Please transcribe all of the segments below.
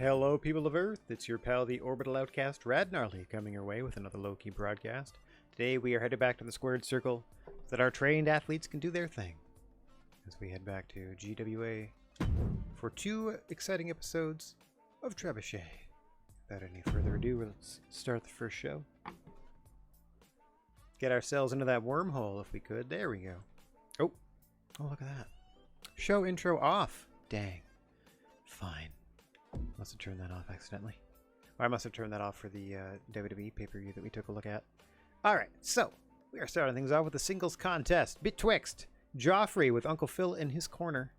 Hello, people of Earth. It's your pal, the Orbital Outcast, Rad Gnarly, coming your way with another low-key broadcast. Today, we are headed back to the squared circle so that our trained athletes can do their thing. As we head back to GWA for 2 exciting episodes of Trebuchet. Without any further ado, let's start the first show. Get ourselves into that wormhole if we could. There we go. Oh, look at that. Show intro off. Dang. Fine. Must have turned that off accidentally. Or I must have turned that off for the WWE pay-per-view that we took a look at. Alright, so we are starting things off with the singles contest. Betwixt Joffrey with Uncle Phil in his corner,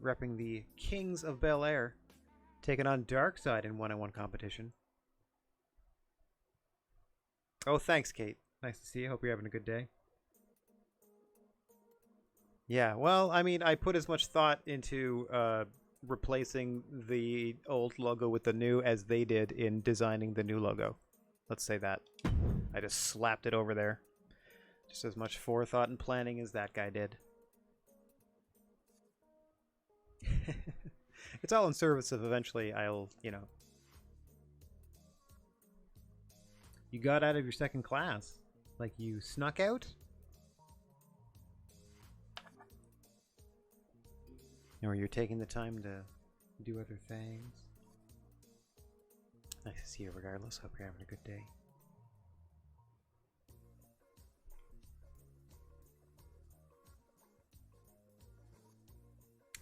repping the Kings of Bel Air, taking on Darkside in one-on-one competition. Oh, thanks, Kate. Nice to see you. Hope you're having a good day. Yeah, well, I mean, I put as much thought into replacing the old logo with the new as they did in designing the new logo. Let's say that. I just slapped it over there. Just as much forethought and planning as that guy did. It's all in service of eventually I'll, you know. You got out of your second class. Like you snuck out? Or you're taking the time to do other things. Nice to see you regardless. Hope you're having a good day.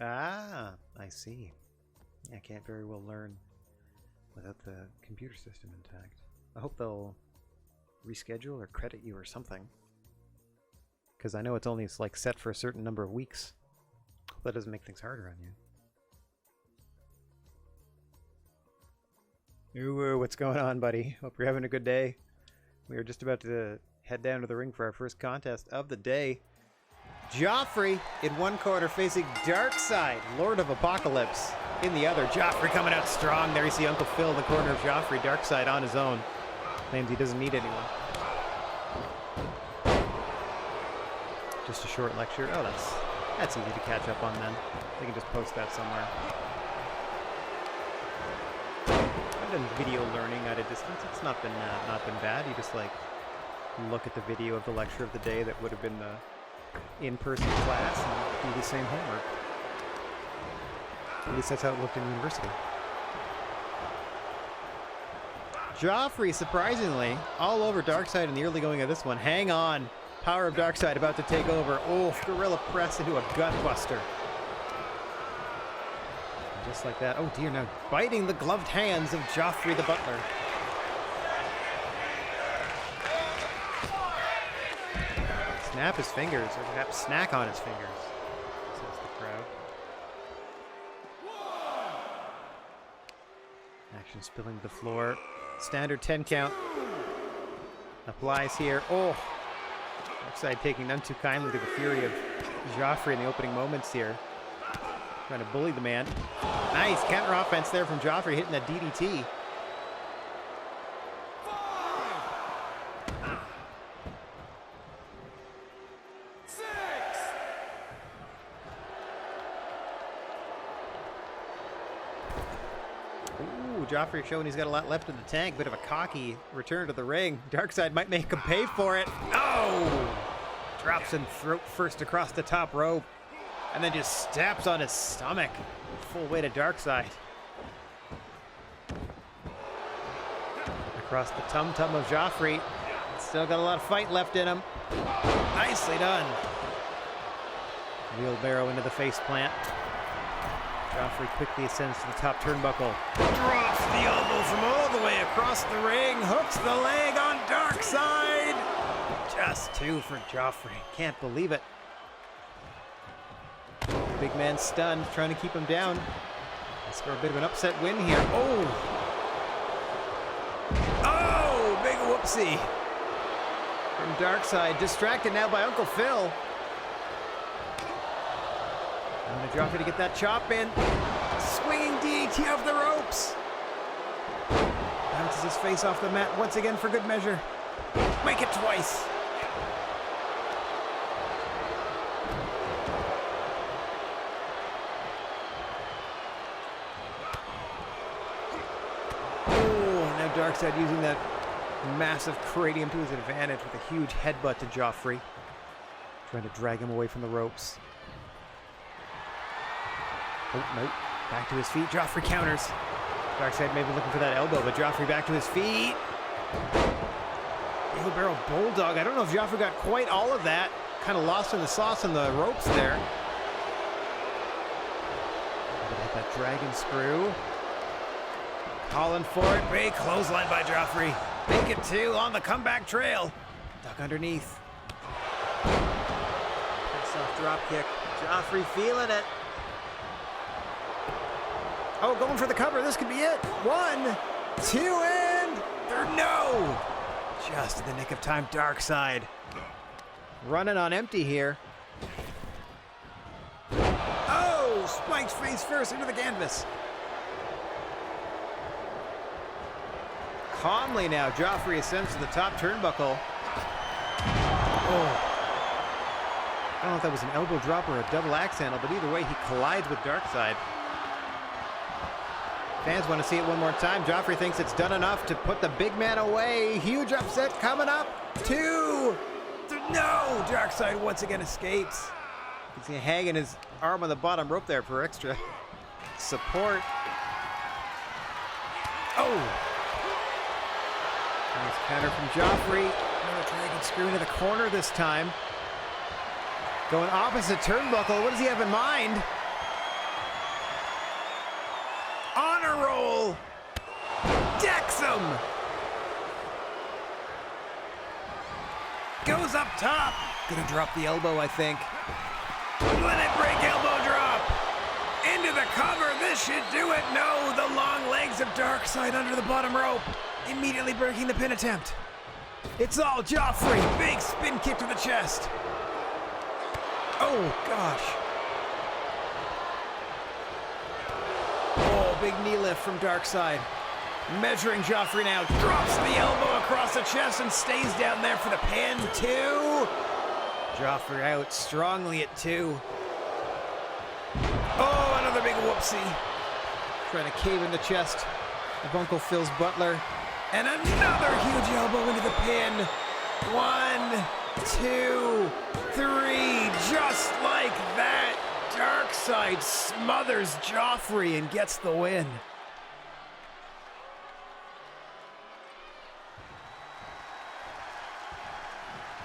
Ah, I see. I can't very well learn without the computer system intact. I hope they'll reschedule or credit you or something. Because I know it's only like set for a certain number of weeks. That doesn't make things harder on you. Ooh, what's going on, buddy? Hope you're having a good day. We are just about to head down to the ring for our first contest of the day. Joffrey in one corner facing Darkside, Lord of Apocalypse, in the other. Joffrey coming out strong. There you see Uncle Phil in the corner of Joffrey. Darkside on his own. Claims he doesn't need anyone. Just a short lecture. Oh, that's easy to catch up on then. They can just post that somewhere. I've done video learning at a distance. It's not been bad. You just like look at the video of the lecture of the day that would have been the in-person class and do the same homework. At least that's how it looked in university. Joffrey, surprisingly, all over Darkside in the early going of this one. Hang on. Power of Darkside about to take over. Oh, gorilla press into a gutbuster. Just like that. Oh dear, now biting the gloved hands of Joffrey the Butler. Snap his fingers, or perhaps snack on his fingers, says the crowd. Action spilling to the floor. Standard 10 count. Applies here. Oh! Darkside taking none too kindly to the fury of Joffrey in the opening moments here. Trying to bully the man. Nice counter offense there from Joffrey, hitting that DDT. Ooh, Joffrey showing he's got a lot left in the tank. Bit of a cocky return to the ring. Darkside might make him pay for it. Oh! Drops him throat first across the top rope. And then just stabs on his stomach. Full weight of Darkside. Across the tum-tum of Joffrey. Still got a lot of fight left in him. Nicely done. Wheelbarrow into the face plant. Joffrey quickly ascends to the top turnbuckle. Drops the elbow from all the way across the ring. Hooks the leg on Darkside. Just 2 for Joffrey. Can't believe it. Big man stunned, trying to keep him down. Let's score a bit of an upset win here. Oh! Oh! Big whoopsie. From Darkside, distracted now by Uncle Phil. And Joffrey to get that chop in. Swinging DDT off the ropes. Bounces his face off the mat once again for good measure. Make it twice. Darkseid using that massive cranium to his advantage with a huge headbutt to Joffrey. Trying to drag him away from the ropes. Oh, nope. Back to his feet. Joffrey counters. Darkseid maybe looking for that elbow, but Joffrey back to his feet. Wheelbarrow Bulldog. I don't know if Joffrey got quite all of that. Kind of lost in the sauce on the ropes there. Hit that dragon screw. Calling for it. Big clothesline by Joffrey. Make it 2 on the comeback trail. Duck underneath. Soft drop kick. Joffrey feeling it. Oh, going for the cover. This could be it. 1, 2, and 3. No! Just in the nick of time. Darkseid running on empty here. Oh! Spiked face first into the canvas. Calmly now, Joffrey ascends to the top turnbuckle. Oh. I don't know if that was an elbow drop or a double axe handle, but either way, he collides with Darkseid. Fans want to see it one more time. Joffrey thinks it's done enough to put the big man away. Huge upset coming up. 2. No! Darkseid once again escapes. You can see hanging his arm on the bottom rope there for extra support. Oh! Nice counter from Joffrey. Another dragon screw into the corner this time. Going opposite turnbuckle. What does he have in mind? Honor roll. Decks him. Goes up top. Gonna drop the elbow, I think. Let it break, elbow drop. Into the cover. This should do it. No, the long legs of Darkseid under the bottom rope. Immediately breaking the pin attempt. It's all Joffrey. Big spin kick to the chest. Oh, gosh. Oh, big knee lift from Darkseid. Measuring Joffrey now. Drops the elbow across the chest and stays down there for the pin. 2. Joffrey out strongly at 2. Oh, another big whoopsie. Trying to cave in the chest of Uncle Phil's butler. And another huge elbow into the pin. 1, 2, 3. Just like that, Darkseid smothers Joffrey and gets the win.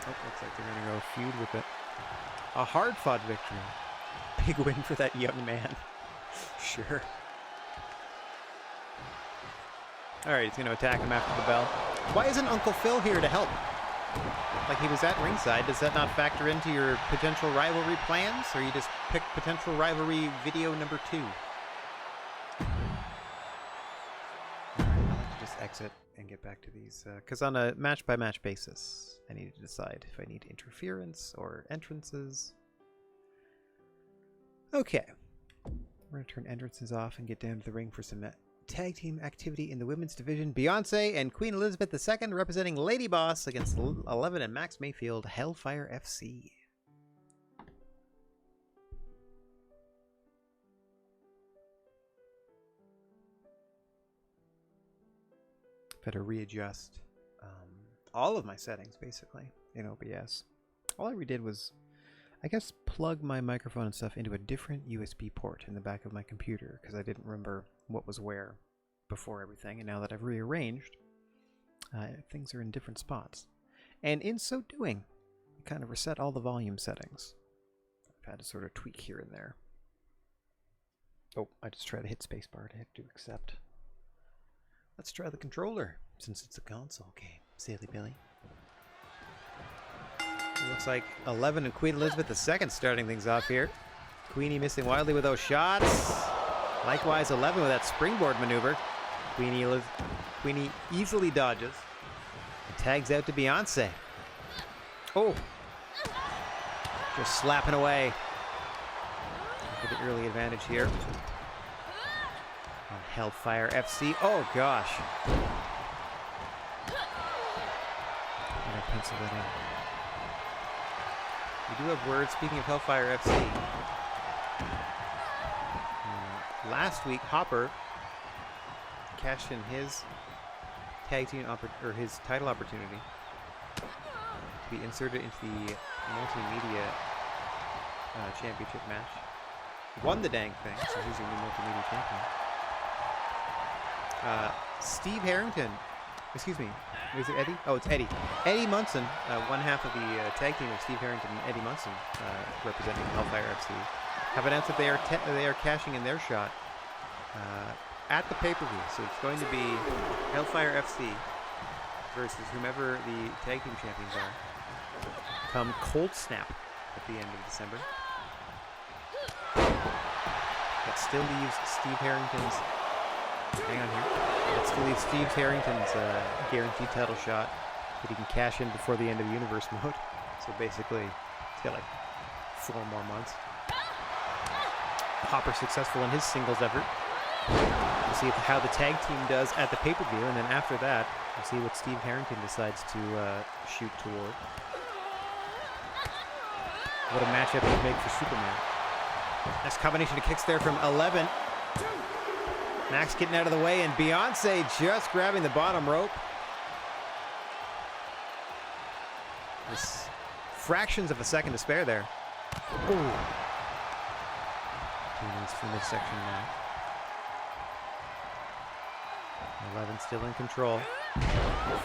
Oh, looks like they're going to go feud with it. A hard-fought victory. Big win for that young man. Sure. Alright, he's going to attack him after the bell. Why isn't Uncle Phil here to help? Like he was at ringside. Does that not factor into your potential rivalry plans? Or you just pick potential rivalry video number 2? I'll have to just exit and get back to these. Because on a match-by-match basis, I need to decide if I need interference or entrances. Okay. We're going to turn entrances off and get down to the ring for some tag team activity in the women's division. Beyonce and Queen Elizabeth II representing Lady Boss against 11 and Max Mayfield, Hellfire FC. Better readjust all of my settings basically in OBS. All I redid was, I guess, plug my microphone and stuff into a different USB port in the back of my computer because I didn't remember what was where before everything, and now that I've rearranged, things are in different spots. And in so doing, I kind of reset all the volume settings. I've had to sort of tweak here and there. Oh, I just tried to hit spacebar to hit to accept. Let's try the controller, since it's a console game. Silly Billy. It looks like 11 and Queen Elizabeth II starting things off here. Queenie missing wildly with those shots. Likewise, 11 with that springboard maneuver. Queenie easily dodges. Tags out to Beyonce. Oh! Just slapping away. For the early advantage here. On Hellfire FC. Oh gosh. I'm gonna pencil that in. We do have words, speaking of Hellfire FC. Last week, Hopper cashed in his tag team or his title opportunity to be inserted into the multimedia championship match. Won the dang thing, so he's your new multimedia champion. Steve Harrington, excuse me, is it Eddie? Oh, it's Eddie. Eddie Munson, one half of the tag team of Steve Harrington and Eddie Munson, representing Hellfire FC, have announced that they are cashing in their shot at the pay-per-view. So it's going to be Hellfire FC versus whomever the tag team champions are come Cold Snap at the end of December. That still leaves Steve Harrington's. Hang on here. That still leaves Steve Harrington's guaranteed title shot that he can cash in before the end of Universe mode. So basically, he's got like 4 more months. Hopper successful in his singles effort. We'll see how the tag team does at the pay-per-view, and then after that, we'll see what Steve Harrington decides to shoot toward. What a matchup he'd make for Superman. Nice combination of kicks there from 11. Max getting out of the way, and Beyonce just grabbing the bottom rope. Just fractions of a second to spare there. Ooh. From midsection now. 11 still in control.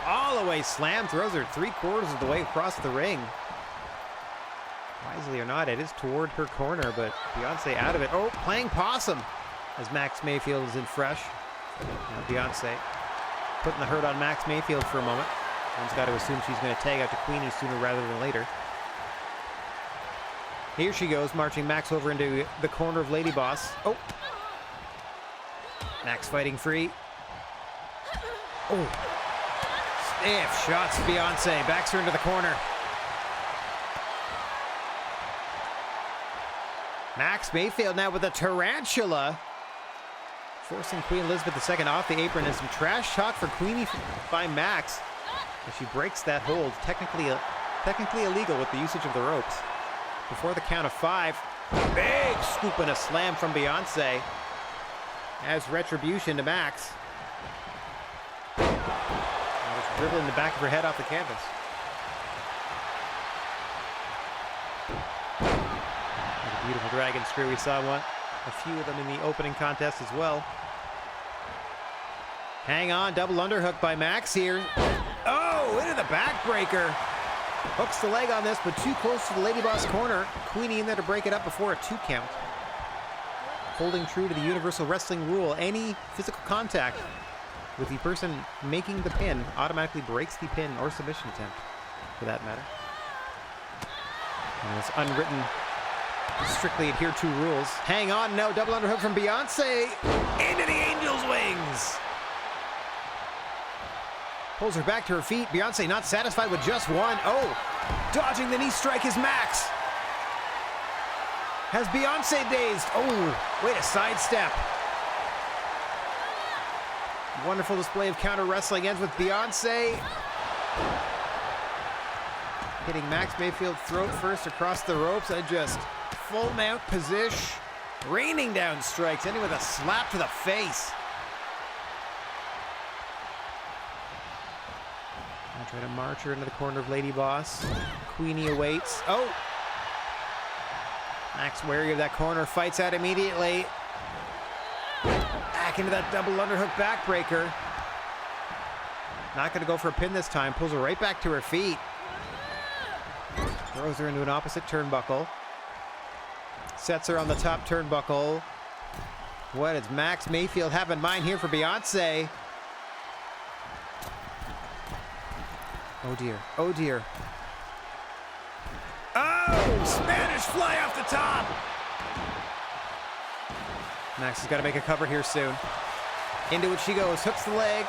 All the way slam, throws her 3/4 of the way across the ring. Wisely or not, it is toward her corner, but Beyonce out of it. Oh, playing possum as Max Mayfield is in fresh. Now Beyonce putting the hurt on Max Mayfield for a moment. One's got to assume she's going to tag out to Queenie sooner rather than later. Here she goes, marching Max over into the corner of Lady Boss. Oh. Max fighting free. Oh. Stiff shots to Beyonce. Backs her into the corner. Max Mayfield now with a tarantula. Forcing Queen Elizabeth II off the apron, and some trash talk for Queenie by Max. As she breaks that hold, technically illegal with the usage of the ropes. Before the count of 5, big scoop and a slam from Beyonce as retribution to Max. Just dribbling the back of her head off the canvas. There's a beautiful dragon screw. We saw a few of them in the opening contest as well. Hang on, double underhook by Max here. Oh, into the backbreaker. Hooks the leg on this, but too close to the Lady Boss corner. Queenie in there to break it up before a 2 count. Holding true to the Universal Wrestling rule, any physical contact with the person making the pin automatically breaks the pin or submission attempt, for that matter. And this unwritten, strictly adhered to rules. Hang on, no, double underhook from Beyonce into the Angel's Wings. Pulls her back to her feet. Beyonce not satisfied with just one. Oh, dodging the knee strike is Max. Has Beyonce dazed. Oh, wait, a sidestep. Wonderful display of counter wrestling ends with Beyonce hitting Max Mayfield throat first across the ropes, and just full mount position, raining down strikes, ending with a slap to the face. Now try to march her into the corner of Lady Boss. Queenie awaits. Oh! Max wary of that corner, fights out immediately. Back into that double underhook backbreaker. Not going to go for a pin this time. Pulls her right back to her feet. Throws her into an opposite turnbuckle. Sets her on the top turnbuckle. What does Max Mayfield have in mind here for Beyonce? Oh dear. Oh dear. Oh! Spanish fly off the top! Max has got to make a cover here soon. Into it she goes. Hooks the leg.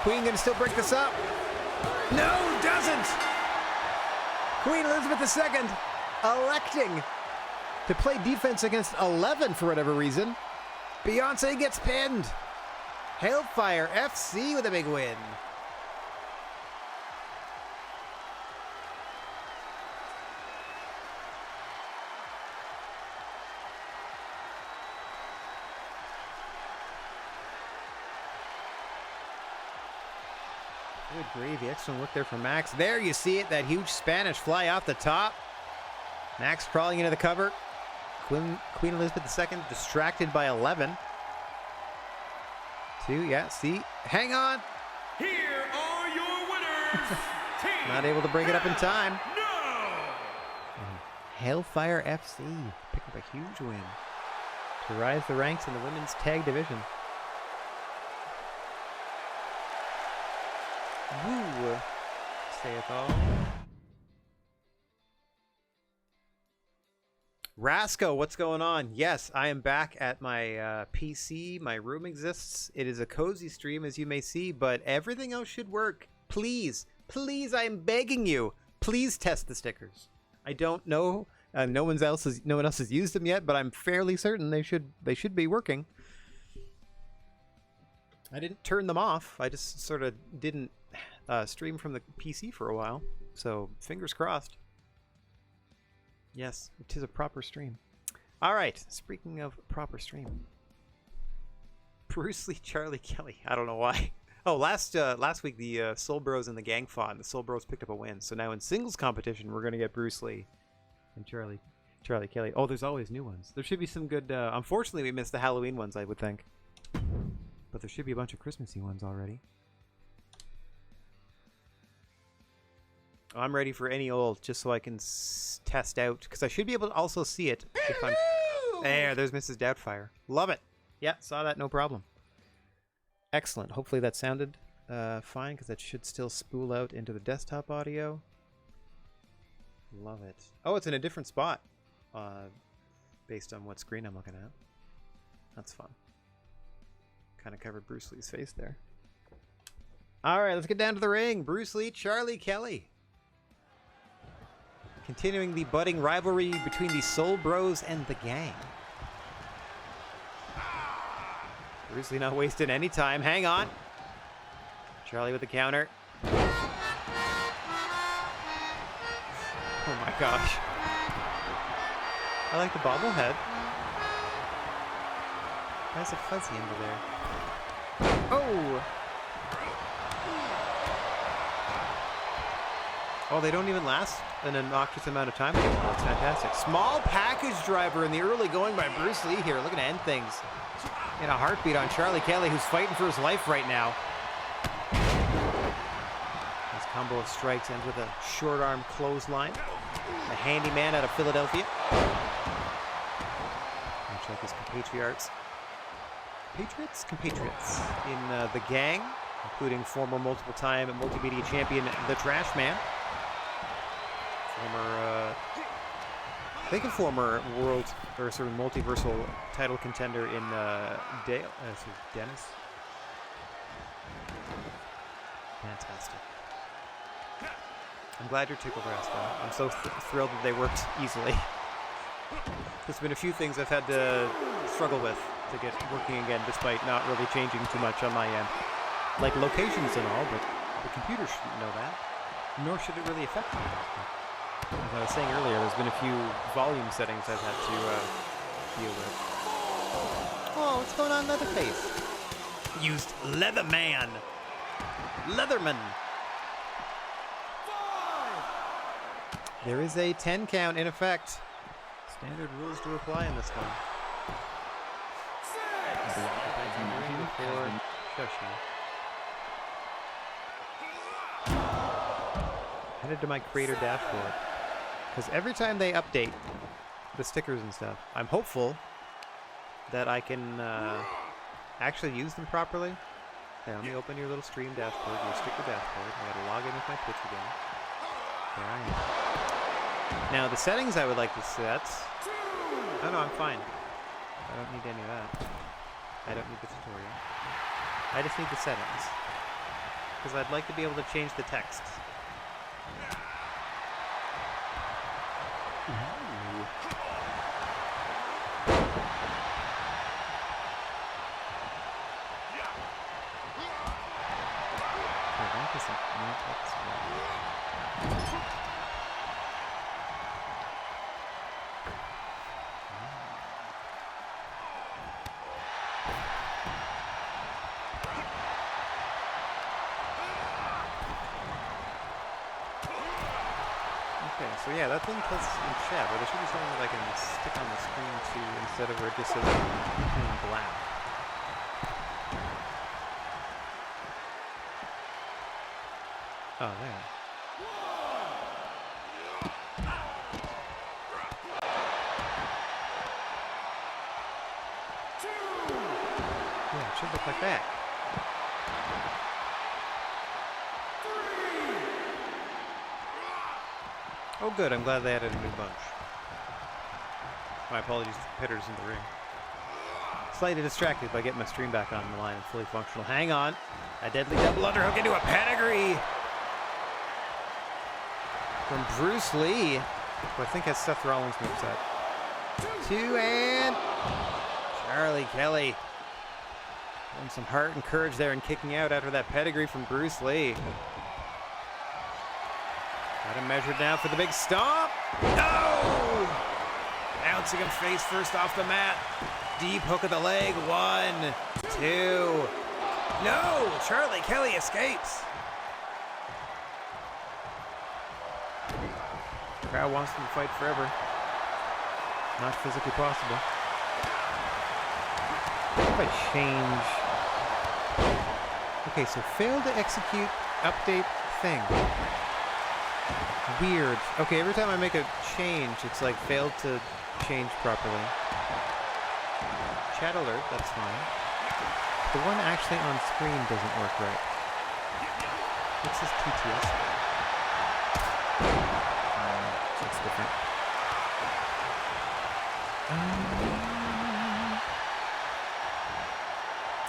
Queen gonna still break this up. No, doesn't! Queen Elizabeth II electing to play defense against 11 for whatever reason. Beyonce gets pinned. Hellfire FC with a big win. Good gravy. Excellent work there from Max. There you see it. That huge Spanish fly off the top. Max crawling into the cover. Queen Elizabeth II distracted by 11. 2, yeah, see. Hang on. Here are your winners. Not able to bring it up in time. No. And Hellfire FC pick up a huge win to rise the ranks in the women's tag division. Woo! Saith all. Rasco, what's going on? Yes, I am back at my PC. My room exists. It is a cozy stream, as you may see, but everything else should work. Please, please, I am begging you. Please test the stickers. I don't know. No one else has used them yet, but I'm fairly certain they should be working. I didn't turn them off. I just sort of didn't stream from the PC for a while. So fingers crossed. Yes, it is a proper stream. All right, speaking of proper stream. Bruce Lee, Charlie Kelly. I don't know why. Oh, last week the Soul Bros and the gang fought, and the Soul Bros picked up a win. So now in singles competition, we're going to get Bruce Lee and Charlie Kelly. Oh, there's always new ones. There should be some good... unfortunately, we missed the Halloween ones, I would think. But there should be a bunch of Christmassy ones already. I'm ready for any old, just so I can test out, because I should be able to also see it if I'm... There's Mrs. Doubtfire. Love it. Yeah, saw that, no problem. Excellent. Hopefully that sounded fine, because that should still spool out into the desktop audio. Love it. Oh, it's in a different spot, based on what screen I'm looking at. That's fun. Kind of covered Bruce Lee's face there. All right, let's get down to the ring. Bruce Lee, Charlie Kelly. Continuing the budding rivalry between the Soul Bros and the gang. Bruce Lee not wasting any time. Hang on. Charlie with the counter. Oh my gosh. I like the bobblehead. Why is it fuzzy under there? Oh! Oh, they don't even last an obnoxious amount of time anymore. That's fantastic. Small package driver in the early going by Bruce Lee here. Looking to end things in a heartbeat on Charlie Kelly, who's fighting for his life right now. This combo of strikes ends with a short arm clothesline. The handyman out of Philadelphia. Much like his compatriots. Compatriots in the gang, including former multiple-time multimedia champion, the Trash Man. I think a former world or sort of multiversal title contender in Dennis. Fantastic. I'm glad you're tickled, Rascal. I'm so thrilled that they worked easily. There's been a few things I've had to struggle with to get working again, despite not really changing too much on my end. Like locations and all, but the computer shouldn't know that. Nor should it really affect me. As I was saying earlier, there's been a few volume settings I've had to deal with. Oh, what's going on, Leatherface? Used Leatherman. Leatherman. There is a 10 count in effect. Standard rules to apply in this one. Headed to my creator dashboard. Because every time they update the stickers and stuff, I'm hopeful that I can actually use them properly. Okay, let me open your little stream dashboard, your sticker dashboard. I gotta log in with my Twitch again. There I am. Now the settings I would like to set. Oh no, I'm fine. I don't need any of that. I don't need the tutorial. I just need the settings. Because I'd like to be able to change the text. So yeah, that thing tells us in chat, but there should be something that I can stick on the screen too, instead of where it just says in black. Oh, there. Yeah, it should look like that. Oh good, I'm glad they added a new bunch. My apologies to the hitters in the ring. Slightly distracted by getting my stream back on the line and fully functional. Hang on. A deadly double underhook into a pedigree from Bruce Lee, who I think has Seth Rollins moveset. 2 and Charlie Kelly. And some heart and courage there in kicking out after that pedigree from Bruce Lee. Got him measured now for the big stomp. No! Bouncing him face first off the mat. Deep hook of the leg. 1, 2. No! Charlie Kelly escapes. Crowd wants them to fight forever. Not physically possible. What if I change? Okay, so failed to execute update thing. Weird. Okay, every time I make a change, it's like failed to change properly. Chat alert, that's fine. The one actually on screen doesn't work right. What's this TTS? So it's different.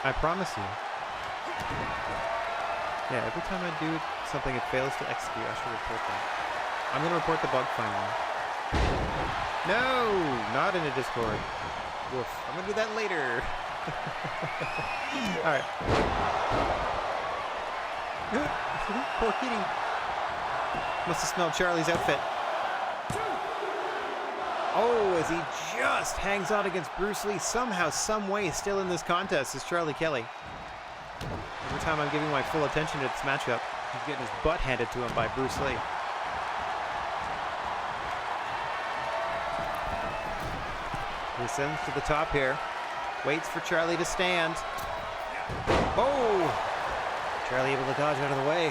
I promise you. Yeah, every time I do something it fails to execute, I should report that. I'm going to report the bug finally. No! Not in a Discord. Woof. I'm going to do that later. Alright. Poor kitty. Must have smelled Charlie's outfit. Oh, as he just hangs on against Bruce Lee, somehow, some way, still in this contest is Charlie Kelly. Every time I'm giving my full attention to this matchup, he's getting his butt handed to him by Bruce Lee. He ascends to the top here. Waits for Charlie to stand. Oh! Charlie able to dodge out of the way.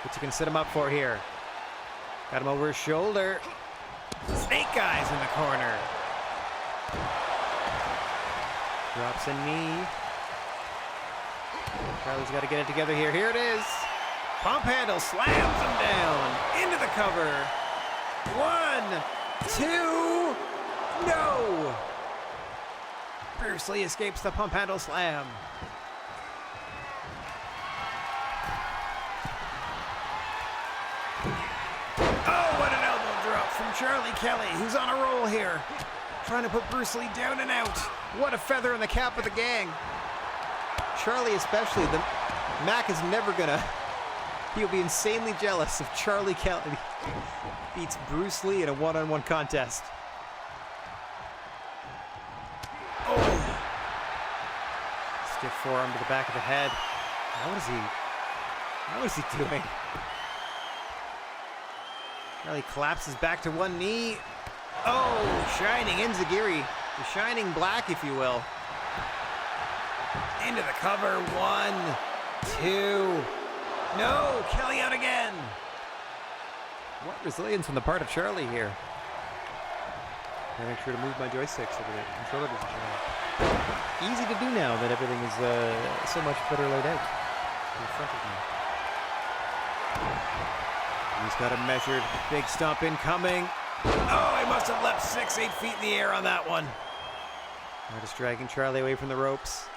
What you can set him up for here? Got him over his shoulder. Snake eyes in the corner. Drops a knee. Charlie's got to get it together here. Here it is. Pump handle slams him down. Into the cover. 1, 2. No! Bruce Lee escapes the pump handle slam. Oh, what an elbow drop from Charlie Kelly, who's on a roll here. Trying to put Bruce Lee down and out. What a feather in the cap of the gang. Charlie especially, the Mac is never gonna... He'll be insanely jealous if Charlie Kelly beats Bruce Lee in a one-on-one contest. Oh! Stiff forearm to the back of the head. What is he doing? Charlie collapses back to one knee. Oh, shining enziguri. The shining black, if you will. Into the cover. 1, 2. No, Kelly out again. What resilience on the part of Charlie here. Gotta make sure to move my joystick so the controller doesn't turn off. Easy to do now that everything is so much better laid out in front of me. He's got him measured. Big stomp incoming. Oh, he must have leapt 6, 8 feet in the air on that one. Now just dragging Charlie away from the ropes.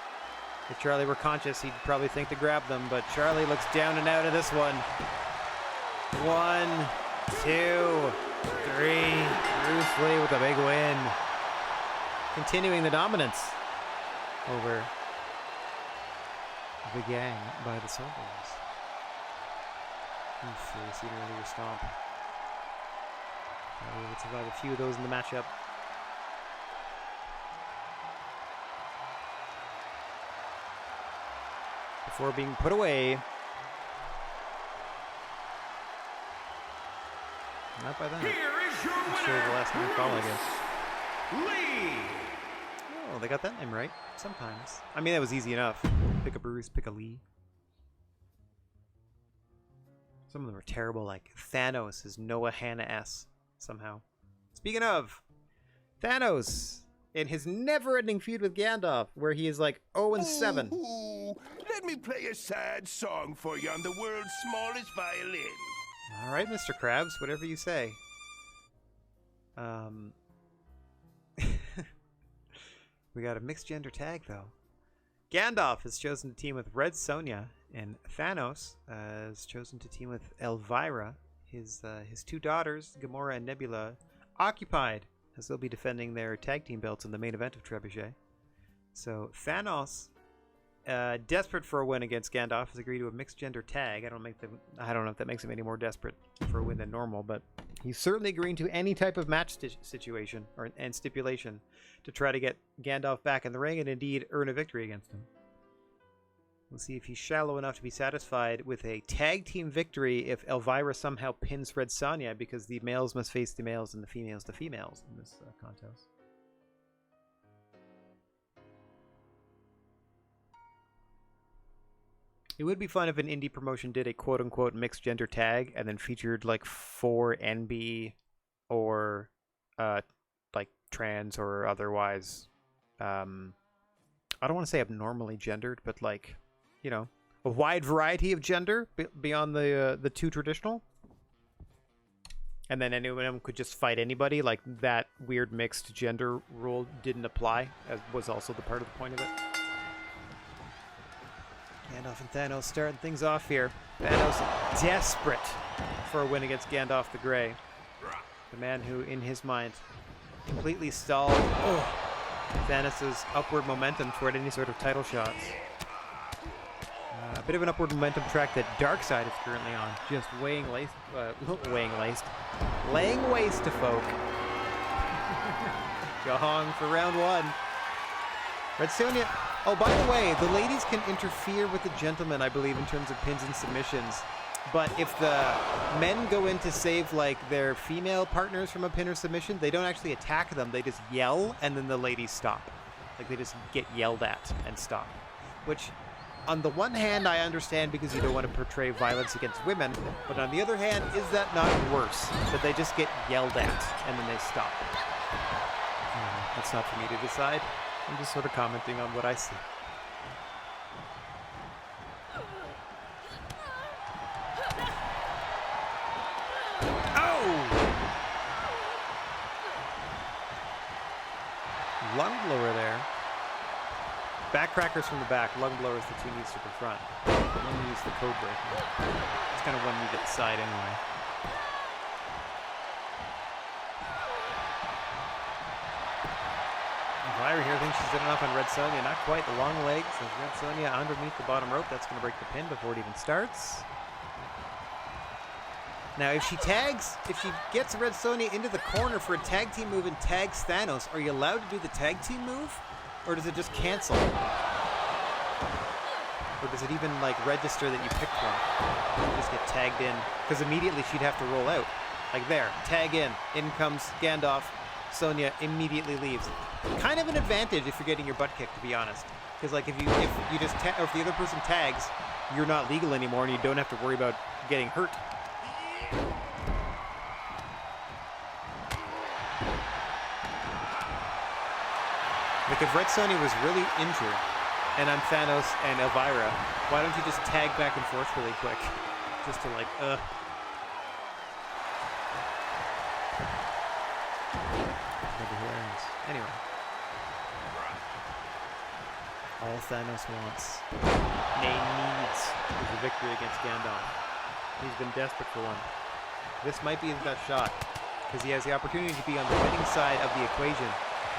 If Charlie were conscious, he'd probably think to grab them, but Charlie looks down and out of this one. 1, 2, 3. Bruce Lee with a big win. Continuing the dominance over the gang by the Soldiers. Oof, really seen an earlier stomp. We would survive a few of those in the matchup. Before being put away. Not by that. Here is your I'm winner, sure the last name will follow, I guess. Lee. Oh, they got that name right. Sometimes. I mean, that was easy enough. Pick a Bruce, pick a Lee. Some of them are terrible, like Thanos is Noah Hannah S. somehow. Speaking of, Thanos in his never-ending feud with Gandalf, where he is like 0-7. Ooh, let me play a sad song for you on the world's smallest violin. All right, Mr. Krabs, whatever you say. We got a mixed gender tag, though. Gandalf has chosen to team with Red Sonja, and Thanos has chosen to team with Elvira. His two daughters, Gamora and Nebula, occupied as they'll be defending their tag team belts in the main event of Trebuchet. So Thanos, desperate for a win against Gandalf, has agreed to a mixed gender tag. I don't know if that makes him any more desperate for a win than normal, but he's certainly agreeing to any type of match situation and stipulation to try to get Gandalf back in the ring and indeed earn a victory against him. We'll see if he's shallow enough to be satisfied with a tag team victory if Elvira somehow pins Red Sonja, because the males must face the males and the females the females in this contest. It would be fun if an indie promotion did a quote-unquote mixed gender tag and then featured like 4 NB or like trans or otherwise, I don't want to say abnormally gendered, but like, you know, a wide variety of gender beyond the two traditional. And then anyone could just fight anybody, like that weird mixed gender rule didn't apply, as was also the part of the point of it. Gandalf and Thanos starting things off here. Thanos desperate for a win against Gandalf the Grey. The man who, in his mind, completely stalled Thanos' upward momentum toward any sort of title shots. A bit of an upward momentum track that Darkseid is currently on. Just laying waste to folk. Gong for round 1. Red Sonja. Oh, by the way, the ladies can interfere with the gentlemen, I believe, in terms of pins and submissions. But if the men go in to save, like, their female partners from a pin or submission, they don't actually attack them. They just yell, and then the ladies stop. Like, they just get yelled at and stop. Which, on the one hand, I understand because you don't want to portray violence against women. But on the other hand, is that not worse? That they just get yelled at, and then they stop. That's not for me to decide. I'm just sort of commenting on what I see. Lung blower there. Backcrackers from the back, lung blowers the two knees to the front. One use the code breaker. It's kind of one knee to the side anyway. Elvira here thinks she's good enough on Red Sonja. Not quite. The long legs of Red Sonja underneath the bottom rope. That's going to break the pin before it even starts. Now, if she gets Red Sonja into the corner for a tag team move and tags Thanos, are you allowed to do the tag team move? Or does it just cancel? Or does it even, like, register that you picked one? You just get tagged in. Because immediately she'd have to roll out. Like there, tag in. In comes Gandalf. Sonja immediately leaves. Kind of an advantage if you're getting your butt kicked, to be honest. Because, like, if the other person tags, you're not legal anymore and you don't have to worry about getting hurt. Like, if Red Sonja was really injured, and I'm Thanos and Elvira, why don't you just tag back and forth really quick? Just to, like, Anyway. All Thanos wants, nay needs, is a victory against Gandalf. He's been desperate for one. This might be his best shot, because he has the opportunity to be on the winning side of the equation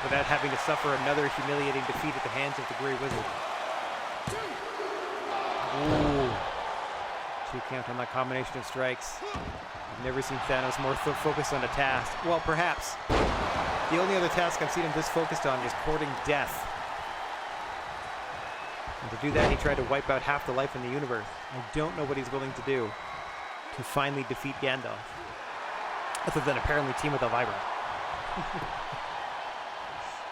without having to suffer another humiliating defeat at the hands of the Grey Wizard. Ooh. 2 count on that combination of strikes. I've never seen Thanos more focused on a task. Well, perhaps. The only other task I've seen him this focused on was courting death. And to do that, he tried to wipe out half the life in the universe. I don't know what he's willing to do to finally defeat Gandalf. Other than apparently team with Elvira.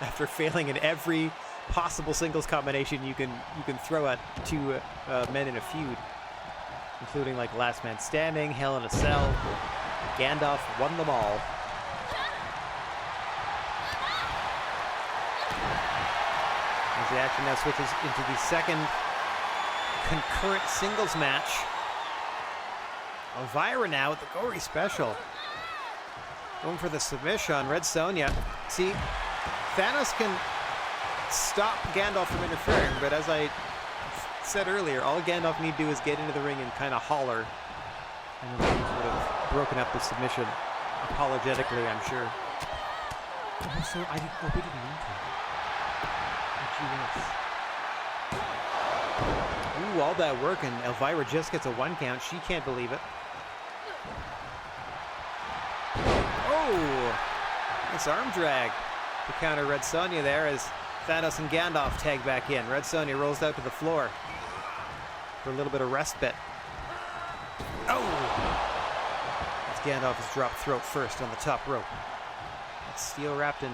After failing in every possible singles combination you can throw at two men in a feud, including like Last Man Standing, Hell in a Cell, Gandalf won them all. As the action now switches into the second concurrent singles match. Elvira now with the gory special. Going for the submission on Red Sonja. See, Thanos can stop Gandalf from interfering, but as I said earlier, all Gandalf need to do is get into the ring and kind of holler. And then he would have broken up the submission apologetically, I'm sure. Oh, so I hope he didn't mean to. Ooh, all that work, and Elvira just gets a 1 count. She can't believe it. Oh! Nice arm drag to counter Red Sonja there as Thanos and Gandalf tag back in. Red Sonja rolls out to the floor for a little bit of respite. Oh! As Gandalf is dropped throat first on the top rope. That's steel wrapped in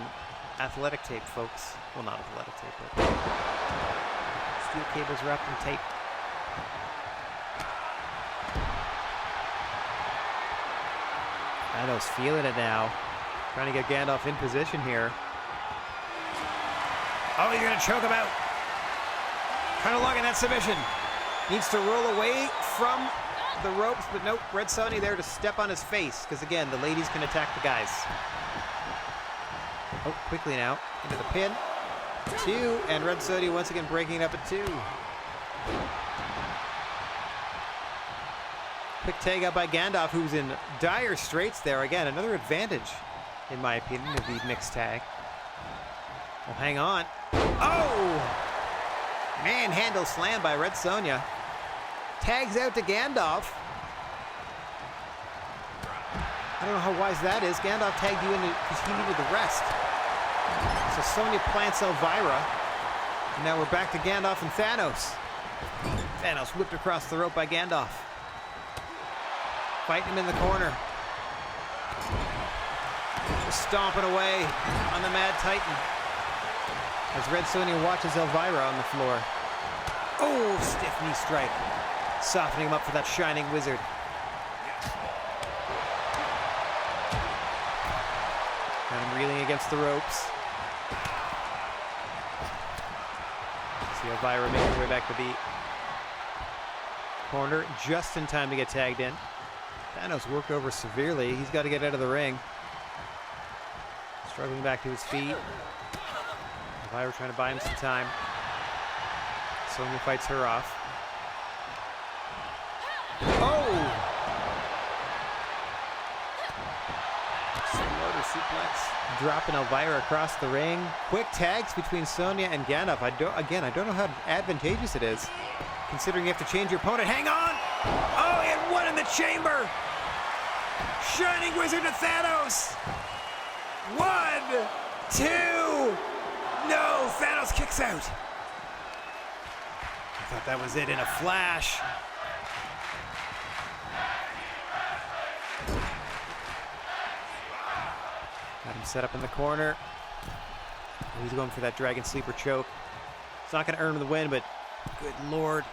athletic tape, folks. Well, not athletic tape, but steel cables wrapped in tape. Thanos feeling it now. Trying to get Gandalf in position here. Oh, you're going to choke him out. Kind of lugging that submission. Needs to roll away from the ropes, but nope. Red Sonja there to step on his face, because again, the ladies can attack the guys. Oh, quickly now. Into the pin. 2, and Red Sonja once again breaking it up at 2. Quick tag out by Gandalf, who's in dire straits there. Again, another advantage, in my opinion, of the mixed tag. Well, hang on. Oh! Manhandle slam by Red Sonja. Tags out to Gandalf. I don't know how wise that is. Gandalf tagged you in because he needed the rest. So Sonja plants Elvira. And now we're back to Gandalf and Thanos. Thanos whipped across the rope by Gandalf. Fighting him in the corner. Stomping away on the Mad Titan. As Red Sonja watches Elvira on the floor. Oh, stiff knee strike. Softening him up for that Shining Wizard. Got him reeling against the ropes. See Elvira making her way back to the corner just in time to get tagged in. Thanos worked over severely. He's got to get out of the ring. Struggling back to his feet. Elvira trying to buy him some time. Sonja fights her off. Oh! Motor suplex. Dropping Elvira across the ring. Quick tags between Sonja and Gandalf. I don't know how advantageous it is, considering you have to change your opponent. Hang on! Oh, he had one in the chamber! Shining Wizard to Thanos! 1, 2! No! Thanos kicks out! I thought that was it in a flash. Got him set up in the corner. He's going for that Dragon Sleeper choke. It's not going to earn him the win, but good lord.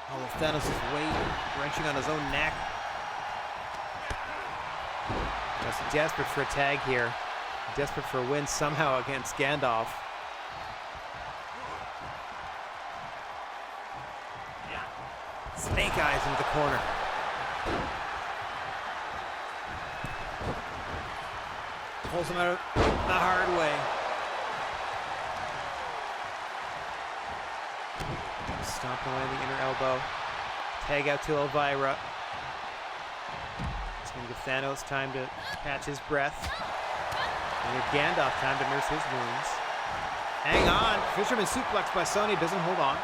All of Thanos' weight wrenching on his own neck. Just desperate for a tag here. Desperate for a win somehow against Gandalf. Snake Eyes into the corner. Pulls him out the hard way. Stomping away the inner elbow. Tag out to Elvira. It's going to give Thanos time to catch his breath. And give Gandalf time to nurse his wounds. Hang on. Fisherman suplex by Sonja doesn't hold on.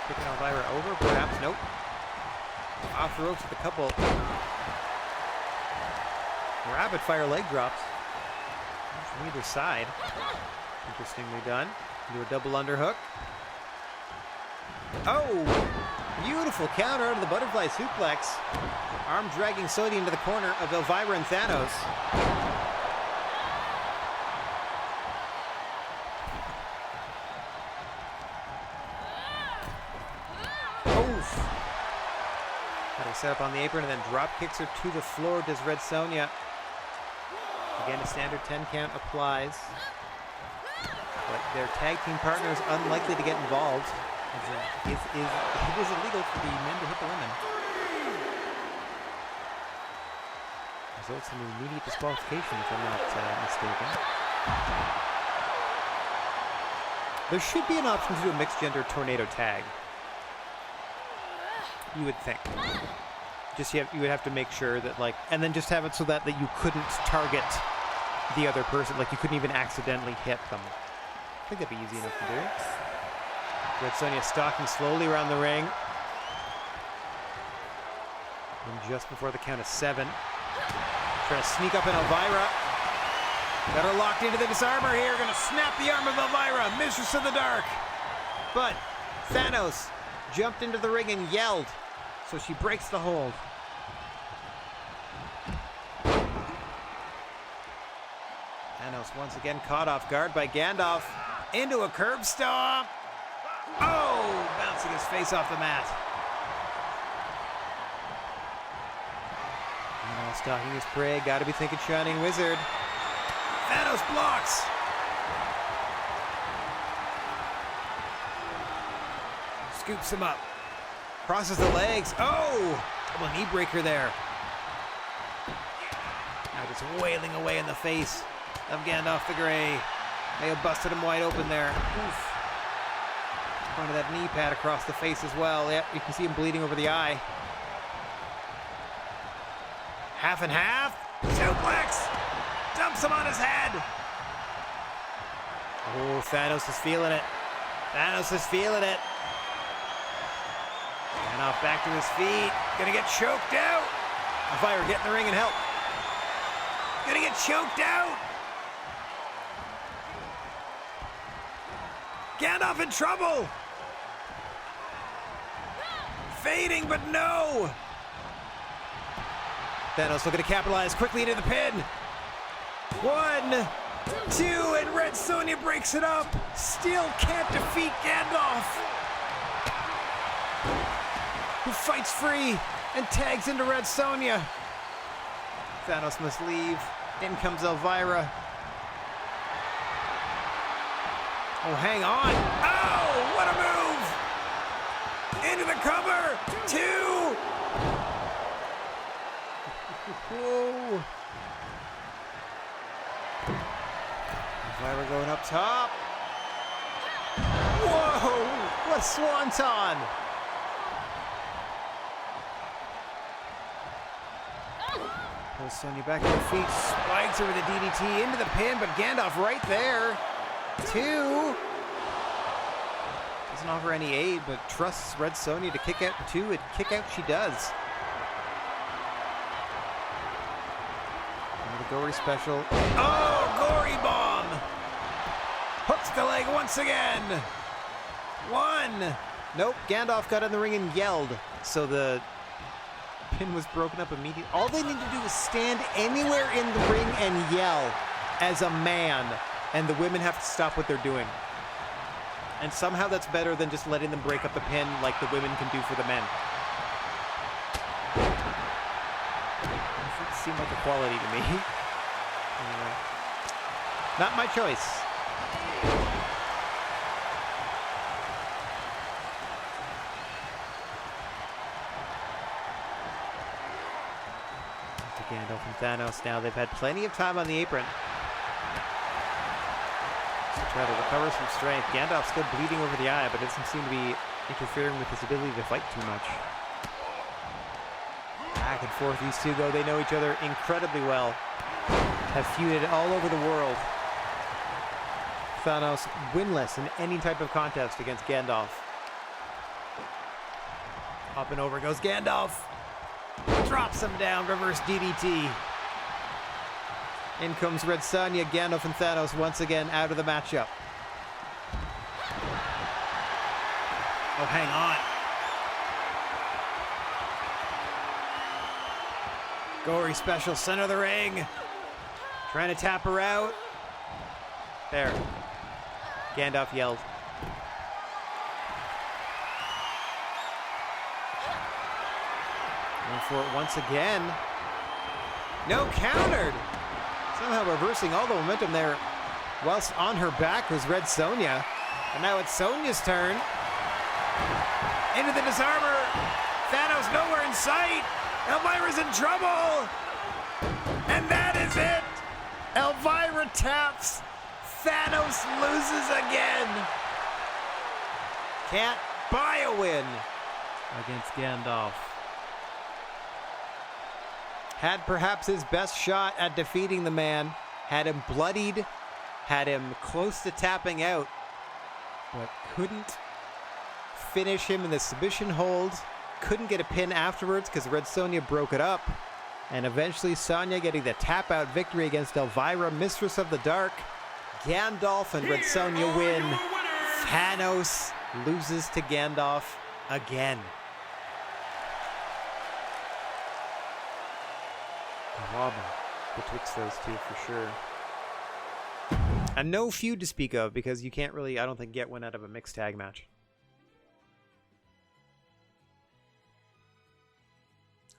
Kicking Elvira over, perhaps. Nope. Off the ropes with a couple rapid fire leg drops from either side. Interestingly done. Do a double underhook. Oh! Beautiful counter out of the butterfly suplex. Arm dragging Sonya into the corner of Elvira and Thanos. Oof! Got her set up on the apron and then drop kicks her to the floor. Does Red Sonja. Again, a standard 10 count applies. But their tag team partner is unlikely to get involved. It is illegal for the men to hit the women. Results in an immediate disqualification, if I'm not mistaken. There should be an option to do a mixed gender tornado tag. You would think. Just you would have to make sure that and then just have it so that you couldn't target the other person, you couldn't even accidentally hit them. I think that'd be easy enough to do. Red Sonja stalking slowly around the ring. And just before the count of 7. Trying to sneak up in Elvira. Got her locked into the disarmor here. Gonna snap the arm of Elvira, Mistress of the Dark. But Thanos jumped into the ring and yelled, so she breaks the hold. Thanos once again caught off guard by Gandalf. Into a curb stomp. Oh! Bouncing his face off the mat. Thanos stalking his prey. Gotta be thinking Shining Wizard. Thanos blocks. Scoops him up. Crosses the legs. Oh! Double knee breaker there. Now just wailing away in the face of Gandalf the Grey. May have busted him wide open there. Oof. Point of that knee pad across the face as well. Yep, you can see him bleeding over the eye. Half and half. Suplex. Dumps him on his head. Oh, Thanos is feeling it. Thanos is feeling it. Gandalf back to his feet. Gonna get choked out. Elvira, get in the ring and help. Gonna get choked out. Gandalf in trouble. Fading, but no. Thanos looking to capitalize quickly into the pin. 1, 2, and Red Sonja breaks it up. Still can't defeat Gandalf, who fights free and tags into Red Sonja. Thanos must leave. In comes Elvira. Oh, hang on. Oh, what a move! Into the cover. 2. Whoa. Elvira going up top. Whoa! What a swanton! Pulls Sonja back to her feet, spikes her with a DDT into the pin, but Gandalf right there. 2. Doesn't offer any aid, but trusts Red Sonja to kick out 2, and kick out she does. And the gory special. Oh, gory bomb! Hooks the leg once again. 1. Nope, Gandalf got in the ring and yelled, so the pin was broken up immediately. All they need to do is stand anywhere in the ring and yell as a man, and the women have to stop what they're doing. And somehow that's better than just letting them break up the pin like the women can do for the men. It seemed like equality to me. Anyway, not my choice. Gandalf and Thanos now. They've had plenty of time on the apron to try to recover some strength. Gandalf's still bleeding over the eye, but it doesn't seem to be interfering with his ability to fight too much. Back and forth these two go. They know each other incredibly well. Have feuded all over the world. Thanos winless in any type of contest against Gandalf. Up and over goes Gandalf. Drops him down, reverse DDT. In comes Red Sonja, Gandalf and Thanos once again out of the matchup. Oh, hang on. Gory special, center of the ring. Trying to tap her out. There. Gandalf yelled. Going for it once again. No, countered. Somehow reversing all the momentum there. Whilst on her back was Red Sonja. And now it's Sonja's turn. Into the disarmer. Thanos nowhere in sight. Elvira's in trouble. And that is it. Elvira taps. Thanos loses again. Can't buy a win against Gandalf. Had perhaps his best shot at defeating the man. Had him bloodied. Had him close to tapping out. But couldn't finish him in the submission hold. Couldn't get a pin afterwards because Red Sonja broke it up. And eventually Sonja getting the tap out victory against Elvira, Mistress of the Dark. Gandalf and Red Sonja win. Thanos loses to Gandalf again. A wobble betwixt those two for sure. And no feud to speak of because you can't really, I don't think, get one out of a mixed tag match.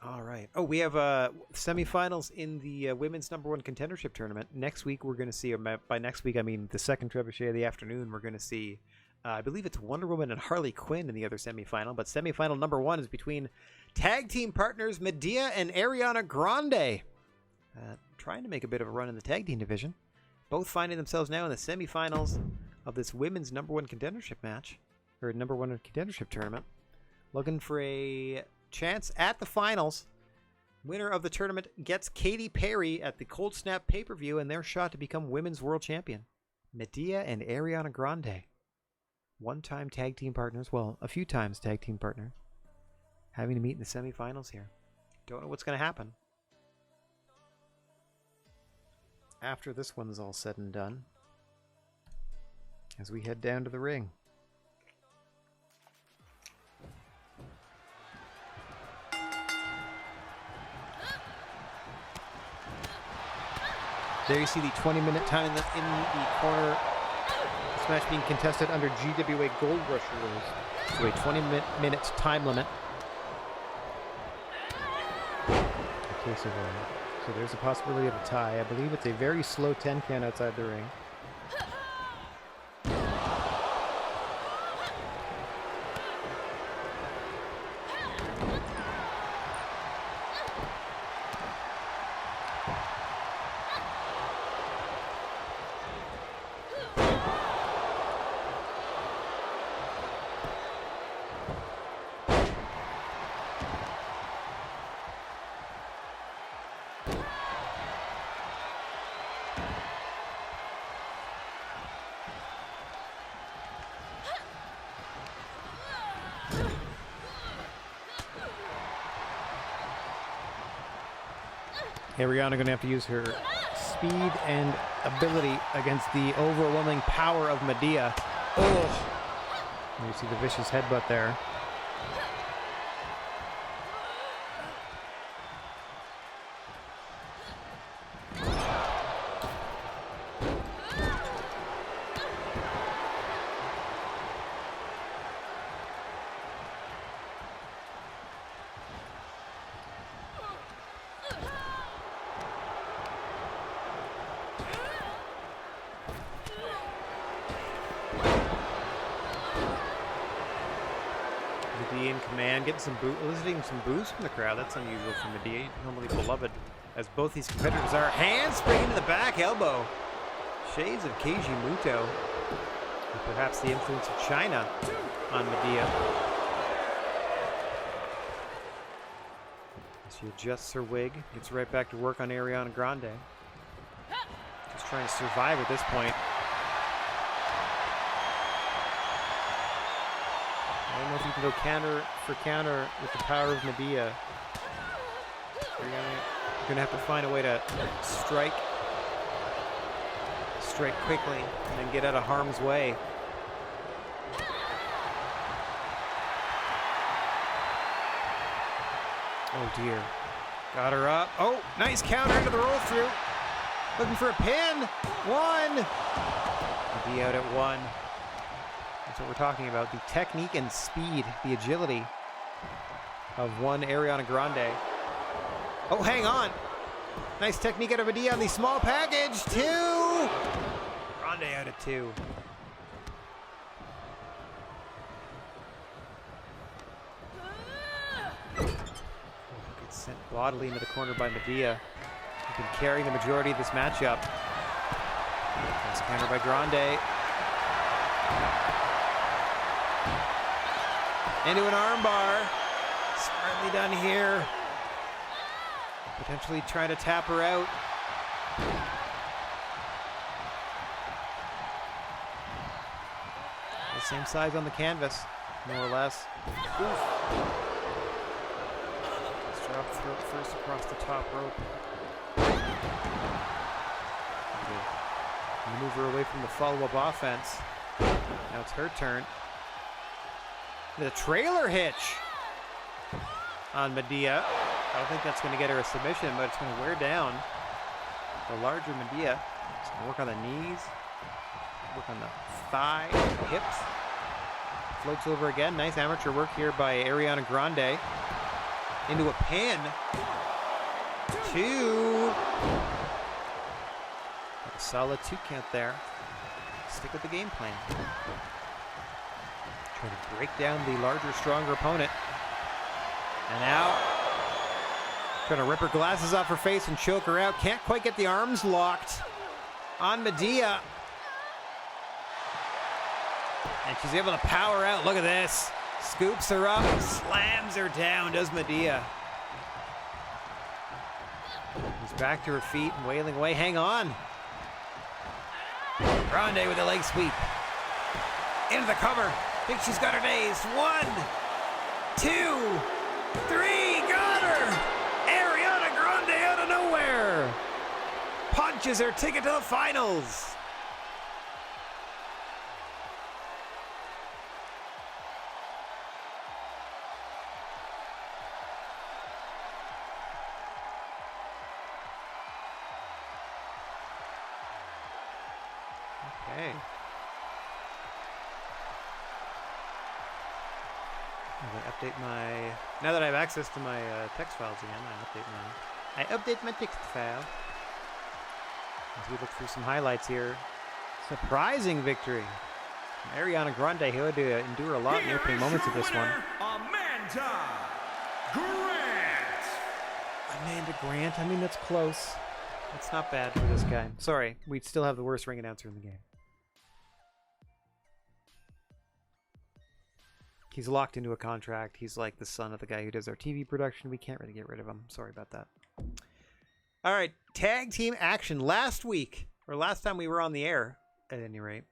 All right. Oh, we have semifinals in the women's #1 contendership tournament. Next week, we're going to see, by next week, I mean the second Trebuchet of the afternoon, we're going to see, I believe it's Wonder Woman and Harley Quinn in the other semifinal. But semifinal #1 is between tag team partners Medea and Ariana Grande. Trying to make a bit of a run in the tag team division. Both finding themselves now in the semifinals of this women's #1 contendership match, or #1 contendership tournament. Looking for a chance at the finals. Winner of the tournament gets Katy Perry at the Cold Snap pay-per-view and their shot to become women's world champion. Medea and Ariana Grande. One-time tag team partners, well, a few times tag team partners. Having to meet in the semifinals here. Don't know what's going to happen. After this one's all said and done, as we head down to the ring. There you see the 20-minute time in the corner. This match being contested under GWA Gold Rush rules. So a 20-minute time limit. Okay, so there's a possibility of a tie. I believe it's a very slow 10 count outside the ring. Ariana going to have to use her speed and ability against the overwhelming power of Medea. Oh! You see the vicious headbutt there. In command, getting eliciting some boos from the crowd. That's unusual for Medea, normally beloved as both these competitors are. Handspring into the back elbow. Shades of Keiji Muto. And perhaps the influence of China on Medea. She adjusts her wig, gets right back to work on Ariana Grande. Just trying to survive at this point. I don't know if you can go counter for counter with the power of Medea. You're going to have to find a way to strike quickly and then get out of harm's way. Oh dear. Got her up. Oh, nice counter into the roll through. Looking for a pin. 1. Medea out at 1. That's what we're talking about. The technique and speed, the agility of one Ariana Grande. Oh, hang on. Nice technique out of Medea on the small package. 2. Grande out at 2. Gets sent bodily into the corner by Medea. He's been carrying the majority of this matchup. Nice counter by Grande. Into an armbar. Smartly done here. Potentially trying to tap her out. The same size on the canvas, more or less. Oof. Let's drop throat first across the top rope. Move her away from the follow-up offense. Now it's her turn. The trailer hitch on Medea. I don't think that's going to get her a submission, but it's going to wear down the larger Medea. It's going to work on the knees, work on the thigh, hips. Floats over again. Nice amateur work here by Ariana Grande. Into a pin. 2. A solid 2 count there. Stick with the game plan. Try to break down the larger, stronger opponent. And now, trying to rip her glasses off her face and choke her out. Can't quite get the arms locked on Medea. And she's able to power out. Look at this. Scoops her up, slams her down, does Medea. She's back to her feet and wailing away. Hang on. Grande with a leg sweep. Into the cover. Think she's got her days. 1, 2, 3. Got her. Ariana Grande out of nowhere. Punches her ticket to the finals. Okay. Update my. Now that I have access to my text files again, I update my text file. As we look through some highlights here, surprising victory. Ariana Grande, who had to endure a lot in the opening moments of this one. Amanda Grant. I mean, that's close. That's not bad for this guy. Sorry, we still have the worst ring announcer in the game. He's locked into a contract. He's like the son of the guy who does our TV production. We can't really get rid of him. Sorry about that. All right, tag team action. Last week, or last time we were on the air, at any rate,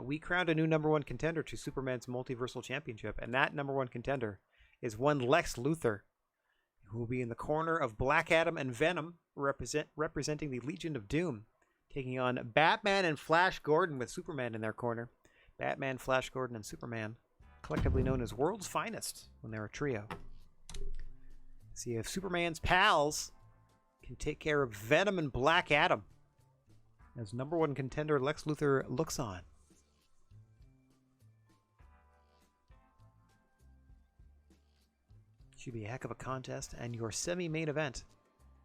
we crowned a new #1 contender to Superman's Multiversal Championship, and that #1 contender is one Lex Luthor, who will be in the corner of Black Adam and Venom, representing the Legion of Doom, taking on Batman and Flash Gordon with Superman in their corner. Batman, Flash Gordon, and Superman, collectively known as World's Finest when they're a trio. See if Superman's pals can take care of Venom and Black Adam as #1 contender Lex Luthor looks on. Should be a heck of a contest, and your semi-main event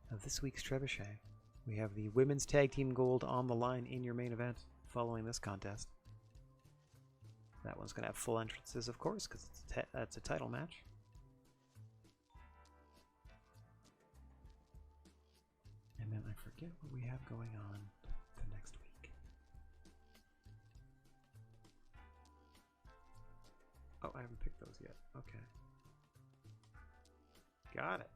of this week's Trebuchet. We have the women's tag team gold on the line in your main event following this contest. That one's going to have full entrances, of course, because it's a title match. And then I forget what we have going on for next week. Oh, I haven't picked those yet. Okay. Got it.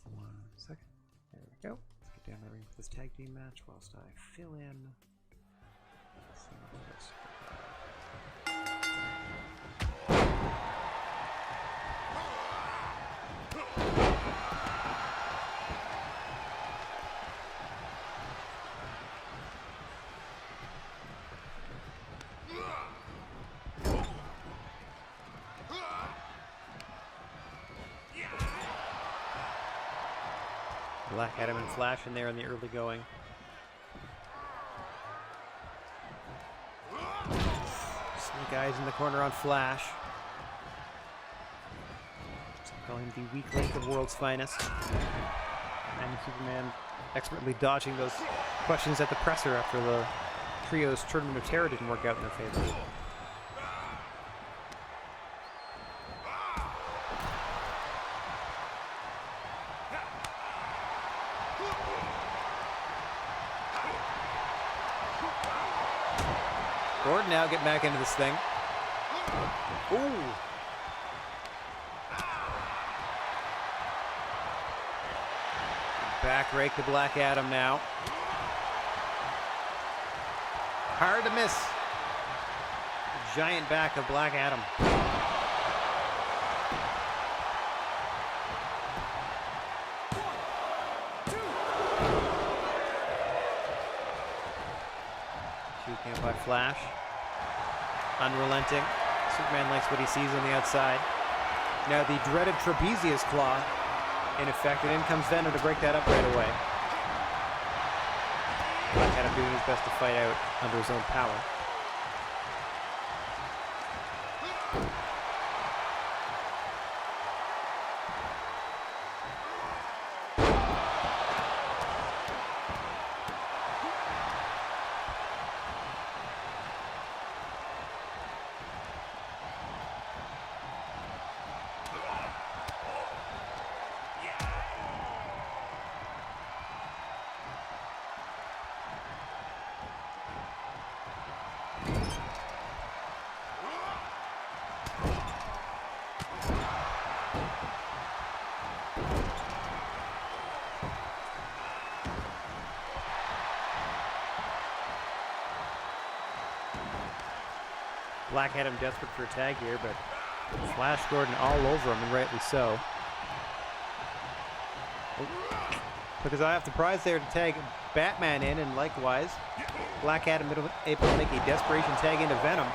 One second. There we go. Let's get down the ring for this tag team match whilst I fill in some of this. Black Adam and Flash in there in the early going. Snake Eyes in the corner on Flash. Calling the weak link of World's Finest. And Superman expertly dodging those questions at the presser after the trio's Tournament of Terror didn't work out in their favor. Gordon now getting back into this thing. Ooh. Back rake to Black Adam now. Hard to miss. The giant back of Black Adam. Shoot count by Flash. Unrelenting. Superman likes what he sees on the outside. Now the dreaded trapezius claw in effect, and in comes Venom to break that up right away. Black Adam doing his best to fight out under his own power. Black Adam desperate for a tag here, but Flash Gordon all over him, and rightly so. Because I have the prize there to tag Batman in, and likewise, Black Adam able to make a desperation tag into Venom.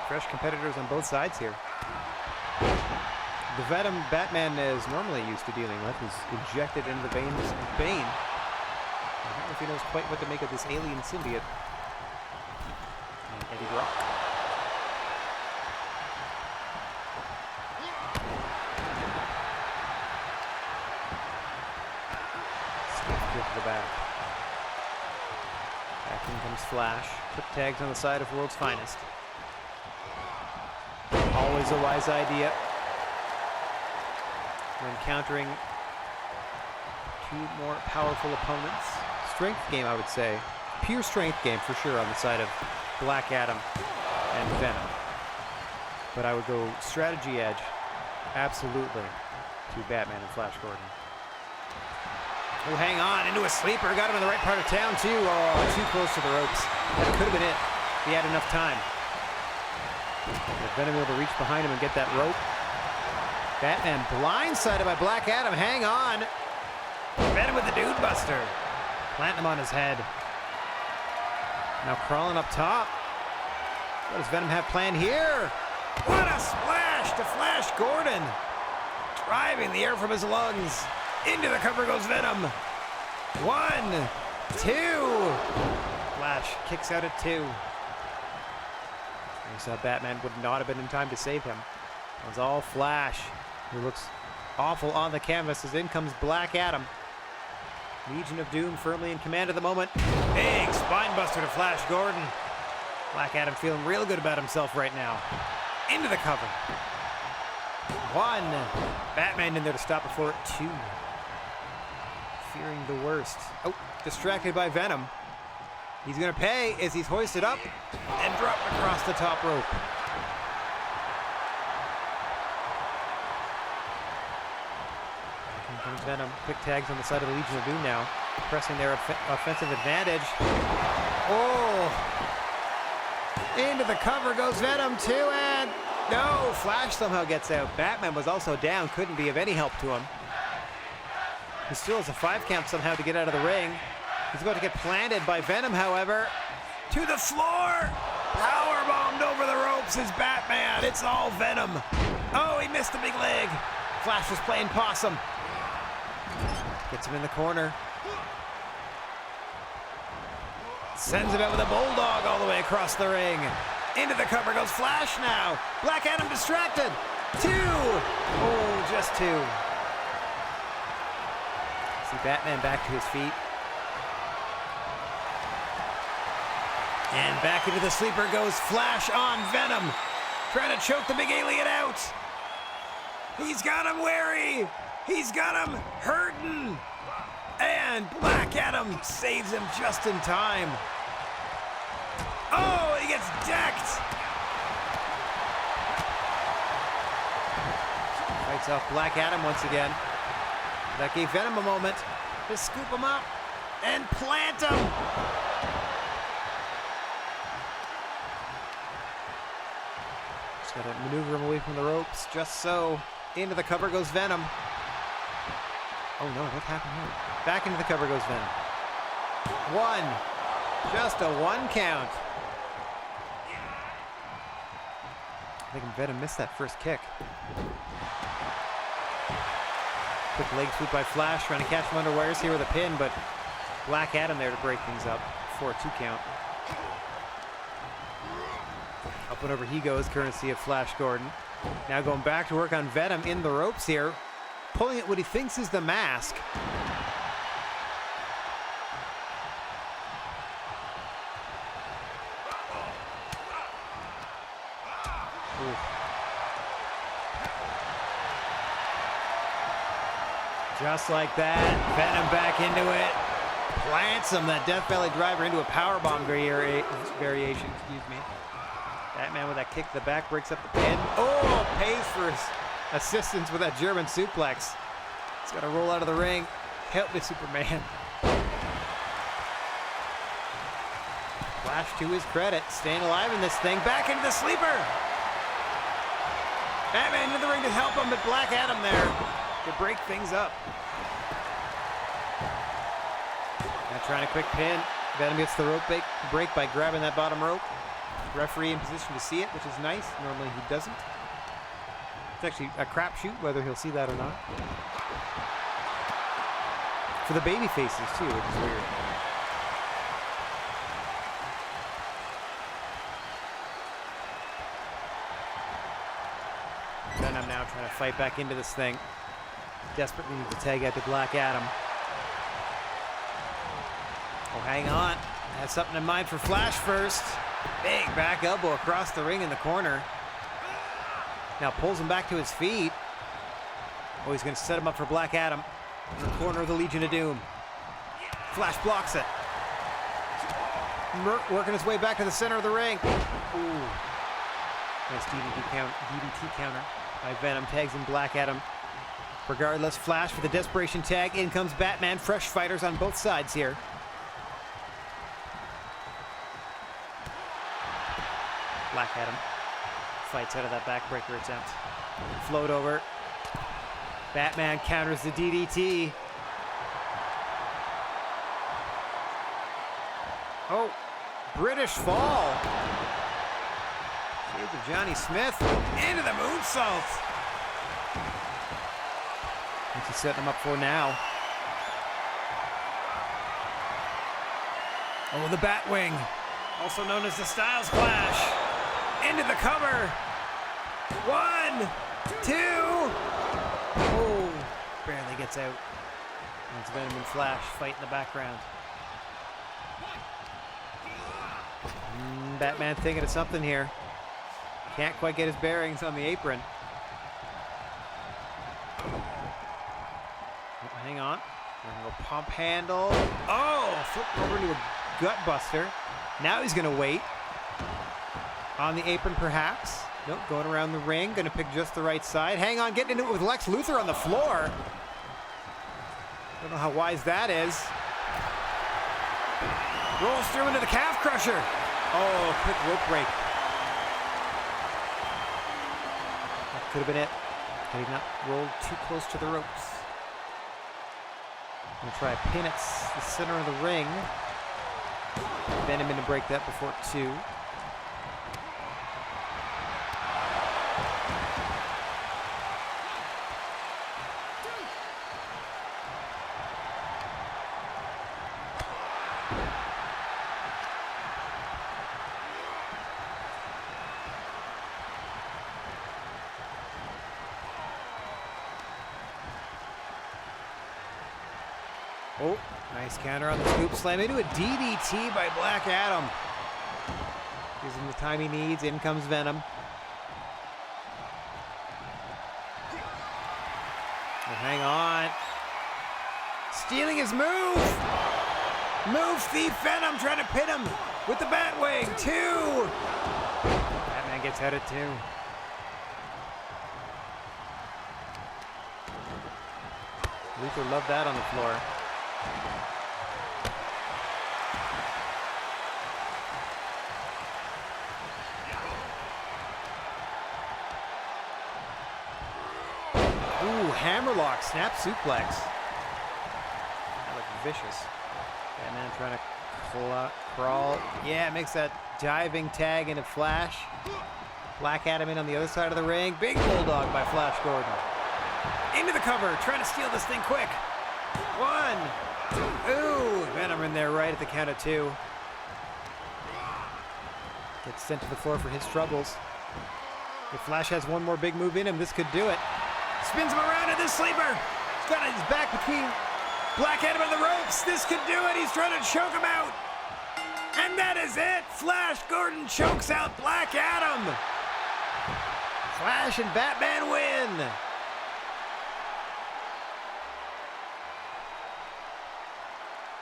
Fresh competitors on both sides here. The Venom Batman is normally used to dealing with is injected into the veins of Bane. I don't know if he knows quite what to make of this alien symbiote. And Eddie Brock. To the back. Back in comes Flash. Quick tags on the side of World's Finest. Always a wise idea when countering two more powerful opponents. Strength game, I would say. Pure strength game for sure on the side of Black Adam and Venom. But I would go strategy edge, absolutely, to Batman and Flash Gordon. Oh, hang on, into a sleeper. Got him in the right part of town, too. Oh, too close to the ropes. That could have been it if he had enough time. But Venom able to reach behind him and get that rope. Batman blindsided by Black Adam. Hang on. Venom with the Dude Buster. Planting him on his head. Now crawling up top. What does Venom have planned here? What a splash to Flash Gordon. Driving the air from his lungs. Into the cover goes Venom. 1, 2. Flash kicks out at 2. We saw Batman would not have been in time to save him. It was all Flash, who looks awful on the canvas as in comes Black Adam. Legion of Doom firmly in command at the moment. Big spine buster to Flash Gordon. Black Adam feeling real good about himself right now. Into the cover. 1. Batman in there to stop before 2. Fearing the worst. Oh, distracted by Venom. He's going to pay as he's hoisted up and dropped across the top rope. Here comes Venom. Quick tags on the side of the Legion of Doom now. Pressing their offensive advantage. Oh! Into the cover goes Venom too, and no! Flash somehow gets out. Batman was also down. Couldn't be of any help to him. He still has a 5 count somehow to get out of the ring. He's about to get planted by Venom, however. To the floor! Powerbombed over the ropes is Batman. It's all Venom. Oh, he missed the big leg. Flash was playing possum. Gets him in the corner. Sends him out with a bulldog all the way across the ring. Into the cover goes Flash now. Black Adam distracted. 2. Oh, just 2. See Batman back to his feet. And back into the sleeper goes Flash on Venom. Trying to choke the big alien out. He's got him wary. He's got him hurting. And Black Adam saves him just in time. Oh, he gets decked. Fights off Black Adam once again. That gave Venom a moment to scoop him up and plant him. Just got to maneuver him away from the ropes, just so. Into the cover goes Venom. Oh no, what happened here? Back into the cover goes Venom. 1. Just a 1 count. I think Venom missed that first kick. Quick leg sweep by Flash, trying to catch him unawares here with a pin, but Black Adam there to break things up for a 2 count. Up and over he goes, courtesy of Flash Gordon. Now going back to work on Venom in the ropes here, pulling at what he thinks is the mask. Ooh. Just like that, Venom back into it. Plants him, that Death Valley driver into a powerbomb variation, excuse me. Batman with that kick to the back breaks up the pin. Oh, pays for his assistance with that German suplex. He's got to roll out of the ring. Help me, Superman. Flash, to his credit, staying alive in this thing. Back into the sleeper. Batman into the ring to help him, but Black Adam there to break things up. Now trying a quick pin. Venom gets the rope break by grabbing that bottom rope. Referee in position to see it, which is nice. Normally he doesn't. It's actually a crapshoot whether he'll see that or not. For the baby faces too, which is weird. Venom now trying to fight back into this thing. Desperately needs to tag out to Black Adam. Oh, hang on. I have something in mind for Flash first. Big back elbow across the ring in the corner. Now pulls him back to his feet. Oh, he's going to set him up for Black Adam in the corner of the Legion of Doom. Flash blocks it. Working his way back to the center of the ring. Ooh. Nice DDT counter by Venom. Tags in Black Adam. Regardless, Flash with a desperation tag. In comes Batman. Fresh fighters on both sides here. Black Adam fights out of that backbreaker attempt. Float over. Batman counters the DDT. Oh, British fall. Shades of Johnny Smith into the moonsault. What's he setting him up for now? Oh, the Batwing, also known as the Styles Clash. Into the cover. 1, 2. Oh, barely gets out. And it's Venom and Flash fight in the background. Batman thinking of something here. Can't quite get his bearings on the apron. Oh, hang on. We're gonna go pump handle. Oh, flipped over into a gut buster. Now he's gonna wait. On the apron, perhaps. Nope, going around the ring. Gonna pick just the right side. Hang on, getting into it with Lex Luthor on the floor. Don't know how wise that is. Rolls through into the calf crusher. Oh, quick rope break. That could have been it. Had he not rolled too close to the ropes. Gonna try a pin at the center of the ring. Venom in to break that before 2. Oh, nice counter on the scoop slam into a DDT by Black Adam. Gives him the time he needs. In comes Venom. Oh, hang on. Stealing his move. Move Thief Venom trying to pin him with the Batwing. 2. Batman gets out at 2. Luther loved that on the floor. Ooh, hammerlock, snap suplex. That looked vicious. Batman trying to crawl. Yeah, makes that diving tag into Flash. Black Adam in on the other side of the ring. Big bulldog by Flash Gordon. Into the cover, trying to steal this thing quick. 1. Ooh, Venom in there right at the count of 2. Gets sent to the floor for his troubles. If Flash has one more big move in him, this could do it. Spins him around in this sleeper. He's got his back between Black Adam and the ropes. This could do it. He's trying to choke him out. And that is it. Flash Gordon chokes out Black Adam. Flash and Batman win.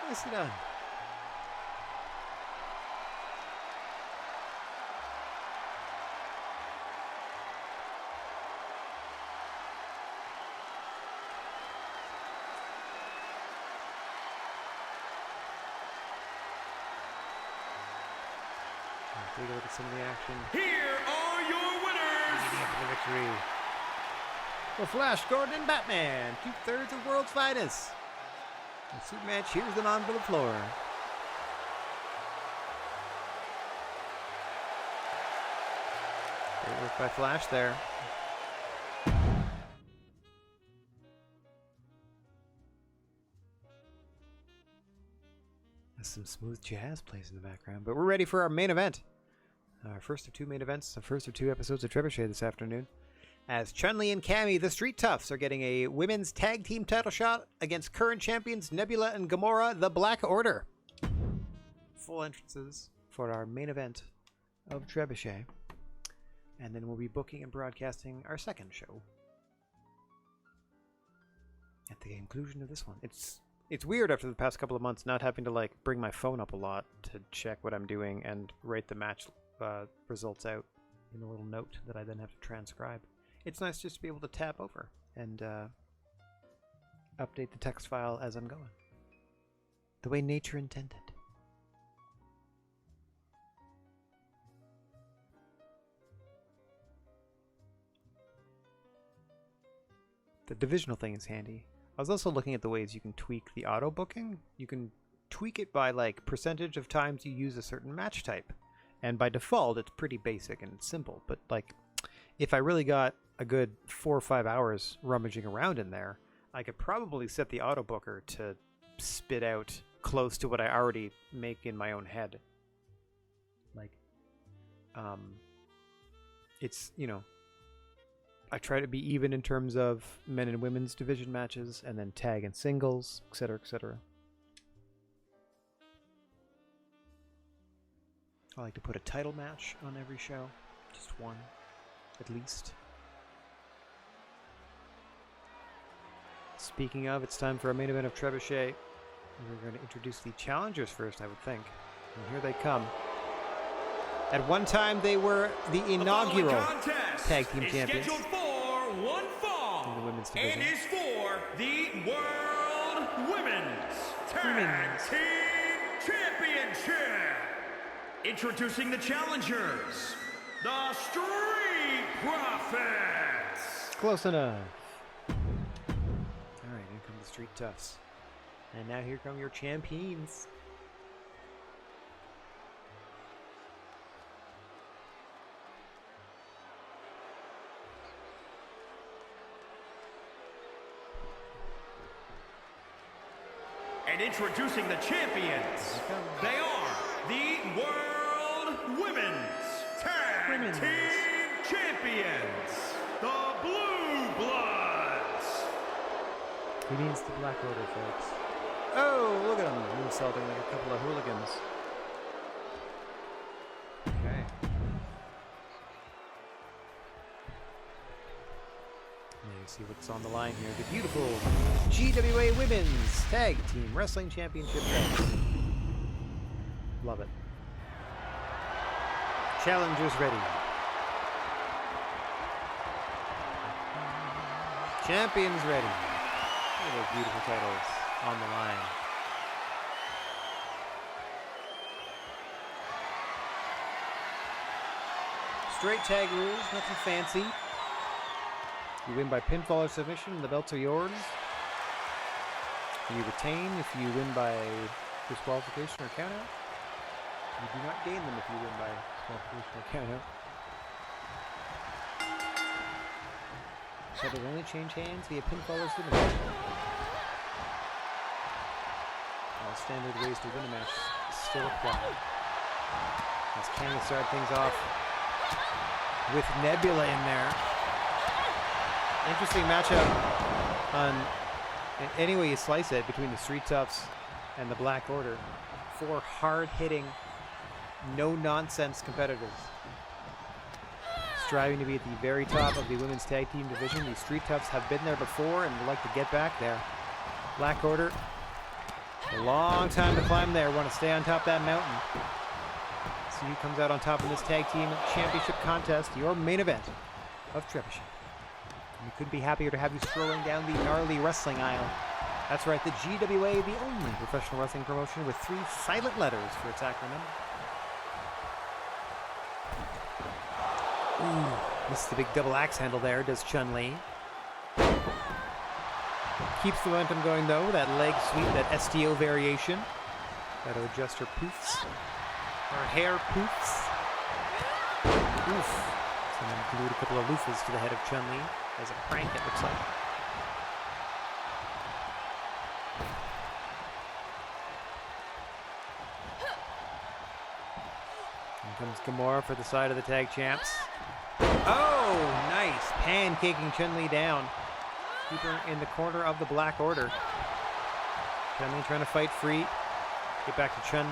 Nicely done. Take a look at some of the action. Here are your winners. Leading up to the victory. For Flash Gordon and Batman, 2/3 of world's finest. And Superman cheers them onto the floor. Great work by Flash there. That's some smooth jazz plays in the background, but we're ready for our main event. Our first of 2 main events, the first of 2 episodes of Trebuchet this afternoon. As Chun-Li and Cammy, the Street Toughs, are getting a women's tag team title shot against current champions Nebula and Gamora, the Black Order. Full entrances for our main event of Trebuchet. And then we'll be booking and broadcasting our second show at the conclusion of this one. It's weird after the past couple of months not having to like bring my phone up a lot to check what I'm doing and write the match results out in a little note that I then have to transcribe. It's nice just to be able to tap over and update the text file as I'm going. The way nature intended. The divisional thing is handy. I was also looking at the ways you can tweak the auto booking. You can tweak it by like percentage of times you use a certain match type. And by default, it's pretty basic and simple. But like, if I really got a good 4 or 5 hours rummaging around in there, I could probably set the auto booker to spit out close to what I already make in my own head. Like, it's, you know, I try to be even in terms of men and women's division matches, and then tag and singles, etc., etc. I like to put a title match on every show, just one, at least. Speaking of, it's time for our main event of Trebuchet. We're going to introduce the challengers first, I would think. And here they come. At one time, they were the inaugural tag team champions. Scheduled for one fall, in the women's division. and is for the World Women's Tag Team Championship. Introducing the challengers, the Street Profits. Close enough. All right, here come the Street Toughs. And now here come your champions. And introducing the champions, they are the World Women's Tag Team Champions, the Blue Bloods. He means the Black Order, folks. Oh, look at them moonsaulting like a couple of hooligans. Okay. Now you see what's on the line here. The beautiful GWA Women's Tag Team Wrestling Championship belts. Love it. Challengers ready. Champions ready. Look at those beautiful titles on the line. Straight tag rules, nothing fancy. You win by pinfall or submission, the belts are yours. You retain if you win by disqualification or countout. You do not gain them if you win by disqualification or countout. So they only change hands via pinfall or submission. All standard ways to win a match still apply. As Canada started things off with Nebula in there. Interesting matchup on any way you slice it between the Street Toughs and the Black Order. 4 hard-hitting, no-nonsense competitors. Striving to be at the very top of the women's tag team division. The Street Toughs have been there before and would like to get back there. Black Order, a long time to climb there. Want to stay on top of that mountain. See who comes out on top in this tag team championship contest, your main event of Trebuchet. We couldn't be happier to have you strolling down the Gnarly Wrestling Aisle. That's right, the GWA, the only professional wrestling promotion with 3 silent letters for its acronym. Ooh, this is the big double axe handle there, does Chun-Li. Keeps the momentum going though, that leg sweep, that STO variation. Got to adjust her poofs. Her hair poofs. Oof. Someone glued a couple of loofahs to the head of Chun-Li as a prank, it looks like. Here comes Gamora for the side of the tag champs. Oh, nice. Pancaking Chun-Li down. Keep her in the corner of the Black Order. Chun-Li trying to fight free. Get back to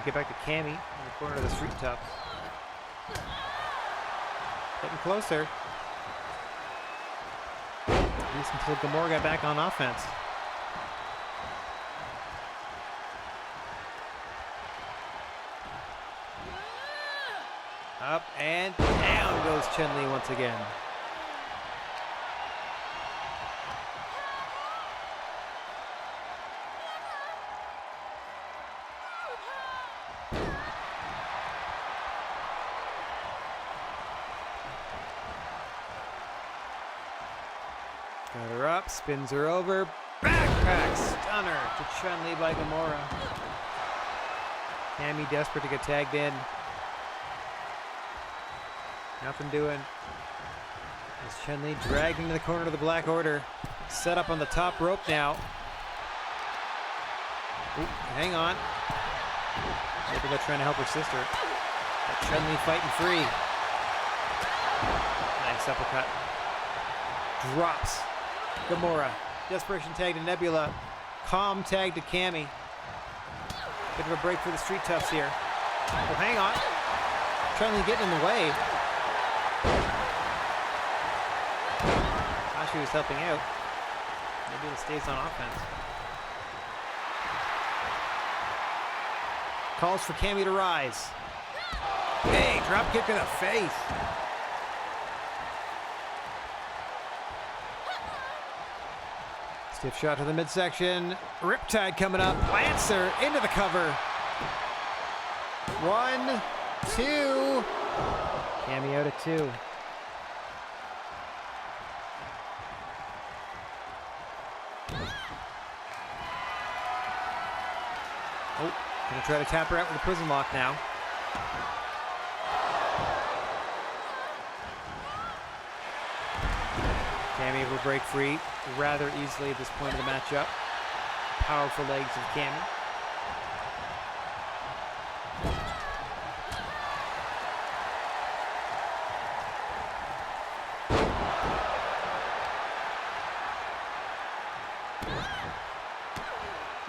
get back to Cammy in the corner of the Street Toughs. Getting closer. At least until Gamora got back on offense. Up and down goes Chun-Li once again. Got her up, spins her over, backpack stunner to Chun-Li by Gamora. Cammy desperate to get tagged in. Nothing doing. As Chun-Li dragged into the corner of the Black Order. Set up on the top rope now. Ooh, hang on. Nebula trying to help her sister. But Chun-Li fighting free. Nice uppercut. Drops Gamora. Desperation tag to Nebula. Calm tag to Cammy. Bit of a break for the Street Toughs here. Oh, hang on. Chun-Li getting in the way. She was helping out. Nebula stays on offense. Calls for Cammy to rise. Hey, drop kick to the face. Stiff shot to the midsection. Riptide coming up. Plants her into the cover. 1, 2. Cammy out at 2. Oh, gonna try to tap her out with a prison lock now. Cammy able to break free rather easily at this point of the matchup. Powerful legs of Cammy.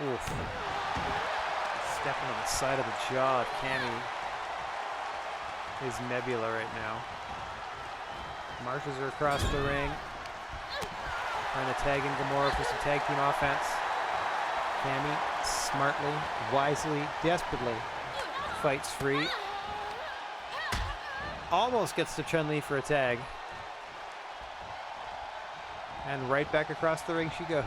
Oof. Stepping on the side of the jaw of Cammy is Nebula right now. Marches her across the ring. Trying to tag in Gamora for some tag team offense. Cammy smartly, wisely, desperately fights free. Almost gets to Chun-Li for a tag. And right back across the ring she goes.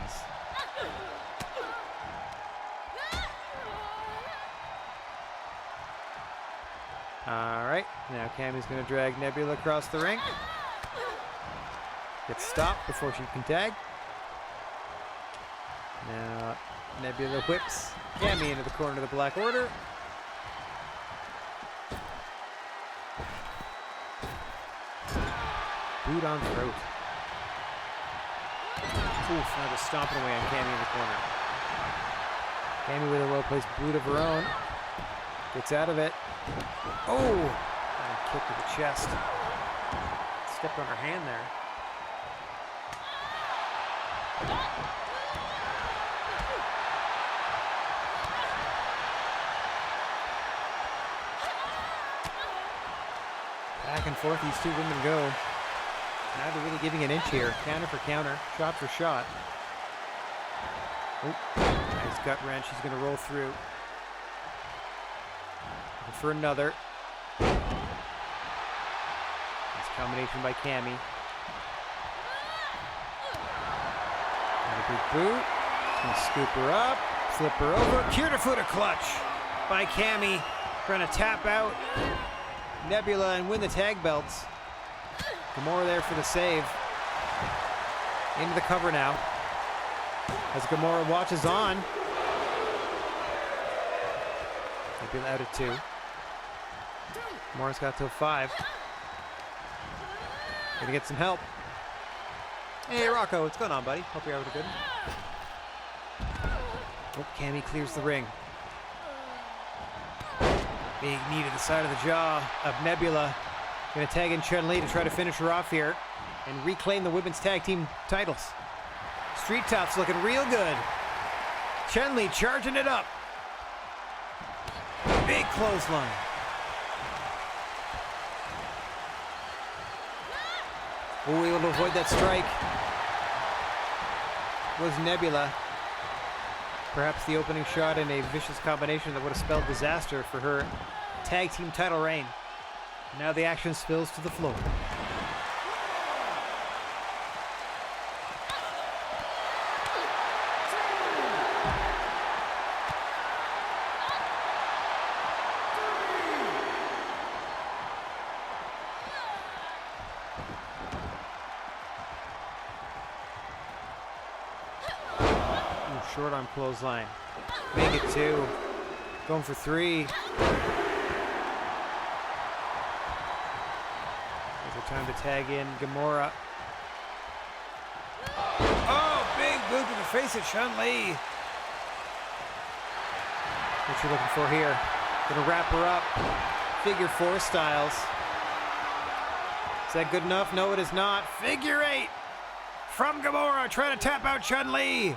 Alright, now Cammy's going to drag Nebula across the ring. Gets stopped before she can tag. Now Nebula whips Cammy into the corner of the Black Order. Boot on throat. Oof, now they're stomping away on Cammy in the corner. Cammy with a well-placed boot of her own. Gets out of it. Oh! And a kick to the chest. Stepped on her hand there. Back and forth these two women go. Neither really giving an inch here. Counter for counter, shot for shot. Oh, nice gut wrench. He's going to roll through. Looking for another. Nice combination by Cammy. And a big boot. Going to scoop her up, flip her over. Cure to foot a clutch by Cammy. Trying to tap out Nebula and win the tag belts. Gamora there for the save. Into the cover now. As Gamora watches on. Nebula out at 2. Gamora's got till 5. Gonna get some help. Hey Rocco, what's going on, buddy? Hope you're having a good one. Oh, Cammy clears the ring. Big knee to the side of the jaw of Nebula. Gonna tag in Chun-Li to try to finish her off here and reclaim the women's tag team titles. Street Tough's looking real good. Chun-Li charging it up. Big clothesline. Oh, able to avoid that strike was Nebula. Perhaps the opening shot in a vicious combination that would have spelled disaster for her tag team title reign. Now the action spills to the floor. Ooh, short arm clothesline. Make it 2. Going for 3. Time to tag in Gamora. Oh, big boot to the face of Chun-Li. What you looking for here? Gonna wrap her up. Figure 4 styles. Is that good enough? No, it is not. Figure 8 from Gamora, trying to tap out Chun-Li.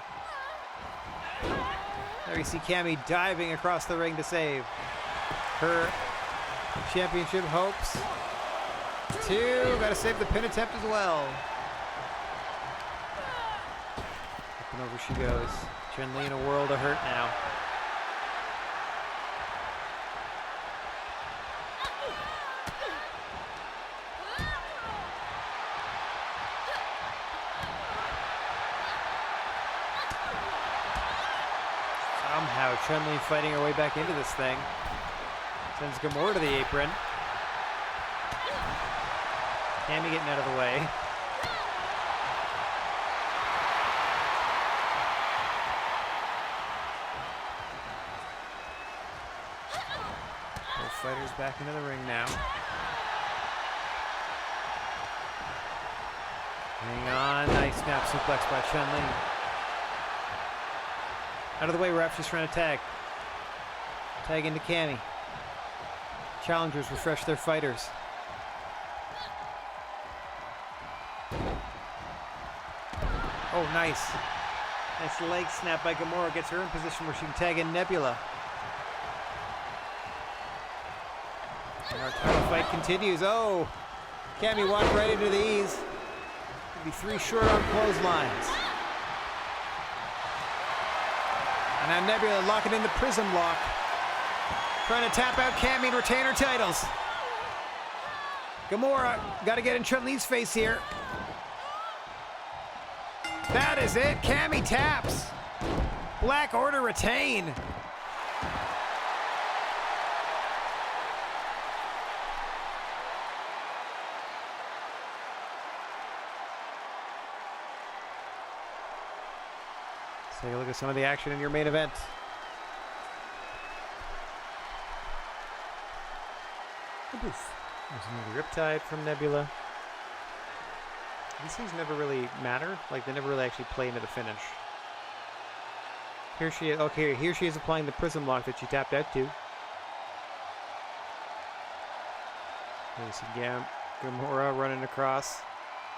There you see Cammy diving across the ring to save her championship hopes. 2, gotta save the pin attempt as well. Up and over she goes. Chun-Li in a world of hurt now. Somehow Chun-Li fighting her way back into this thing. Sends Gamora to the apron. Cammy getting out of the way. Both fighters back into the ring now. Hang on, nice snap suplex by Chun-Li. Out of the way, ref, she's trying to tag. Tag into Cammy. Challengers refresh their fighters. Oh, nice. Nice leg snap by Gamora. Gets her in position where she can tag in Nebula. And our title fight continues. Oh! Cammy walked right into these. Be 3 short on clotheslines. And now Nebula locking in the prism lock. Trying to tap out Cammy and retain her titles. Gamora, got to get in Chun-Li's face here. That is it. Cammy taps. Black Order retain. Let's take a look at some of the action in your main event. There's another Riptide from Nebula. These things never really matter. Like, they never really actually play into the finish. Here she is. Okay, here she is applying the prism lock that she tapped out to. There's Gamora running across,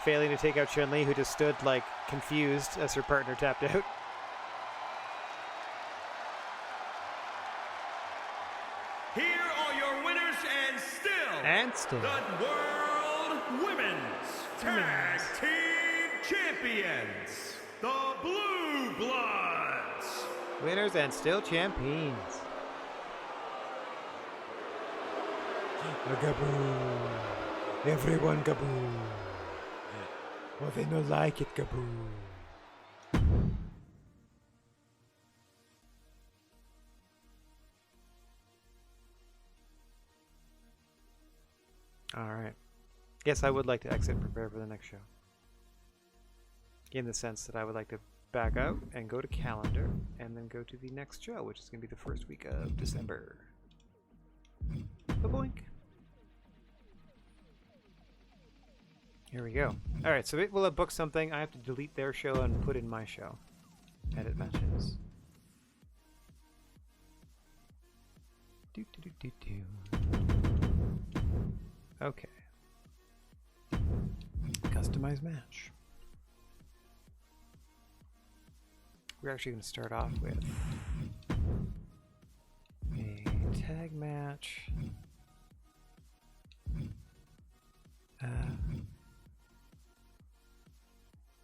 failing to take out Chun-Li, who just stood, like, confused as her partner tapped out. Here are your winners and still the World Women's Tag Team Champions, the Blue Bloods. Winners and still champions. A gaboo. Everyone gaboo. Well, they no like it, gaboo. Alright. Yes, I would like to exit and prepare for the next show. In the sense that I would like to back out and go to calendar and then go to the next show, which is going to be the first week of December. Boink. Here we go. Alright, so it will have booked something. I have to delete their show and put in my show. Edit matches. Okay. Customize match. We're actually going to start off with a tag match.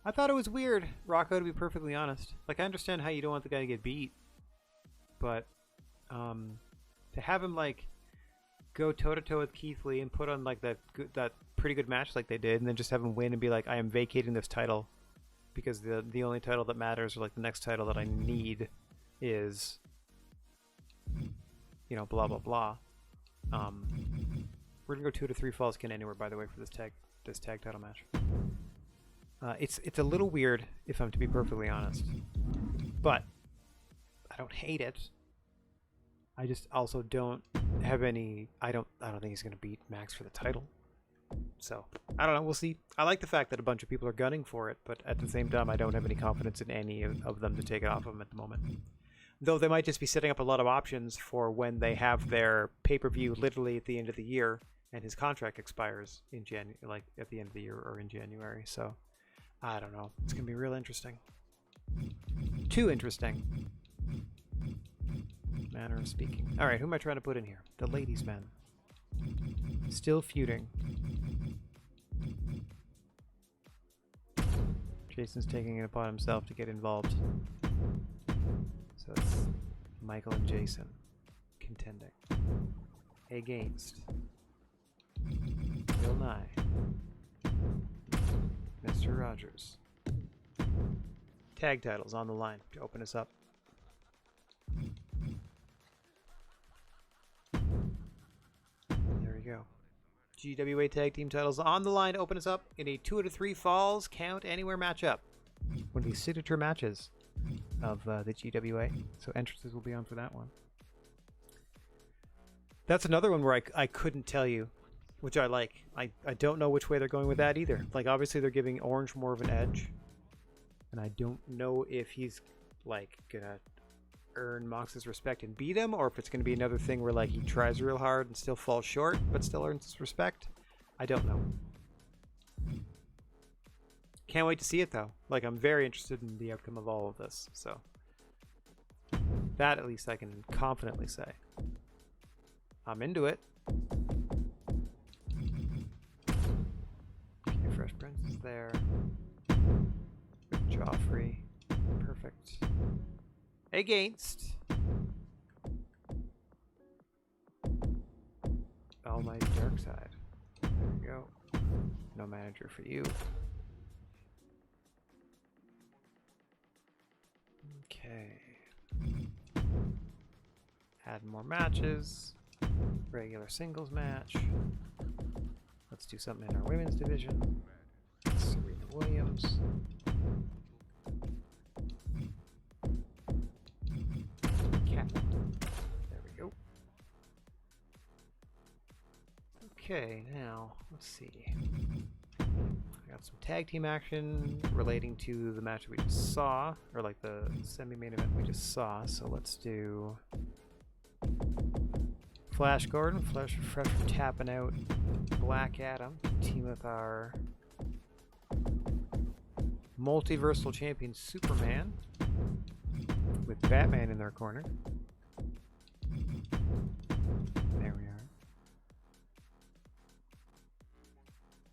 I thought it was weird, Rocco, to be perfectly honest. Like, I understand how you don't want the guy to get beat, but to have him, like, go toe-to-toe with Keith Lee and put on, like, that pretty good match like they did, and then just have him win and be like, I am vacating this title because the only title that matters, or, like, the next title that I need is, you know, blah, blah, blah. We're going to go 2 to 3 falls count anywhere, by the way, for this tag title match. It's a little weird, if I'm to be perfectly honest, but I don't hate it. I just also don't have any. I don't think he's gonna beat Max for the title. So I don't know. We'll see. I like the fact that a bunch of people are gunning for it, but at the same time, I don't have any confidence in any of them to take it off of him at the moment. Though they might just be setting up a lot of options for when they have their pay-per-view literally at the end of the year, and his contract expires in like at the end of the year or in January. So. I don't know. It's going to be real interesting. Too interesting. Manner of speaking. Alright, who am I trying to put in here? The ladies' men. Still feuding. Jason's taking it upon himself to get involved. So it's Michael and Jason contending. Against Bill Nye. Mr. Rogers. Tag titles on the line to open us up. There we go. GWA Tag Team titles on the line to open us up in a 2 out of 3 falls count anywhere matchup. One of these signature matches of the GWA. So entrances will be on for that one. That's another one where I couldn't tell you. Which I like. I don't know which way they're going with that either. Like, obviously they're giving Orange more of an edge. And I don't know if he's, like, gonna earn Mox's respect and beat him, or if it's gonna be another thing where, like, he tries real hard and still falls short, but still earns his respect. I don't know. Can't wait to see it, though. Like, I'm very interested in the outcome of all of this, so that at least I can confidently say. I'm into it. Okay, Fresh Prince is there. Joffrey. Perfect. Against Almighty Darkside. There we go. No manager for you. Okay. Add more matches. Regular singles match. Let's do something in our women's division. Serena Williams. There we go. Okay, now let's see. I got some tag team action relating to the match we just saw, or like the semi-main event we just saw. So let's do Flash Gordon, Fresh for tapping out Black Adam, team with our multiversal champion Superman, with Batman in their corner. There we are.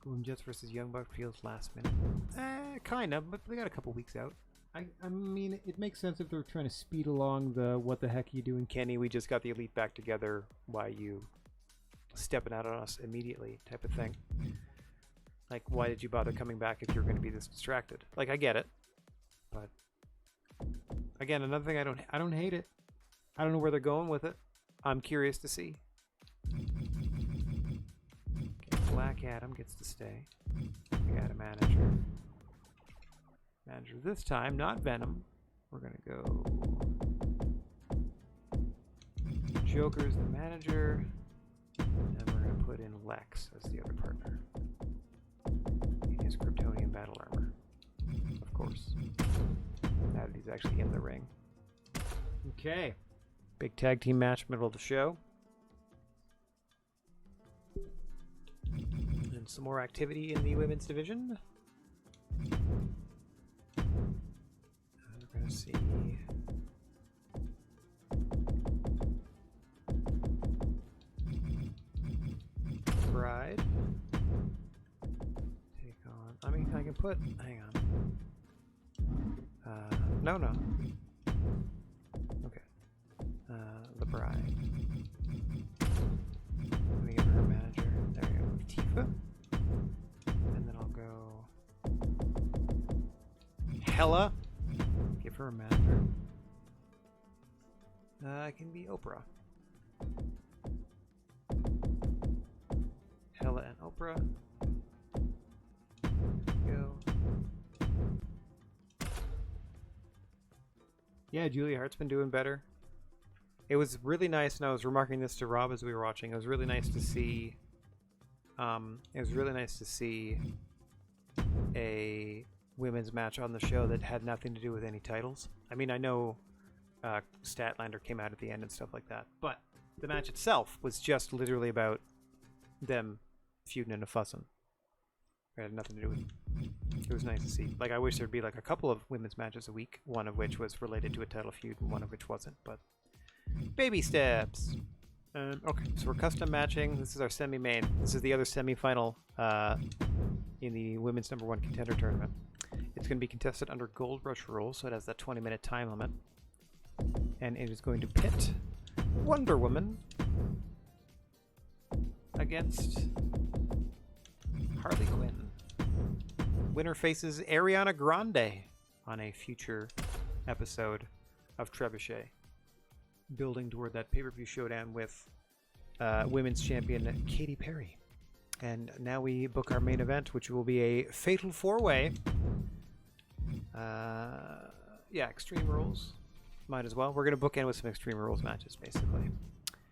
Golden Jets versus Young Buck feels last minute. Kind of, but they got a couple weeks out. I mean, it makes sense if they're trying to speed along the what the heck are you doing, Kenny, we just got the Elite back together. Why you stepping out on us immediately type of thing. Like, why did you bother coming back if you're going to be this distracted? Like, I get it. But again, another thing, I don't hate it. I don't know where they're going with it. I'm curious to see. Okay, Black Adam gets to stay. We got a manager. Manager this time, not Venom. We're gonna go Joker's the manager, and we're gonna put in Lex as the other partner. In his Kryptonian battle armor, of course. Now that he's actually in the ring. Okay. Big tag team match, middle of the show. And some more activity in the women's division. We're gonna see Bride take on. I mean, I can put. Hang on. No. Okay. The Bride. Let me give her manager. There we go. Tifa. And then I'll go Hella. Give her a manager. It can be Oprah. Hella and Oprah. There we go. Yeah, Julia Hart's been doing better. It was really nice, and I was remarking this to Rob as we were watching. It was really nice to see. A women's match on the show that had nothing to do with any titles. I mean, I know Statlander came out at the end and stuff like that, but the match itself was just literally about them feuding and fussing. It had nothing to do with. It was nice to see. Like, I wish there'd be like a couple of women's matches a week, one of which was related to a title feud and one of which wasn't, but baby steps. Okay, so we're custom matching. This is our semi-main. This is the other semi-final in the women's #1 contender tournament. It's going to be contested under Gold Rush rules, so it has that 20-minute time limit. And it is going to pit Wonder Woman against Harley Quinn. Winner faces Ariana Grande on a future episode of Trebuchet, building toward that pay-per-view showdown with women's champion Katy Perry. And now we book our main event, which will be a fatal four-way. Yeah, Extreme Rules. Might as well. We're going to book in with some Extreme Rules matches, basically.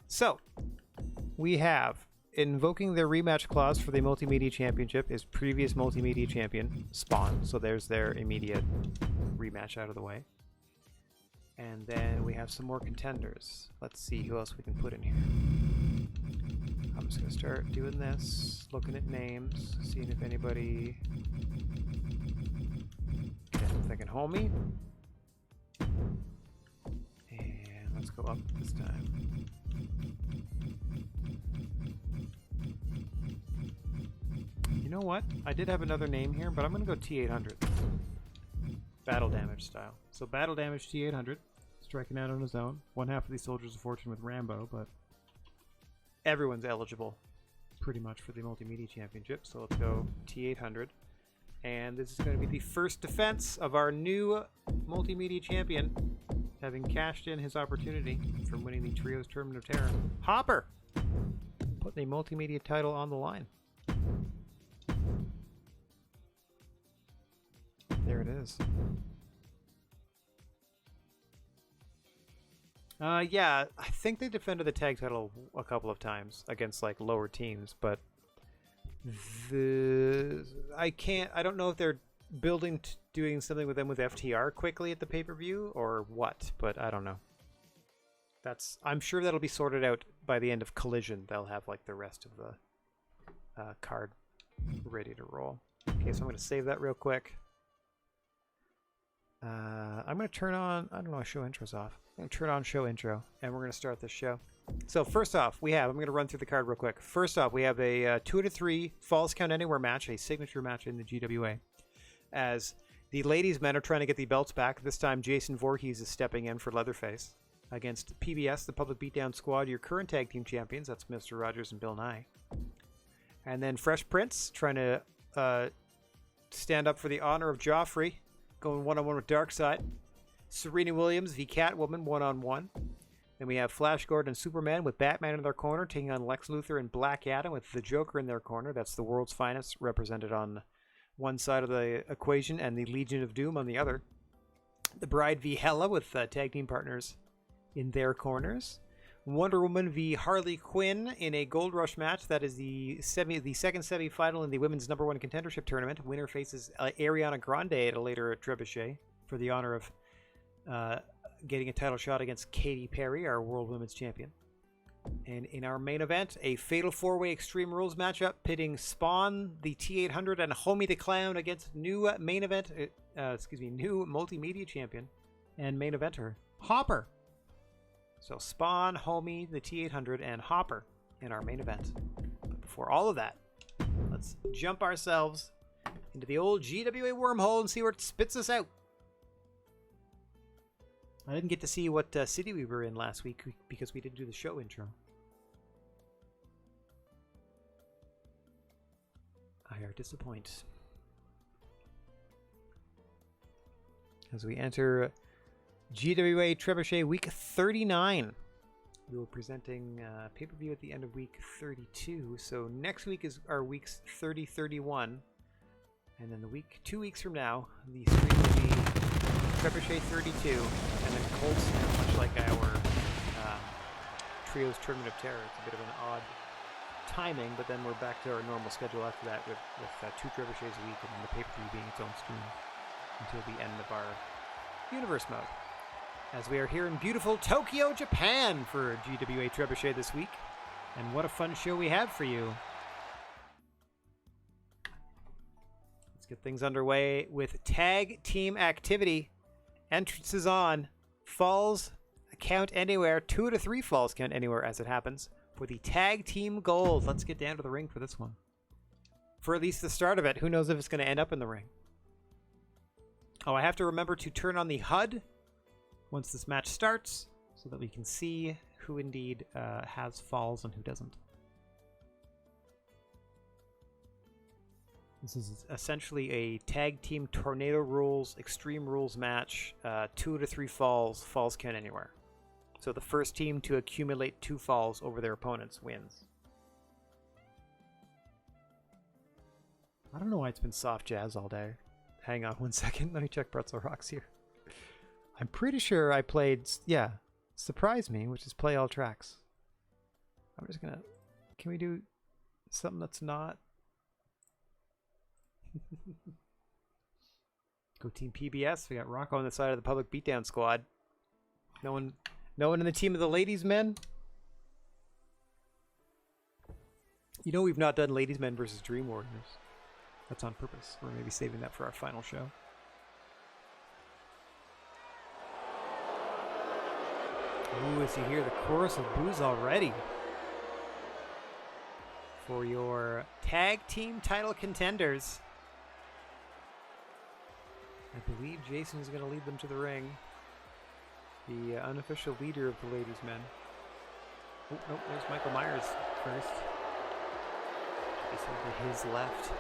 So, we have invoking their rematch clause for the Multimedia Championship is previous Multimedia Champion, Spawn. So there's their immediate rematch out of the way. And then we have some more contenders. Let's see who else we can put in here. A I'm just gonna start doing this, looking at names, seeing if anybody. Okay, I'm thinking homie. And let's go up this time. You know what? I did have another name here, but I'm gonna go T800. Battle damage style. So battle damage T800, striking out on his own. One half of these soldiers of fortune with Rambo, but everyone's eligible pretty much for the Multimedia Championship. So let's go T800. And this is going to be the first defense of our new Multimedia Champion, having cashed in his opportunity from winning the Trios Tournament of Terror. Hopper! Putting a Multimedia title on the line. There it is. Yeah, I think they defended the tag title a couple of times against like lower teams, but I don't know if they're doing something with them with FTR quickly at the pay-per-view or what, but I don't know. I'm sure that'll be sorted out by the end of Collision. They'll have like the rest of the card ready to roll. Okay, so I'm going to save that real quick. I'm going to turn on, I don't know, show intro's off. I'm going to turn on show intro, and we're going to start this show. So first off, I'm going to run through the card real quick. First off, we have a 2 out of 3 Falls Count Anywhere match, a signature match in the GWA. As the ladies' men are trying to get the belts back. This time, Jason Voorhees is stepping in for Leatherface against PBS, the Public Beatdown Squad, your current tag team champions. That's Mr. Rogers and Bill Nye. And then Fresh Prince trying to stand up for the honor of Joffrey, going one-on-one with Darkseid. Serena Williams v. Catwoman, one-on-one. Then we have Flash Gordon and Superman with Batman in their corner, taking on Lex Luthor and Black Adam with the Joker in their corner. That's the world's finest represented on one side of the equation and the Legion of Doom on the other. The Bride v. Hela with tag team partners in their corners. Wonder Woman v. Harley Quinn in a Gold Rush match. That is the second semi-final in the women's #1 contendership tournament. Winner faces Ariana Grande at a later Trebuchet for the honor of getting a title shot against Katy Perry, our World Women's Champion. And in our main event, a Fatal 4-Way Extreme Rules matchup pitting Spawn, the T800, and Homie the Clown against new Multimedia Champion and main eventer, Hopper. So Spawn, Homie, the T800, and Hopper in our main event. But before all of that, let's jump ourselves into the old GWA wormhole and see where it spits us out. I didn't get to see what city we were in last week because we didn't do the show intro. I are disappointed. As we enter GWA Trebuchet Week 39. We will be presenting pay-per-view at the end of Week 32. So next week is our weeks 30, 31. And then 2 weeks from now, the stream will be Trebuchet 32. And then Cold Snap, much like our Trios Tournament of Terror. It's a bit of an odd timing, but then we're back to our normal schedule after that with 2 Trebuchets a week and then the pay-per-view being its own stream until the end of our universe mode. As we are here in beautiful Tokyo, Japan for GWA Trebuchet this week. And what a fun show we have for you. Let's get things underway with tag team activity. Entrances on. Falls count anywhere. 2 to 3 falls count anywhere as it happens. For the tag team gold. Let's get down to the ring for this one. For at least the start of it. Who knows if it's going to end up in the ring. Oh, I have to remember to turn on the HUD once this match starts so that we can see who indeed has falls and who doesn't. This is essentially a tag team tornado rules, extreme rules match. 2 to 3 falls count anywhere. So the first team to accumulate 2 falls over their opponents wins. I don't know why it's been soft jazz all day. Hang on 1 second. Let me check Pretzel Rocks here. I'm pretty sure I played, Surprise Me, which is play all tracks. I'm just gonna, can we do something that's not? Go Team PBS. We got Rocco on the side of the Public Beatdown Squad. No one in the team of the ladies' men. You know we've not done Ladies Men versus Dream Warriors. That's on purpose. We're maybe saving that for our final show. Ooh, as you hear the chorus of boos already. For your tag team title contenders. I believe Jason is going to lead them to the ring. The unofficial leader of the Ladies Men. Oh, nope, there's Michael Myers first. Jason to his left.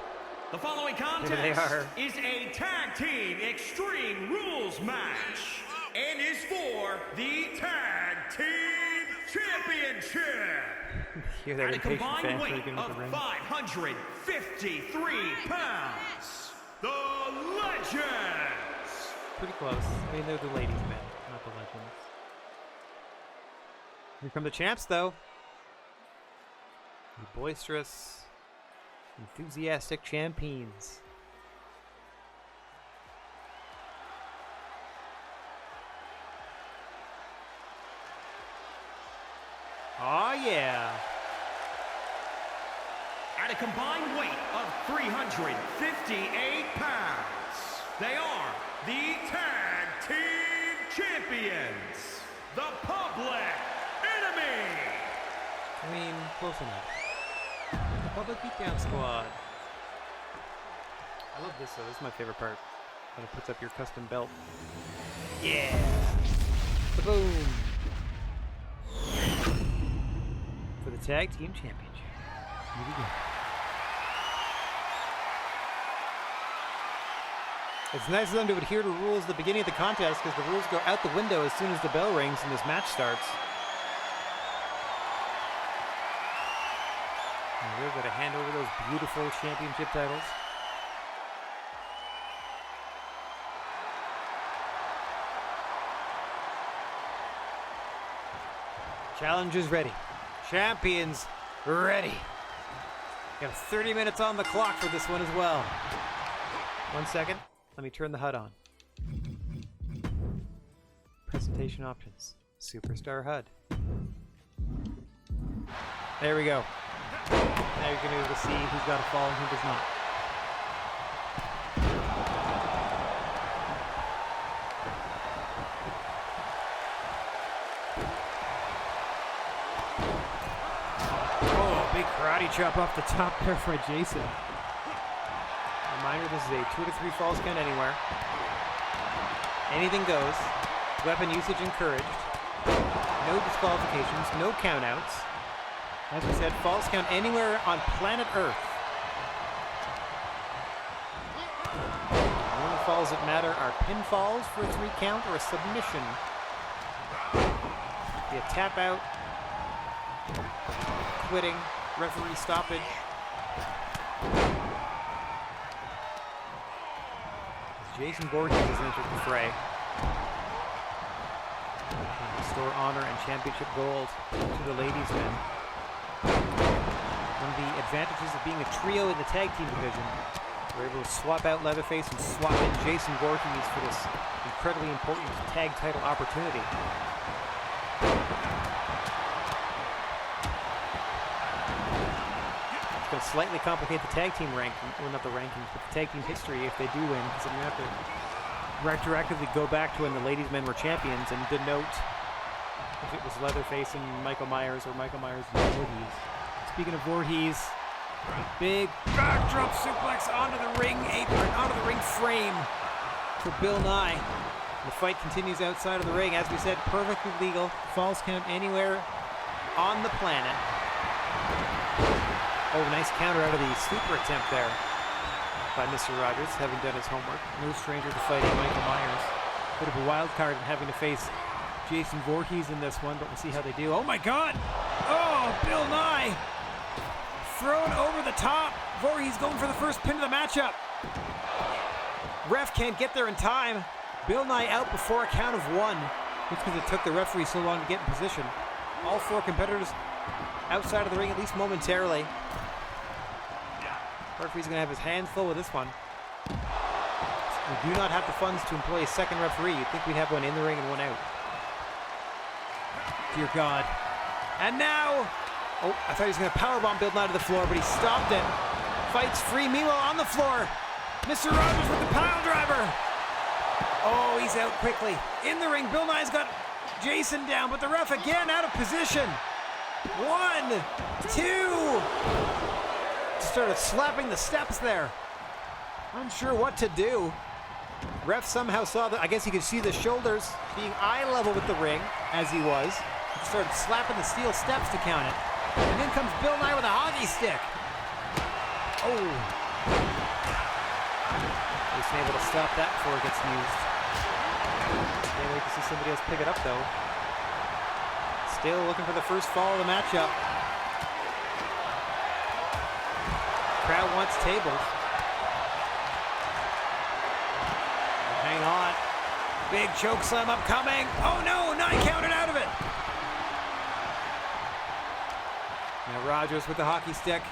The following contest is a tag team extreme rules match and is for the tag team championship. At a combined weight of 553 pounds, the Legends. Pretty close. I mean, they're the Ladies Men, not the Legends. Here come the champs, though. The boisterous, enthusiastic champions. Oh, yeah. At a combined weight of 358 pounds, they are the Tag Team Champions, the Public Enemy. I mean, close enough. The Public Beatdown Squad. I love this, though. This is my favorite part. When it puts up your custom belt. Yeah! Boom! For the Tag Team Championship. Here we go. It's nice of them to adhere to rules at the beginning of the contest because the rules go out the window as soon as the bell rings and this match starts. And we're going to hand over those beautiful championship titles. Challenge is ready. Champions ready. Got 30 minutes on the clock for this one as well. 1 second. Let me turn the HUD on. Presentation options. Superstar HUD. There we go. Now you're going to be able to see who's got a fall and who does not. Big karate chop off the top there for Jason. Reminder, this is a 2 to 3 falls count anywhere. Anything goes. Weapon usage encouraged. No disqualifications, no countouts. As we said, falls count anywhere on planet Earth. The only falls that matter are pinfalls for a 3 count or a submission. Be a tap out, quitting, referee stoppage. Jason Voorhees has entered the fray. Restore honor and championship gold to the ladies' men. One of the advantages of being a trio in the tag team division, we're able to swap out Leatherface and swap in Jason Voorhees for this incredibly important tag title opportunity. It's going to slightly complicate the tag team ranking, well, not the rankings, but the tag team history if they do win, because I'm going to have to retroactively go back to when the ladies' men were champions and denote if it was Leatherface and Michael Myers or Michael Myers and Voorhees. Speaking of Voorhees, big backdrop suplex onto the ring apron, onto the ring frame for Bill Nye. The fight continues outside of the ring. As we said, perfectly legal. Falls count anywhere on the planet. Oh, nice counter out of the sleeper attempt there by Mr. Rogers, having done his homework. No stranger to fighting Michael Myers. Bit of a wild card in having to face Jason Voorhees in this one, but we'll see how they do. Oh my God! Oh, Bill Nye! Thrown over the top. Voorhees going for the first pin of the matchup. Ref can't get there in time. Bill Nye out before a count of 1. Just because it took the referee so long to get in position. All 4 competitors outside of the ring, at least momentarily. Referee's going to have his hands full with this one. We do not have the funds to employ a second referee. You'd think we'd have one in the ring and one out. Dear God. And now, Oh, I thought he was going to powerbomb Bill Nye to the floor, but he stopped it. Fights free. Meanwhile, on the floor, Mr. Rogers with the pile driver. Oh, he's out quickly. In the ring, Bill Nye's got Jason down, but the ref again out of position. 1, 2. Just started slapping the steps there. Unsure what to do. Ref somehow saw that. I guess he could see the shoulders being eye level with the ring as he was. He started slapping the steel steps to count it. And in comes Bill Nye with a hockey stick. Oh. He's able to stop that before it gets used. Can't wait to see somebody else pick it up though. Still looking for the first fall of the matchup. Crowd wants tables. Hang on. Big choke slam upcoming. Oh no, Nye counted out of it. Now Rogers with the hockey stick.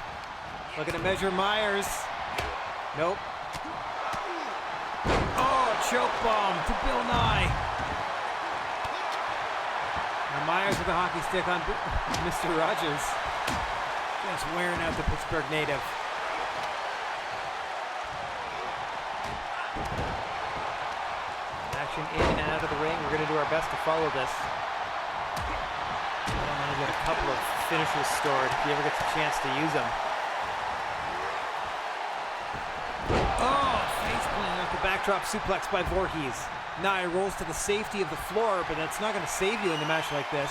Looking to measure Myers. Nope. Oh, choke bomb to Bill Nye. Now Myers with the hockey stick on Mr. Rogers. Just wearing out the Pittsburgh native. Action in and out of the ring. We're going to do our best to follow this. I'm going to get a couple of finishers stored if he ever gets a chance to use them. Oh, face plant off the backdrop suplex by Voorhees. Nye rolls to the safety of the floor, but that's not going to save you in a match like this.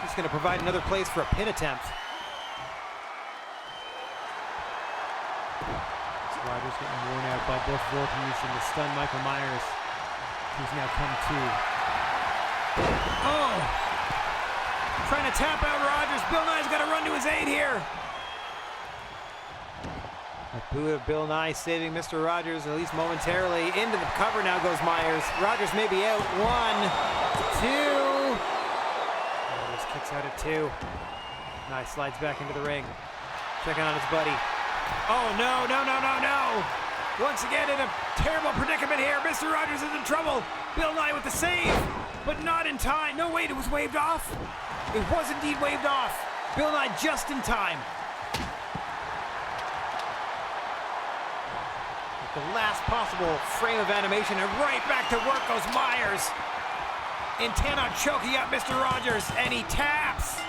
It's going to provide another place for a pin attempt. Rogers getting worn out by both Voorhees and the stunned Michael Myers, who's now come to. Oh! Trying to tap out Rogers. Bill Nye's got to run to his aid here. A boot of Bill Nye saving Mr. Rogers, at least momentarily. Into the cover now goes Myers. Rogers may be out. 1, 2. Rogers kicks out at 2. Nye slides back into the ring. Checking on his buddy. Oh, no, no, no, no, no. Once again in a terrible predicament here. Mr. Rogers is in trouble. Bill Nye with the save, but not in time. No, wait, it was waved off. It was indeed waved off. Bill Nye just in time. The last possible frame of animation, and right back to work goes Myers. Intent on choking out Mr. Rogers, and he taps.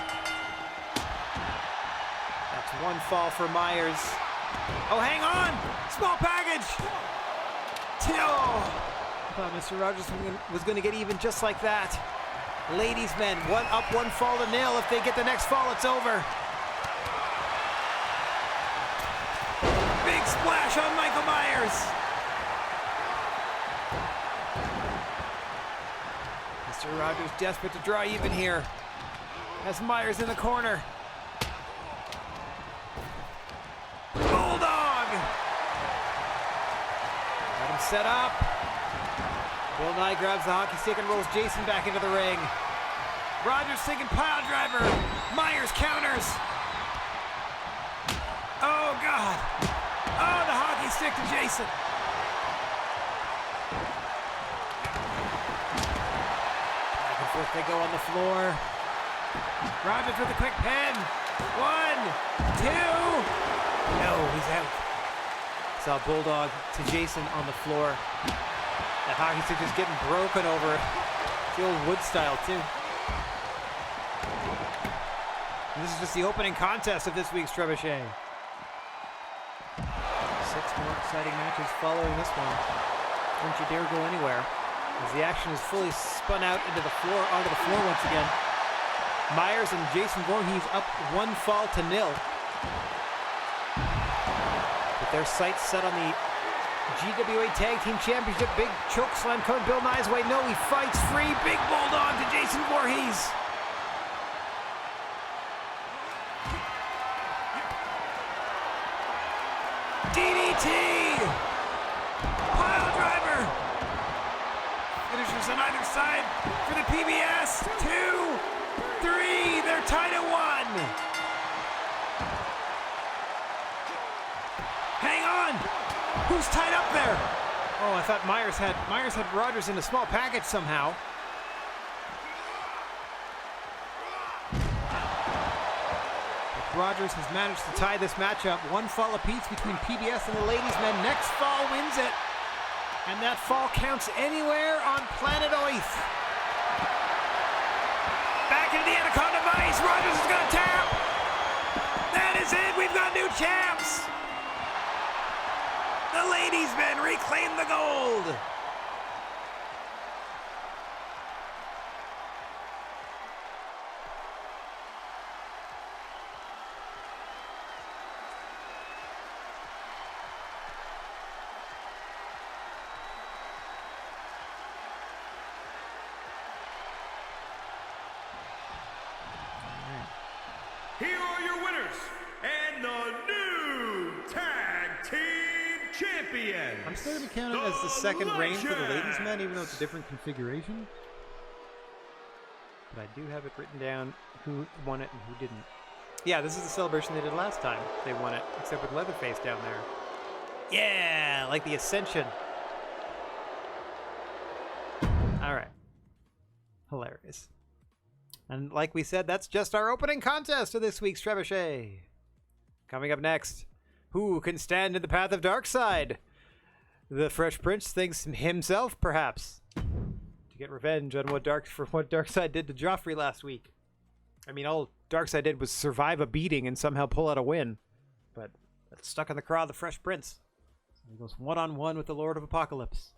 That's one fall for Myers. Oh, hang on! Small package! Oh, I thought Mr. Rogers was going to get even just like that. Ladies, men, 1 up, 1 fall to 0. If they get the next fall, it's over. Big splash on Michael Myers. Mr. Rogers desperate to draw even here. Has Myers in the corner. Bulldog! Got him set up. Bill Nye grabs the hockey stick and rolls Jason back into the ring. Rogers taking pile driver. Myers counters. Oh, God. Oh, the hockey stick to Jason. Back and forth they go on the floor. Rogers with a quick pin. 1, 2. No, he's out. Saw Bulldog to Jason on the floor. That hockey stick just getting broken over. It's the old wood style, too. And this is just the opening contest of this week's Trebuchet. 6 more exciting matches following this one. Don't you dare go anywhere, as the action is fully spun out onto the floor once again. Myers and Jason Voorhees up 1 fall to 0. With their sights set on the GWA Tag Team Championship. Big choke slam coming Bill Nye's way. No, he fights free. Big bulldog to Jason Voorhees. DDT! Pile driver! Finishers on either side for the PBS. 2, 3, they're tied at 1. Hang on! Who's tied up there? Oh, I thought Myers had Rogers in a small package somehow. Rogers has managed to tie this matchup. One fall apiece between PBS and the ladies' men. Next fall wins it. And that fall counts anywhere on planet Earth. Back into the Anaconda Vice. Rogers is going to tap. That is it. We've got new champs. The ladies' men reclaim the gold. Here are your winners and the new tag team champions. I'm still going to count it as the second reign for the ladies' men, even though it's a different configuration. But I do have it written down who won it and who didn't. Yeah, this is the celebration they did last time. They won it, except with Leatherface down there. Yeah, like the Ascension. All right. Hilarious. And like we said, that's just our opening contest of this week's Trebuchet. Coming up next, who can stand in the path of Darkseid? The Fresh Prince thinks himself, perhaps, to get revenge on what Darkseid did to Joffrey last week. I mean, all Darkseid did was survive a beating and somehow pull out a win. But that's stuck in the craw of the Fresh Prince. So he goes one-on-one with the Lord of Apocalypse.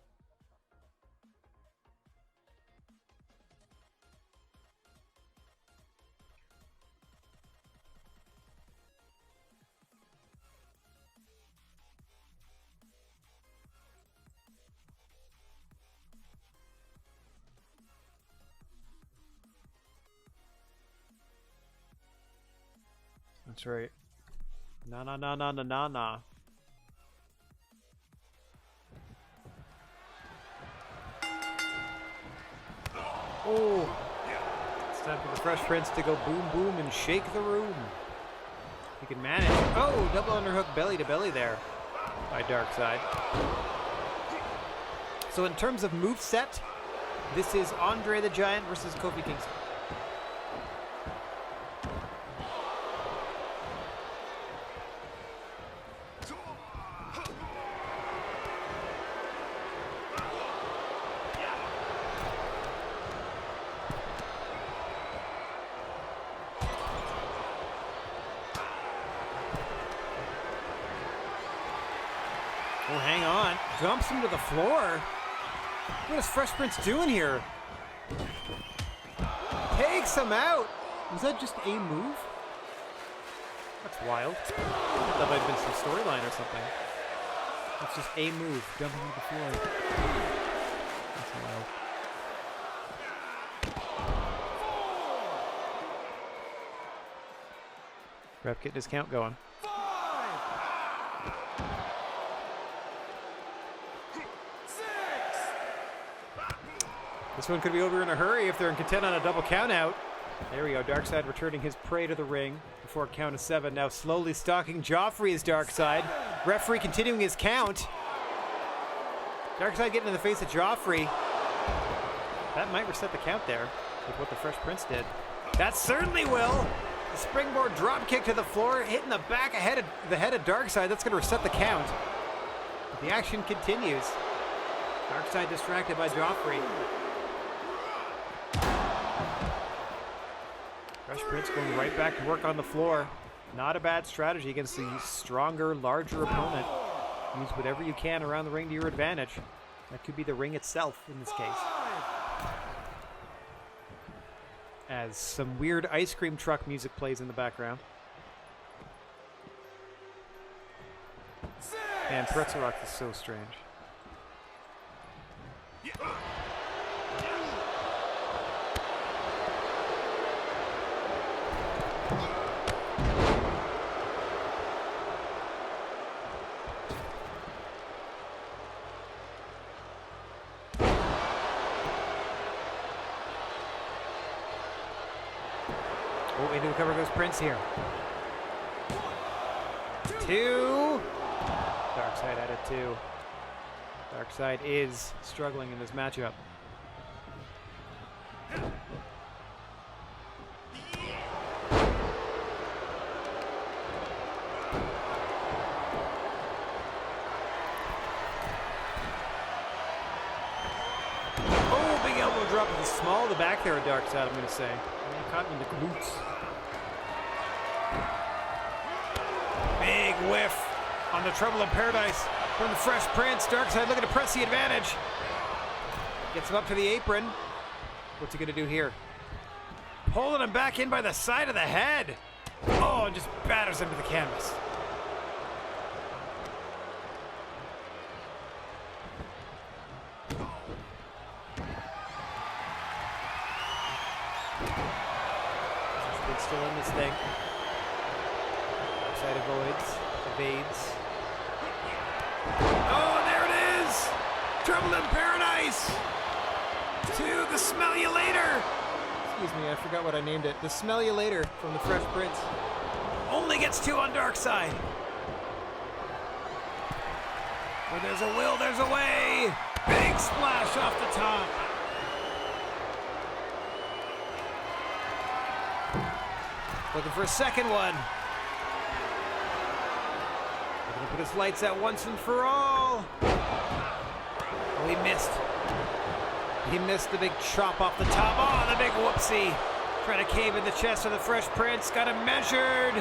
That's right. Na na na na na na na. Oh! It's time for the Fresh Prince to go boom boom and shake the room. He can manage. Oh! Double underhook belly to belly there by Darkseid. So in terms of moveset, this is Andre the Giant versus Kofi Kingston. Oh, hang on. Dumps him to the floor. What is Fresh Prince doing here? Takes him out. Was that just a move? That's wild. That might have been some storyline or something. It's just a move. Dumping to the floor. That's wild. Rep getting his count going. This one could be over in a hurry if they're in content on a double count out. There we go. Darkseid returning his prey to the ring before a count of 7. Now slowly stalking Joffrey is Darkseid. Referee continuing his count. Darkseid getting in the face of Joffrey. That might reset the count there with what the Fresh Prince did. That certainly will. The springboard drop kick to the floor, hitting the back ahead of the head of Darkseid. That's going to reset the count. But the action continues. Darkseid distracted by Joffrey. Fresh Prince going right back to work on the floor. Not a bad strategy against the stronger, larger opponent. Use whatever you can around the ring to your advantage. That could be the ring itself in this case. As some weird ice cream truck music plays in the background. Man, Pretzel Rock is so strange. Oh, into the cover goes Prince here. 2. Darkseid added 2. Darkseid is struggling in this matchup. drop with a small of the back there at Dark Side, I'm going to say. And he caught him in the glutes. Big whiff on the Trouble in Paradise from the Fresh Prince. Dark Side looking to press the advantage. Gets him up to the apron. What's he going to do here? Pulling him back in by the side of the head. Oh, and just batters him to the canvas. He's still in this thing. Side evades. Oh, there it is! Trouble in Paradise! To the Smell You Later! Excuse me, I forgot what I named it. The Smell You Later from the Fresh Prince. Only gets 2 on Dark Side. Where there's a will, there's a way! Big splash off the top. Looking for a second one. Looking to put his lights out once and for all. Oh, he missed. He missed the big chop off the top. Oh, the big whoopsie. Trying to cave in the chest of the Fresh Prince. Got him measured.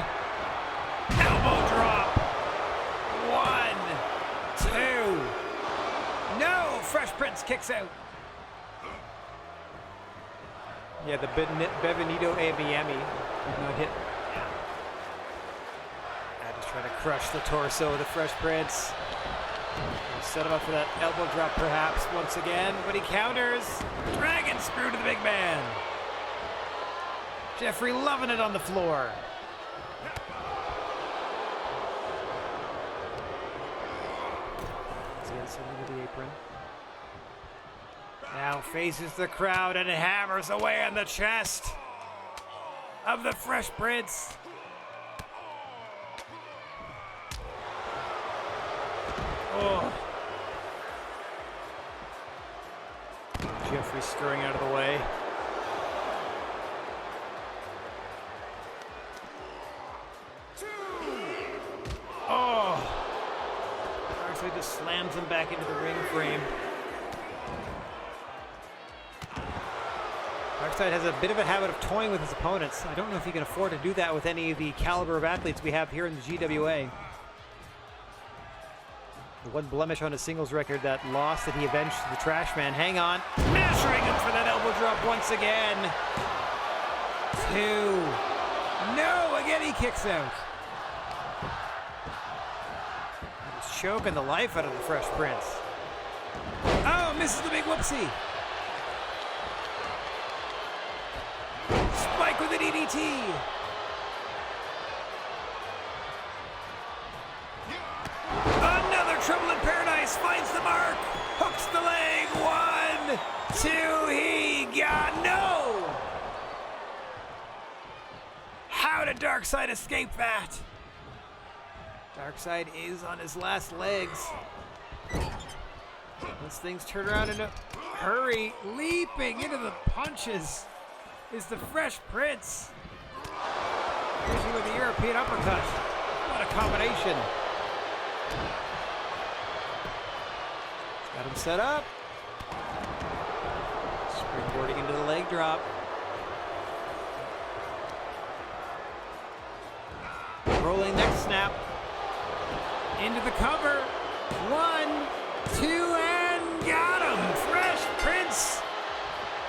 Elbow drop. 1, 2. No! Fresh Prince kicks out. Yeah, the Bevenito Abiami did not hit. Just trying to crush the torso of the Fresh Prince. We'll set him up for that elbow drop perhaps once again, but he counters. Dragon screw to the big man. Jeffrey loving it on the floor. Into the apron. Now faces the crowd and hammers away on the chest of the Fresh Prince. Oh. Jeffrey scurrying out of the way. Oh. Darkseid just slams him back into the ring frame. Darkseid has a bit of a habit of toying with his opponents. I don't know if he can afford to do that with any of the caliber of athletes we have here in the GWA. The one blemish on his singles record, that loss that he avenged to the Trash Man. Hang on. Measuring him for that elbow drop once again. 2. No, again he kicks out. He's choking the life out of the Fresh Prince. Oh, misses the big whoopsie. Spike with an EDT. Another Trouble in Paradise finds the mark. Hooks the leg. 1, 2. He got no. How did Darkseid escape that? Darkseid is on his last legs. Once things turn around in a hurry, leaping into the punches is the Fresh Prince. Finishing with the European uppercut. What a combination. Got him set up. Springboarding into the leg drop. Rolling next snap. Into the cover. 1, 2, and got him. Fresh Prince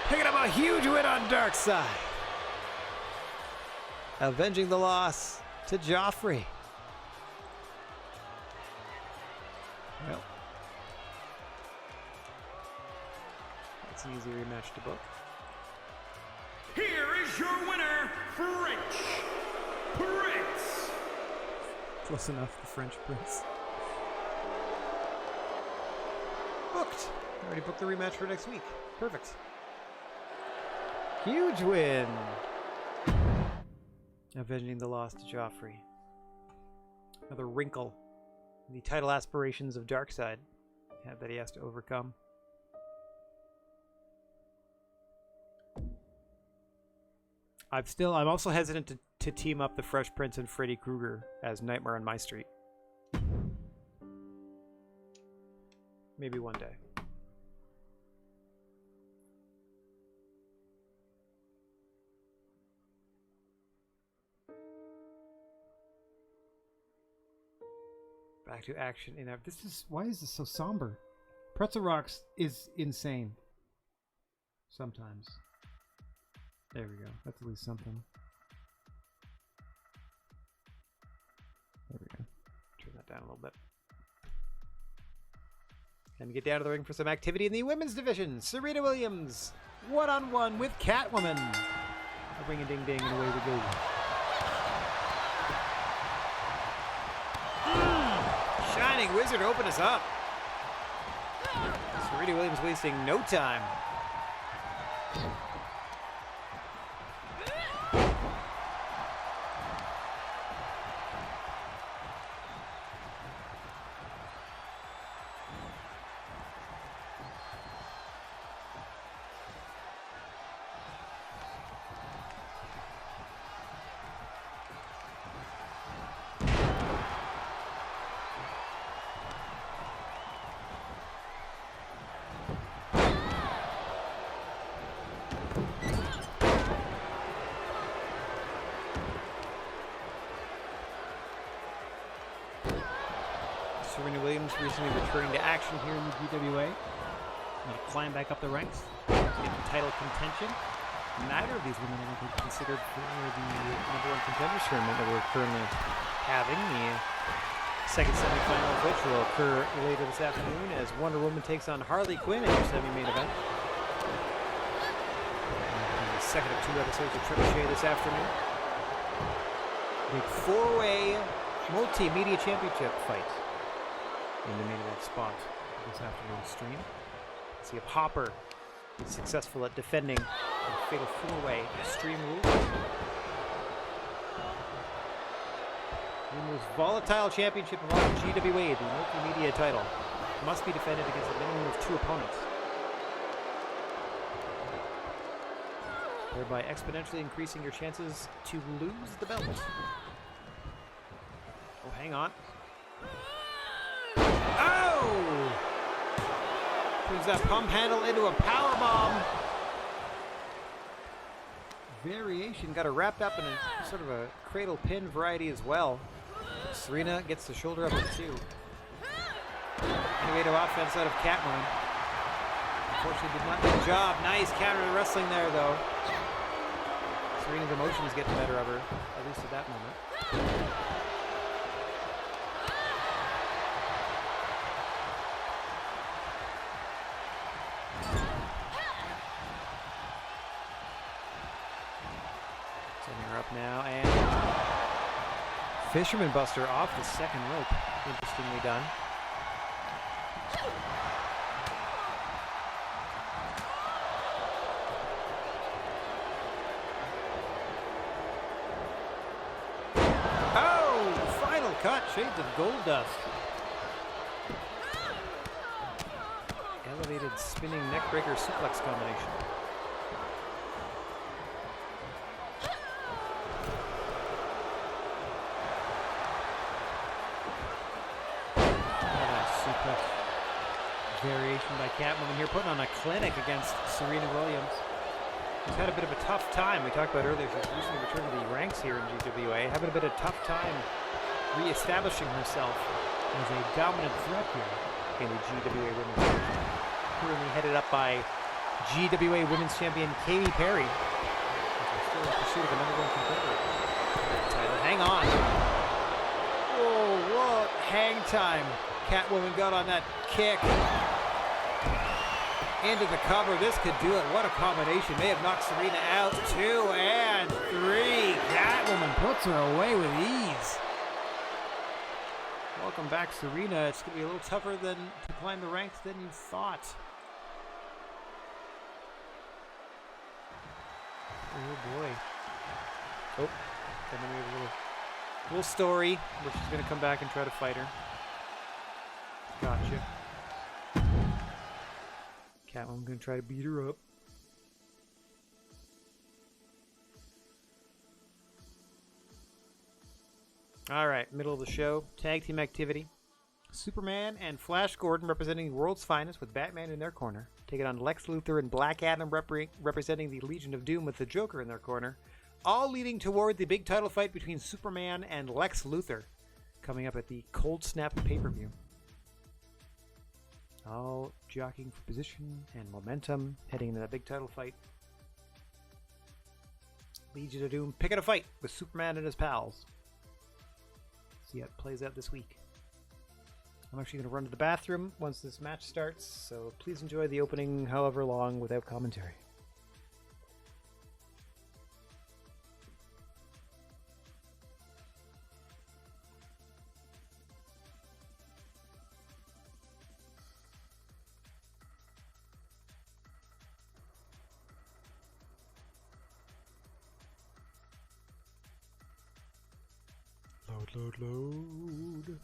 picking up a huge win on Darkseid. Avenging the loss to Joffrey. Well, that's an easy rematch to book. Here is your winner, French Prince. Close enough, the French Prince. Booked. I already booked the rematch for next week. Perfect. Huge win. Avenging the loss to Joffrey. Another wrinkle in the title aspirations of Darkseid that he has to overcome. I'm also hesitant to team up the Fresh Prince and Freddy Krueger as Nightmare on My Street. Maybe one day. Back to action in our... Why is this so somber? Pretzel Rocks is insane. Sometimes. There we go. That's at least something. There we go. Turn that down a little bit. And we get down to the ring for some activity in the women's division. Serena Williams, one-on-one with Catwoman. A ring-a-ding-ding and away we go. Shining Wizard, open us up. Serena Williams wasting no time. Serena Williams recently returning to action here in the GWA. Going to climb back up the ranks to get the title contention. Neither of these women are going to be considered for the #1 contenders tournament that we're currently having. The second semifinal of which will occur later this afternoon as Wonder Woman takes on Harley Quinn in her semi-main event. The second of 2 episodes of Trebuchet this afternoon. Big 4-way multimedia championship fight in the main event spot of this afternoon's stream. See if Hopper is successful at defending the fatal 4-way Extreme Rules. The most volatile championship of all, GWA, the multimedia title, must be defended against a minimum of 2 opponents, thereby exponentially increasing your chances to lose the belt. Oh, hang on. Oh! Turns that pump handle into a power bomb. Variation got her wrapped up in a sort of a cradle pin variety as well. Serena gets the shoulder up with 2. Innovative offense out of Catwoman. Unfortunately, did not do the job. Nice counter wrestling there, though. Serena's emotions getting the better of her, at least at that moment. Now, and Fisherman Buster off the second rope. Interestingly done. Oh! Final cut. Shades of gold dust. Elevated spinning neckbreaker suplex combination. Variation by Catwoman here, putting on a clinic against Serena Williams. She's had a bit of a tough time. We talked about earlier, she's recently returned to the ranks here in GWA, having a bit of a tough time re-establishing herself as a dominant threat here in the GWA Women's Division. Currently headed up by GWA Women's Champion Katy Perry. We're still in pursuit of another #1 contender title. Hang on. Oh, what hang time. Catwoman got on that kick. Into the cover. This could do it. What a combination. May have knocked Serena out. 2 and 3. Catwoman puts her away with ease. Welcome back, Serena. It's going to be a little tougher to climb the ranks than you thought. Oh, boy. Oh, then we have a little story where she's going to come back and try to fight her. Gotcha. Catwoman gonna try to beat her up. Alright, middle of the show. Tag team activity. Superman and Flash Gordon representing the world's finest with Batman in their corner. Taking on Lex Luthor and Black Adam representing the Legion of Doom with the Joker in their corner. All leading toward the big title fight between Superman and Lex Luthor. coming up at the Cold Snap pay-per-view. All jockeying for position and momentum, heading into that big title fight. Legion of Doom picking a fight with Superman and his pals. See how it plays out this week. I'm actually going to run to the bathroom once this match starts, so please enjoy the opening however long without commentary. Load.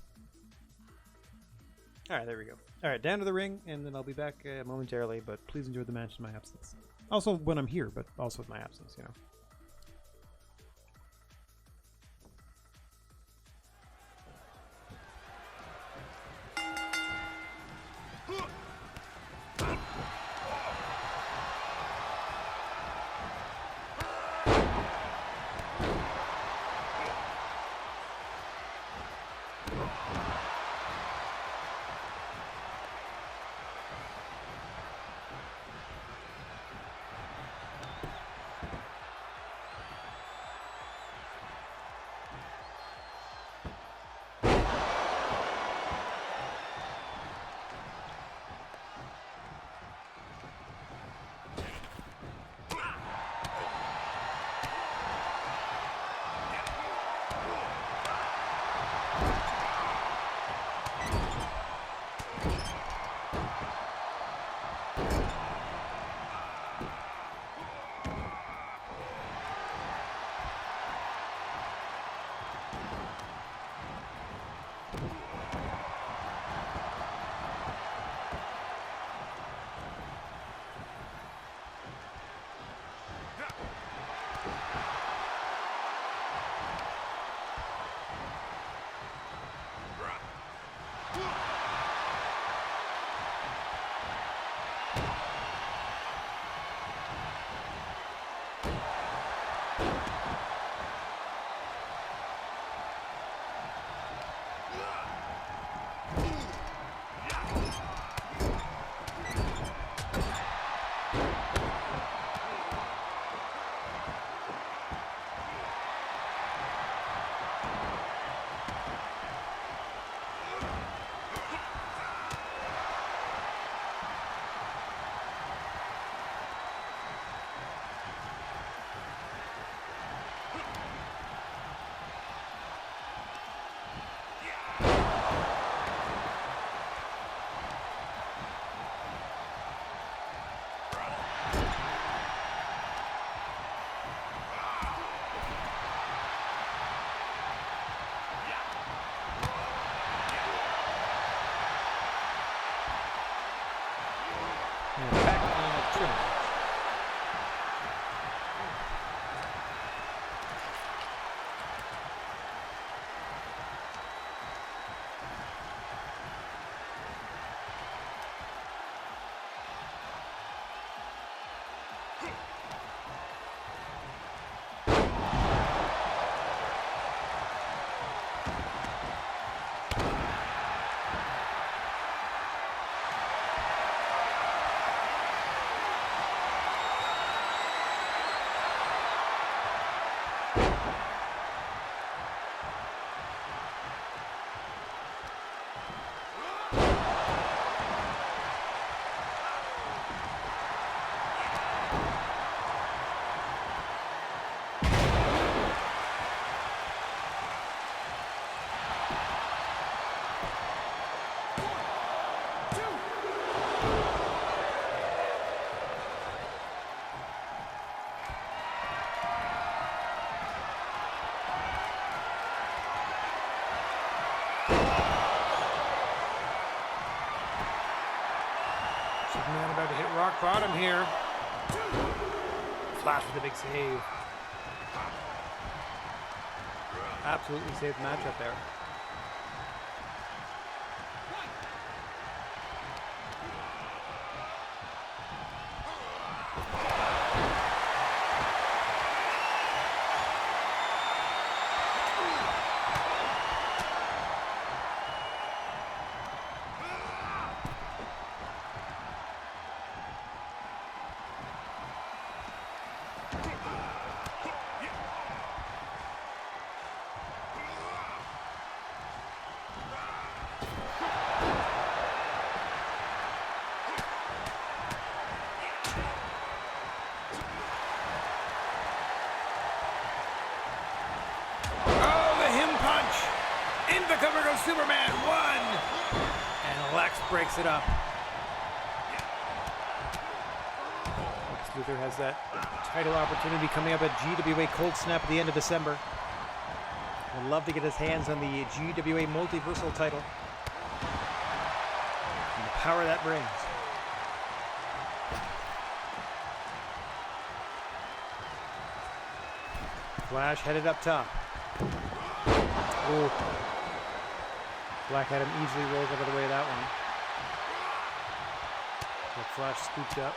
Alright, there we go. Alright, down to the ring, and then I'll be back momentarily, but please enjoy the match in my absence. Also when I'm here, but also in my absence, you know. And back on the trim. Superman about to hit rock bottom here. Flash with a big save. Absolutely saved the matchup there. cover goes Superman. 1. And Lex breaks it up. Lex Luthor has that title opportunity coming up at GWA Cold Snap at the end of December. Would love to get his hands on the GWA Multiversal title. And the power that brings. Flash headed up top. Ooh. Black Adam easily rolls out of the way of that one. Got Flash scooped up.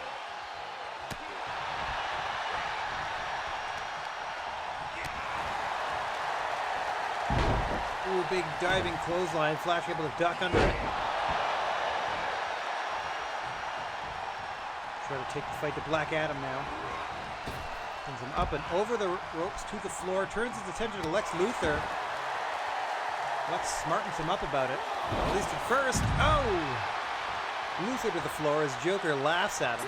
Ooh, big diving clothesline. Flash able to duck under it. Try to take the fight to Black Adam now. Sends him up and over the ropes to the floor. Turns his attention to Lex Luthor. Lex smartens him up about it. At least at first. Oh! Luthor to the floor as Joker laughs at him.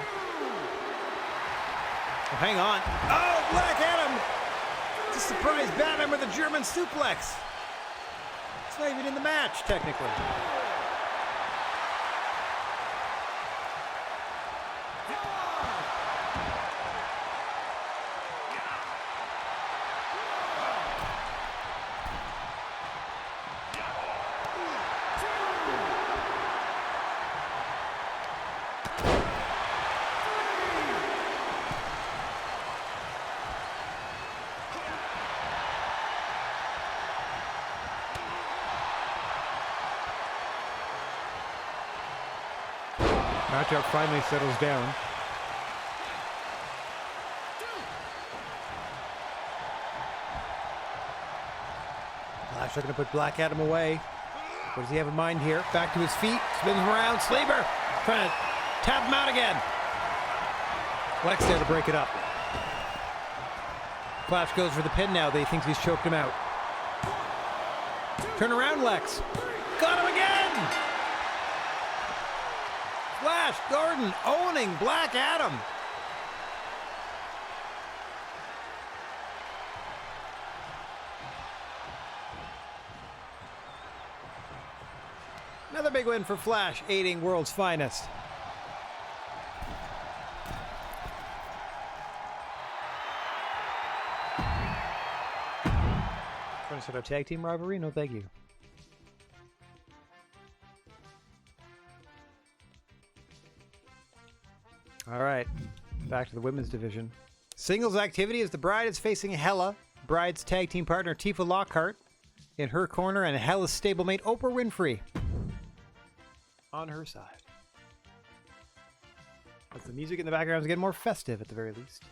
Oh, hang on. Oh, Black Adam! It's a surprise Batman with a German suplex. It's not even in the match, technically. Matchup finally settles down. Flash looking to put Black Adam away. What does he have in mind here? Back to his feet, spins him around, sleeper, trying to tap him out again. Lex there to break it up. Flash goes for the pin now. They think he's choked him out. Turn around, Lex. Got him again! Flash Gordon owning Black Adam. Another big win for Flash, aiding World's Finest. Trying to start our tag team rivalry? No, thank you. All right, back to the women's division. Singles activity as the Bride is facing Hella, Bride's tag team partner Tifa Lockhart in her corner, and Hella's stablemate Oprah Winfrey on her side. As the music in the background is getting more festive at the very least.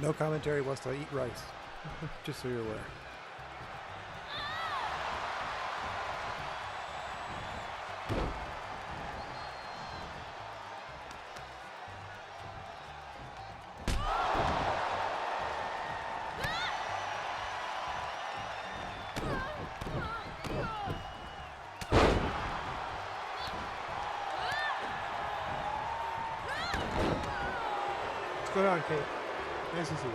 No commentary whilst I eat rice. Just so you're aware. What's going on, Kate? Nice to see you.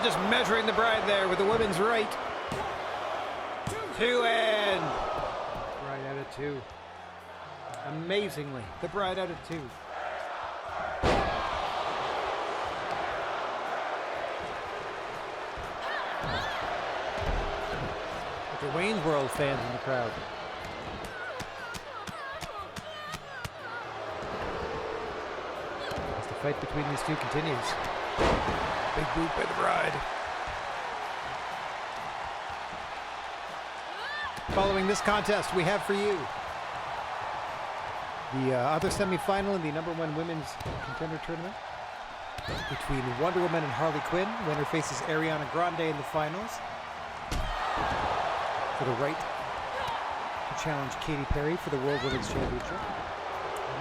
Just measuring the bride there with the women's right. 2 and bride out of 2. Amazingly, the bride out of 2. Look at Wayne's World fans in the crowd. As the fight between these two continues. Big boot by the bride. Following this contest, we have for you the other semifinal in the #1 women's contender tournament between Wonder Woman and Harley Quinn. Winner faces Ariana Grande in the finals for the right to challenge Katy Perry for the World Women's Championship.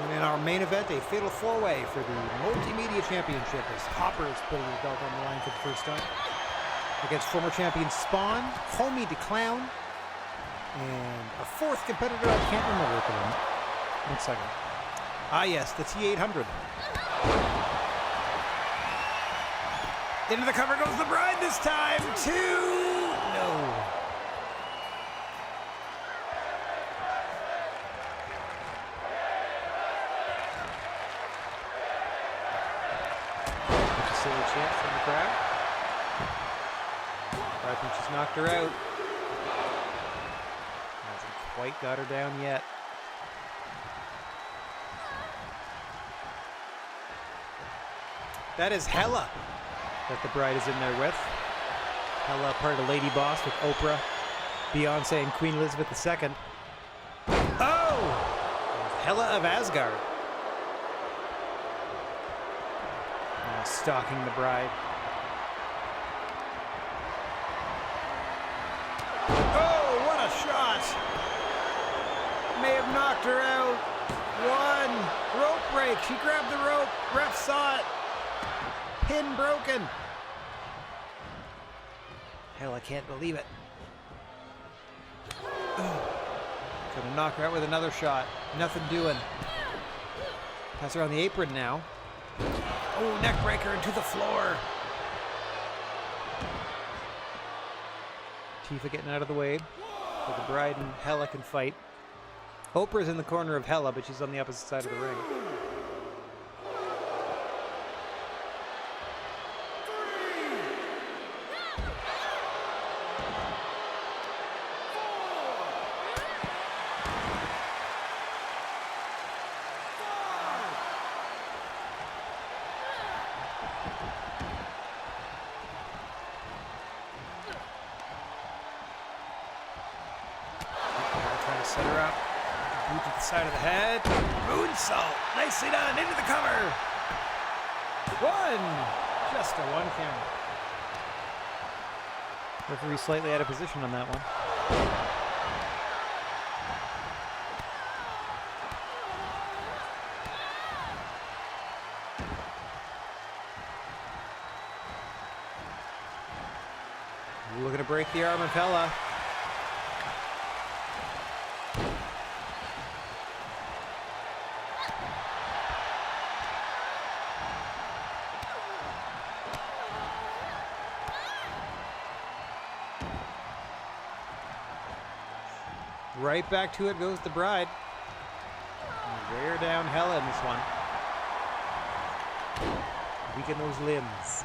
And in our main event, a fatal four-way for the Multimedia Championship as Hopper is putting his belt on the line for the first time against former champion Spawn, Homie the Clown, and a fourth competitor I can't remember at the moment. 1 second. Ah yes, the T-800. Into the cover goes the bride this time. 2. No. Chance from the crowd. I think she's knocked her out. Hasn't quite got her down yet. That is Hella that the bride is in there with. Hella, part of Lady Boss with Oprah, Beyonce, and Queen Elizabeth II. Oh! Hella of Asgard. Stalking the bride. Oh, what a shot! May have knocked her out. 1. Rope break. She grabbed the rope. Ref saw it. Pin broken. Hell, I can't believe it. Gonna knock her out with another shot. Nothing doing. Has her on the apron now. Oh, neck breaker into the floor. Tifa getting out of the way so the bride and Hella can fight. Oprah's in the corner of Hella, but she's on the opposite side of the ring. Set her up. Boot to the side of the head. Moonsault. Nicely done. Into the cover. 1. Just a 1 count. Referee slightly out of position on that one. Looking to break the arm of Hella. Right back to it goes the bride. Wear down Hella in this one. Weaken those limbs.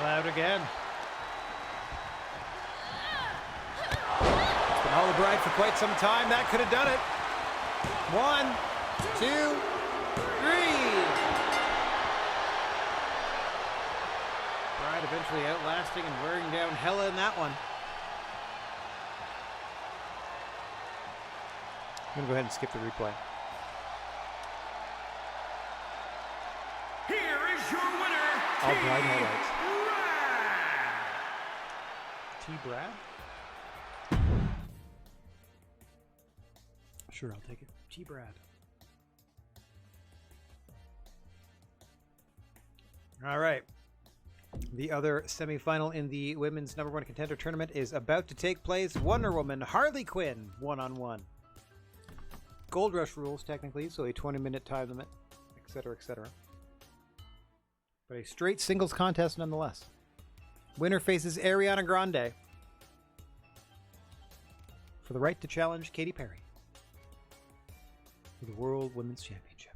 Out again. It's been all the bride for quite some time. That could have done it. 1, 2, 3. Bride eventually outlasting and wearing down Hella in that one. I'm gonna go ahead and skip the replay. Here is your winner, All Team bride highlights. Rad. T. Brad? Sure, I'll take it. T. Brad. All right. The other semifinal in the women's #1 contender tournament is about to take place. Wonder Woman, Harley Quinn, 1-on-1. Gold Rush rules, technically, so a 20-minute time limit, etc., etc. But a straight singles contest nonetheless. Winner faces Ariana Grande for the right to challenge Katy Perry for the World Women's Championship.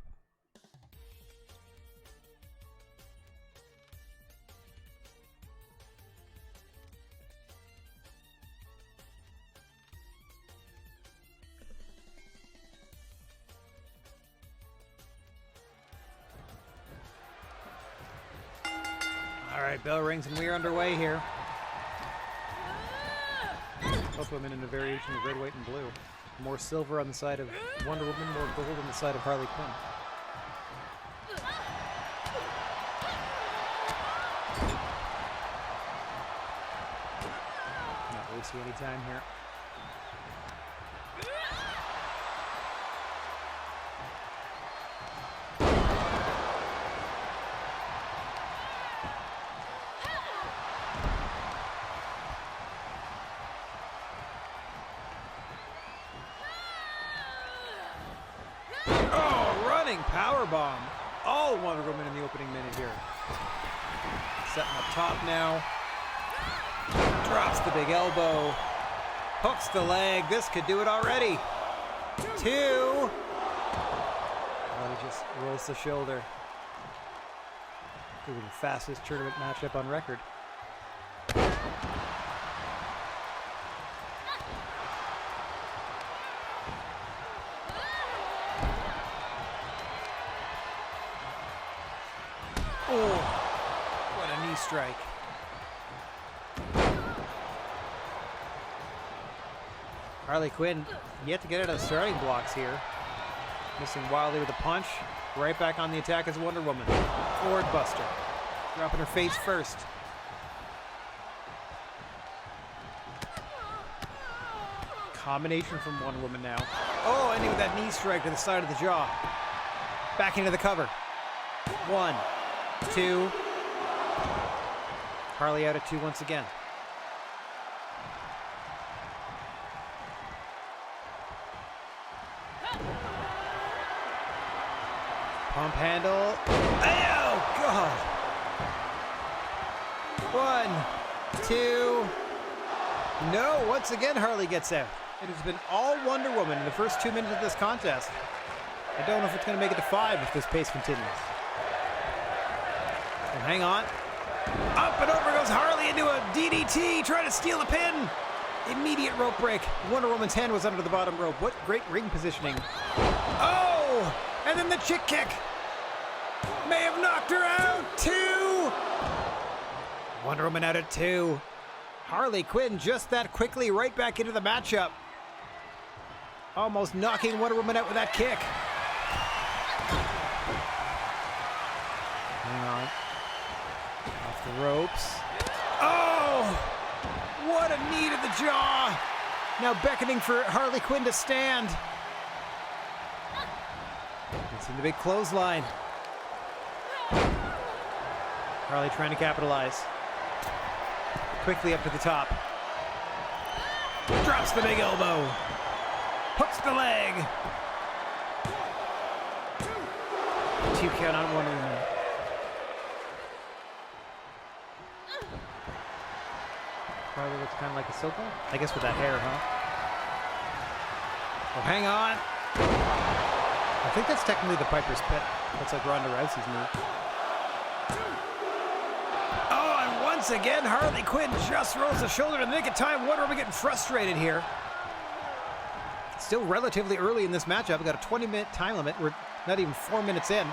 All right, bell rings and we are underway here. Both women in a variation of red, white, and blue. More silver on the side of Wonder Woman, more gold on the side of Harley Quinn. Not wasting any time here. Powerbomb. All Wonder Woman in the opening minute here. Setting up top now. Drops the big elbow. Hooks the leg. This could do it already. 2. Oh, he just rolls the shoulder. Could be the fastest tournament matchup on record. Strike. Harley Quinn yet to get out of the starting blocks here. Missing wildly with a punch. Right back on the attack as Wonder Woman. Forward buster. Dropping her face first. Combination from Wonder Woman now. Oh, ending with that knee strike to the side of the jaw. Back into the cover. 1, 2. Harley out at 2 once again. Pump handle. Oh, God. 1, 2. No, once again Harley gets out. It has been all Wonder Woman in the first 2 minutes of this contest. I don't know if it's going to make it to 5 if this pace continues. And hang on. Up and over goes Harley into a DDT, trying to steal the pin. Immediate rope break. Wonder Woman's hand was under the bottom rope. What great ring positioning. Oh, and then the chick kick. May have knocked her out. 2. Wonder Woman out at 2. Harley Quinn just that quickly right back into the matchup. Almost knocking Wonder Woman out with that kick. Hang on. Off the ropes. Oh! What a knee to the jaw! Now beckoning for Harley Quinn to stand. It's in the big clothesline. Harley trying to capitalize. Quickly up to the top. Drops the big elbow. Hooks the leg. 2 count on Wonder Woman. Probably looks kind of like a Silver. I guess with that hair, huh? Oh, hang on. I think that's technically the Piper's Pit. That's like Ronda Rousey's move. Oh, and once again, Harley Quinn just rolls the shoulder in the nick of time. Wonder Woman getting frustrated here. Still relatively early in this matchup. We've got a 20-minute time limit. We're not even 4 minutes in.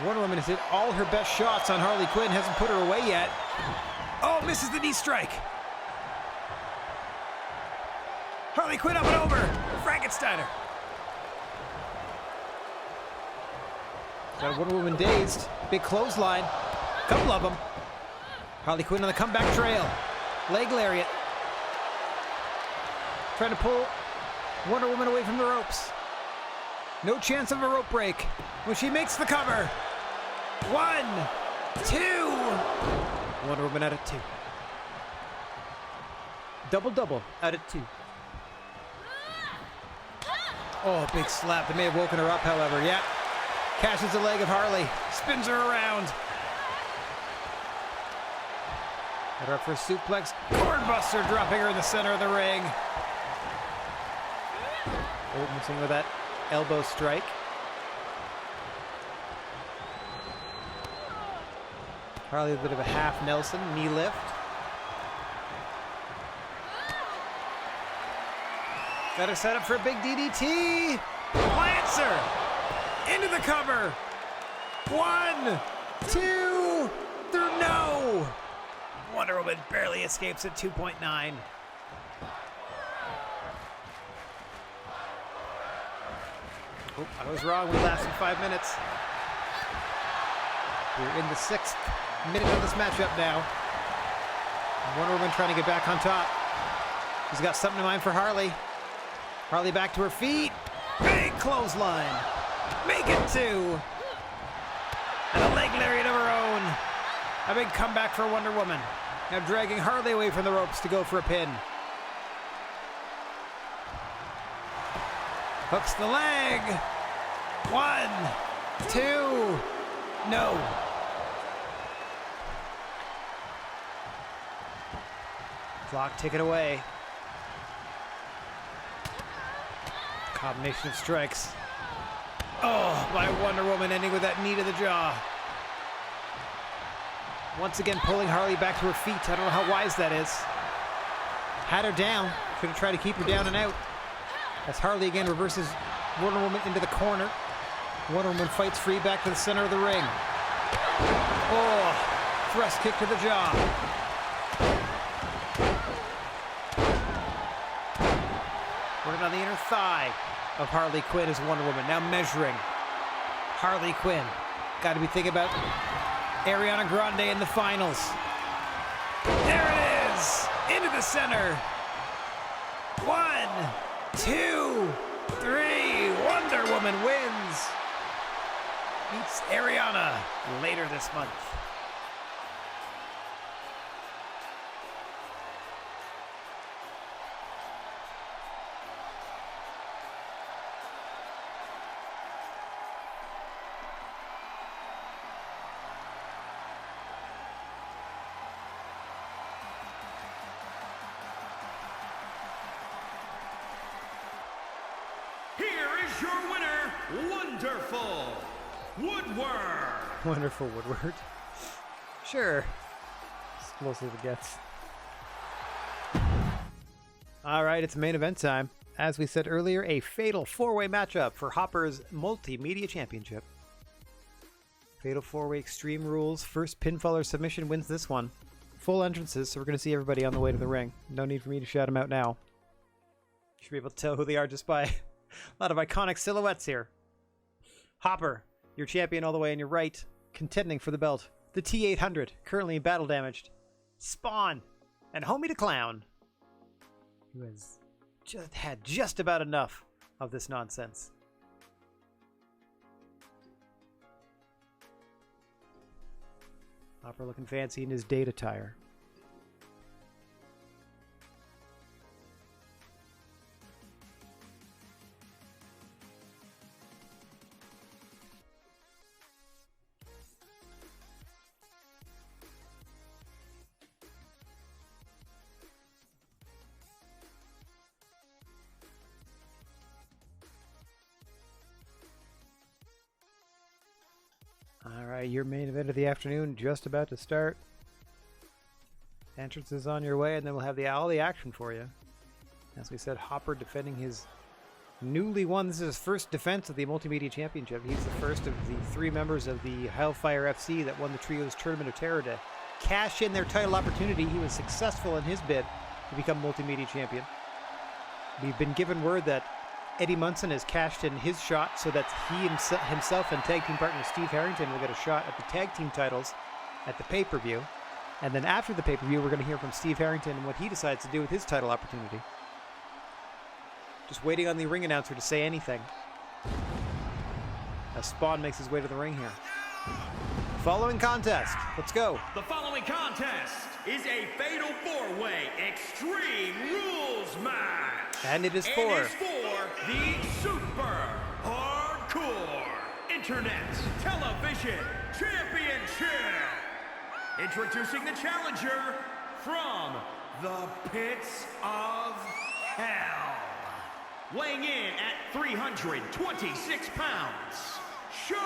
Wonder Woman has hit all her best shots on Harley Quinn. Hasn't put her away yet. Oh, misses the knee strike. Harley Quinn up and over. Frankensteiner. Got Wonder Woman dazed. Big clothesline. Couple of them. Harley Quinn on the comeback trail. Leg lariat. Trying to pull Wonder Woman away from the ropes. No chance of a rope break when she makes the cover. 1, 2. Wonder Woman out at 2. Double out at 2. Oh, big slap. They may have woken her up, however. Yeah. Catches the leg of Harley. Spins her around. Got her up for a suplex. Cornbuster dropping her in the center of the ring. Oh, missing with that elbow strike. Harley with a bit of a half Nelson knee lift. Got her set up for a big DDT. Plants her into the cover. 1, 2, through no. Wonder Woman barely escapes at 2.9. Oh, I was wrong. We lasted 5 minutes. We're in the 6th minute of this matchup now. Wonder Woman trying to get back on top. She's got something in mind for Harley. Harley back to her feet. Big clothesline. Make it 2. And a leg lariat of her own. A big comeback for Wonder Woman. Now dragging Harley away from the ropes to go for a pin. Hooks the leg. 1, 2. No. Clock ticking away. Combination of strikes. Oh, by Wonder Woman, ending with that knee to the jaw. Once again pulling Harley back to her feet. I don't know how wise that is. Had her down. Should have tried to keep her down and out. As Harley again reverses Wonder Woman into the corner. Wonder Woman fights free back to the center of the ring. Oh, thrust kick to the jaw. Working on the inner thigh of Harley Quinn as Wonder Woman. Now measuring. Harley Quinn. Got to be thinking about Ariana Grande in the finals. There it is. Into the center. 1, 2, 3. Wonder Woman wins. Beats Ariana later this month. Wonderful Woodward. Wonderful Woodward. Sure. Explosive it gets. All right, it's main event time. As we said earlier, a fatal 4-way matchup for Hopper's Multimedia Championship. Fatal 4-way Extreme Rules. First pinfall or submission wins this one. Full entrances, so we're going to see everybody on the way to the ring. No need for me to shout them out now. You should be able to tell who they are just by a lot of iconic silhouettes here. Hopper, your champion all the way on your right, contending for the belt. the T800, currently battle damaged. Spawn and Homie the Clown, who has had just about enough of this nonsense. Hopper looking fancy in his date attire. Alright, your main event of the afternoon just about to start. Entrance is on your way, and then we'll have all the action for you. As we said, Hopper defending his newly won. This is his first defense of the Multimedia Championship. He's the first of the 3 members of the Hellfire FC that won the Trios Tournament of Terror to cash in their title opportunity. He was successful in his bid to become Multimedia Champion. We've been given word that Eddie Munson has cashed in his shot so that he himself and tag team partner Steve Harrington will get a shot at the tag team titles at the pay-per-view. And then after the pay-per-view, we're going to hear from Steve Harrington and what he decides to do with his title opportunity. Just waiting on the ring announcer to say anything. As Spawn makes his way to the ring here. Following contest. Let's go. The following contest is a fatal 4-way Extreme Rules match. And it is for the Super Hardcore Internet Television Championship. Introducing the challenger from the pits of hell. Weighing in at 326 pounds, Sean.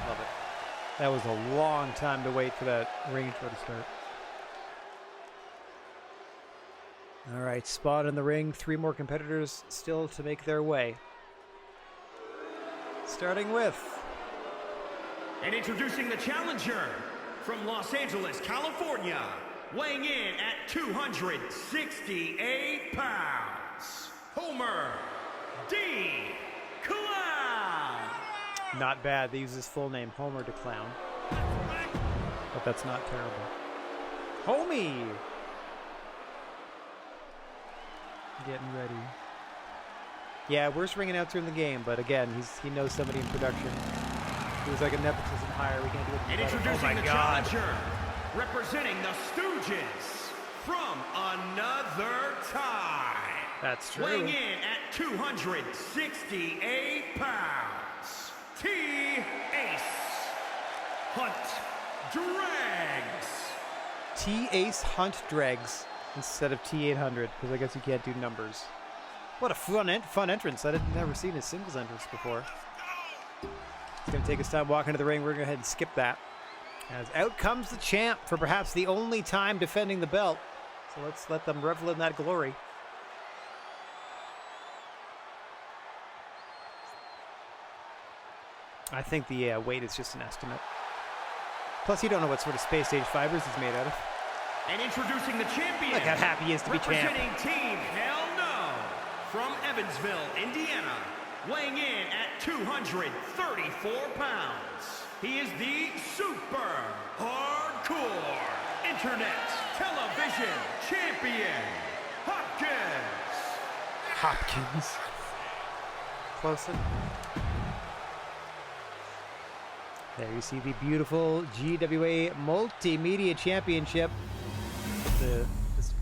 Love it. That was a long time to wait for that ring intro to start. All right, Spawn in the ring. 3 more competitors still to make their way. Starting with... And introducing the challenger from Los Angeles, California, weighing in at 268 pounds, Homer D. Clown. Not bad. They use his full name, Homer the Clown. But that's not terrible. Homie! Getting ready. Yeah, worst ring announcer in the game, but again, he knows somebody in production. He was like a nepotism hire. We can't do it. And introducing the challenger, representing the Stooges from another time. That's true. Weighing in at 268 pounds, T-Ace Hunt Dregs. T-Ace Hunt Dregs instead of T800, because I guess you can't do numbers. What a fun entrance. I'd never seen a singles entrance before. It's going to take us time walking to the ring. We're going to go ahead and skip that. As out comes the champ for perhaps the only time defending the belt. So let's let them revel in that glory. I think the weight is just an estimate. Plus, you don't know what sort of space age fibers he's made out of. And introducing the champion. Look how happy he is to be champ. Representing Team Hell No from Evansville, Indiana, weighing in at 234 pounds. He is the Super Hardcore Internet Television Champion, Hopkins. Close enough. There you see the beautiful GWA Multimedia Championship. This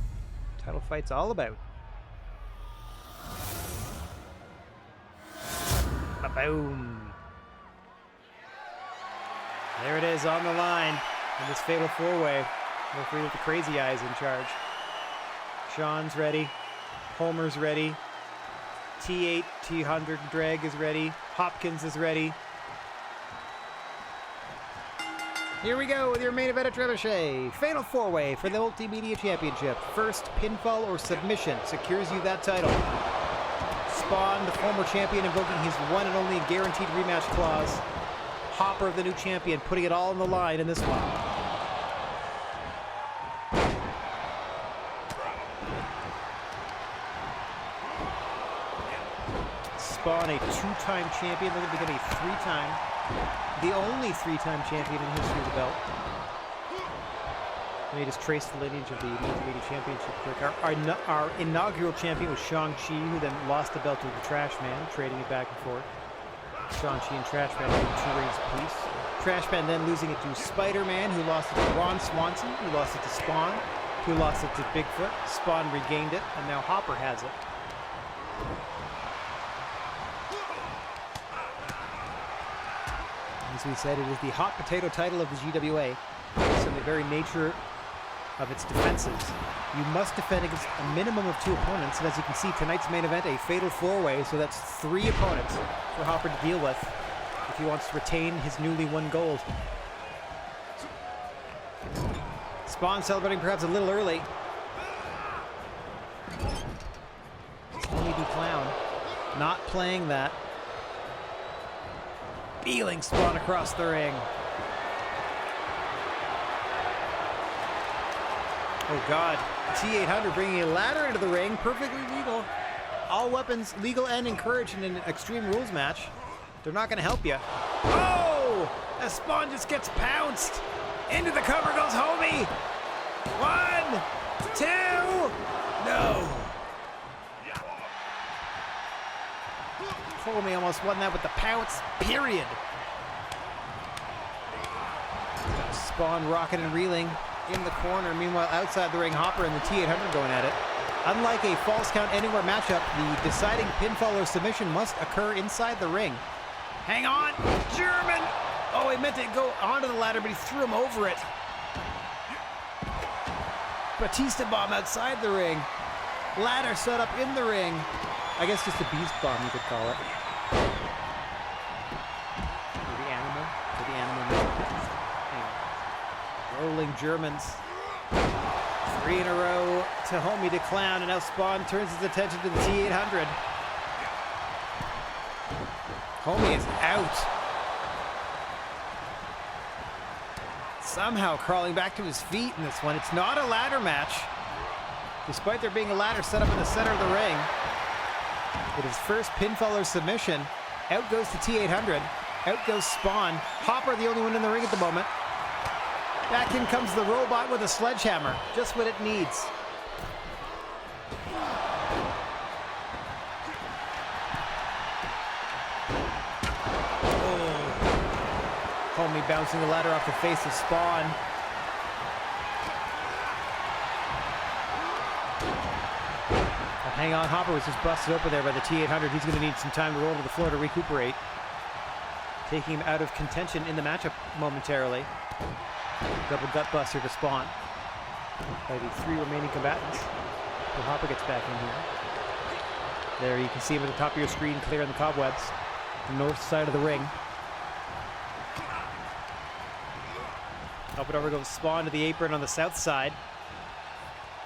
title fight's all about. Ba-boom. There it is on the line in this fatal 4-way. Referee with the crazy eyes in charge. Sean's ready. Homer's ready. T8, T100 Drag is ready. Hopkins is ready. Here we go with your main event at Trebuchet. Fatal 4-way for the Multimedia Championship. First pinfall or submission secures you that title. Spawn, the former champion, invoking his one and only guaranteed rematch clause. Hopper, the new champion, putting it all on the line in this one. Spawn, a 2-time champion, looking to become a 3-time. the only 3-time champion in history of the belt. Let me just trace the lineage of the multimedia championship quick. Our inaugural champion was Shang-Chi, who then lost the belt to the Trash Man, trading it back and forth. Shang-Chi and Trash Man had 2 reigns apiece. Trash Man then losing it to Spider-Man, who lost it to Ron Swanson, who lost it to Spawn, who lost it to Bigfoot. Spawn regained it, and now Hopper has it. As we said, it is the hot potato title of the GWA. Based on the very nature of its defenses. You must defend against a minimum of 2 opponents, and as you can see, tonight's main event, a fatal 4-way, so that's 3 opponents for Hopper to deal with if he wants to retain his newly won gold. Spawn celebrating perhaps a little early. Only do clown. Not playing that. Feeling Spawn across the ring. Oh God, T800 bringing a ladder into the ring, perfectly legal. All weapons legal and encouraged in an Extreme Rules match. They're not gonna help you. Oh, as Spawn just gets pounced. Into the cover goes Homie. 1, 2, no. Homie almost won that with the pounce, period. Spawn rocking and reeling in the corner. Meanwhile, outside the ring, Hopper and the T800 going at it. Unlike a false count anywhere matchup, the deciding pinfall or submission must occur inside the ring. Hang on, German! Oh, he meant to go onto the ladder, but he threw him over it. Batista bomb outside the ring. Ladder set up in the ring. I guess just a beast bomb, you could call it. For the animal. Anyway. Rolling Germans. 3 in a row to Homie to Clown, and now Spawn turns his attention to the T800. Homie is out. Somehow crawling back to his feet in this one. It's not a ladder match. Despite there being a ladder set up in the center of the ring. It is first pinfall or submission. Out goes the T800. Out goes Spawn. Hopper the only one in the ring at the moment. Back in comes the robot with a sledgehammer. Just what it needs. Oh. Homie bouncing the ladder off the face of Spawn. Hang on, Hopper was just busted open there by the T800. He's going to need some time to roll to the floor to recuperate. Taking him out of contention in the matchup momentarily. Double gut buster to Spawn by the 3 remaining combatants. So Hopper gets back in here. There you can see him at the top of your screen, clearing the cobwebs. The north side of the ring. Up and over goes Spawn to the apron on the south side.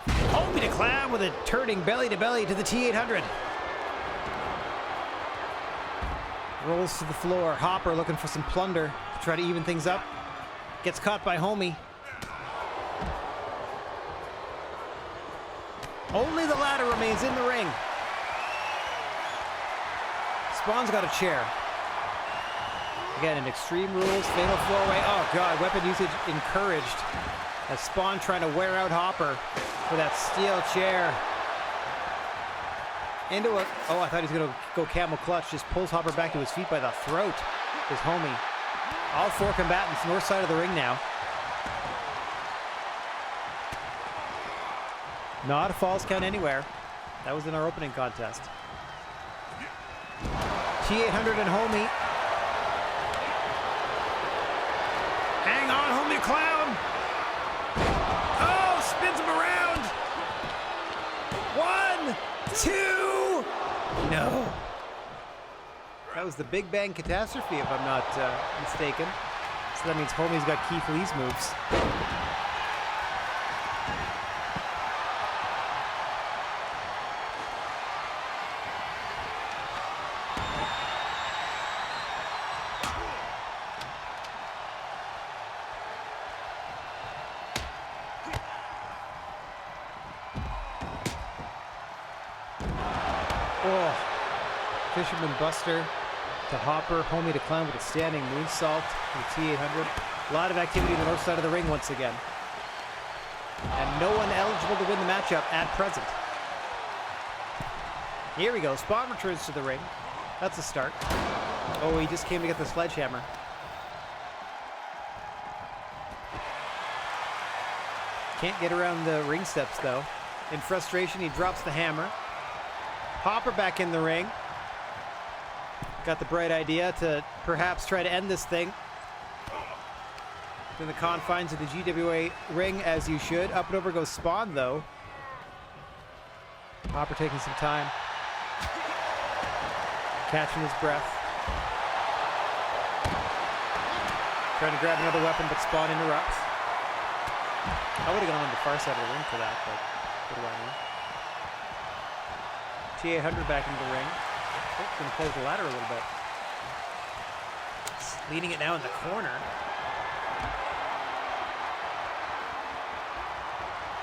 Homie to Clown with a turning belly to belly to the T800. Rolls to the floor. Hopper looking for some plunder to try to even things up. Gets caught by Homie. Only the ladder remains in the ring. Spawn's got a chair. Again, an Extreme Rules, fatal 4-way. Oh God, weapon usage encouraged. As Spawn trying to wear out Hopper for that steel chair. Into a, oh, I thought he was going to go camel clutch. Just pulls Hopper back to his feet by the throat. His Homie. All 4 combatants, north side of the ring now. Not a false count anywhere. That was in our opening contest. T800 and Homie. Hang on, Homie Clown. Oh, spins him around. 1, 2. No. That was the Big Bang Catastrophe, if I'm not mistaken. So that means Homie's got Keith Lee's moves. Oh, Fisherman Buster to Hopper. Homie to Clown with a standing moonsault in the T800. A lot of activity on the north side of the ring once again. And no one eligible to win the matchup at present. Here we go. Spawn returns to the ring. That's a start. Oh, he just came to get the sledgehammer. Can't get around the ring steps, though. In frustration, he drops the hammer. Hopper back in the ring. Got the bright idea to perhaps try to end this thing in the confines of the GWA ring, as you should. Up and over goes Spawn, though. Hopper taking some time. Catching his breath. Trying to grab another weapon, but Spawn interrupts. I would have gone on the far side of the ring for that, but what do I know? T800 back into the ring. Oh, going to close the ladder a little bit. Leading it now in the corner.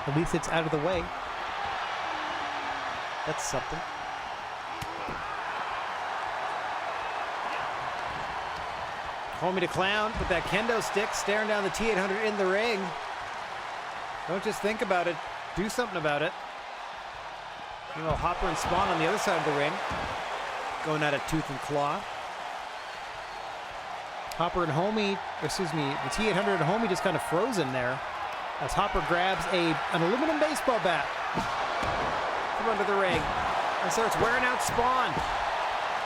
At least it's out of the way. That's something. Homie to Clown with that kendo stick, staring down the T800 in the ring. Don't just think about it, do something about it. You know, Hopper and Spawn on the other side of the ring, going at it tooth and claw. Hopper and Homie, excuse me, the T800 and Homie just kind of frozen there as Hopper grabs an aluminum baseball bat from under the ring and starts wearing out Spawn.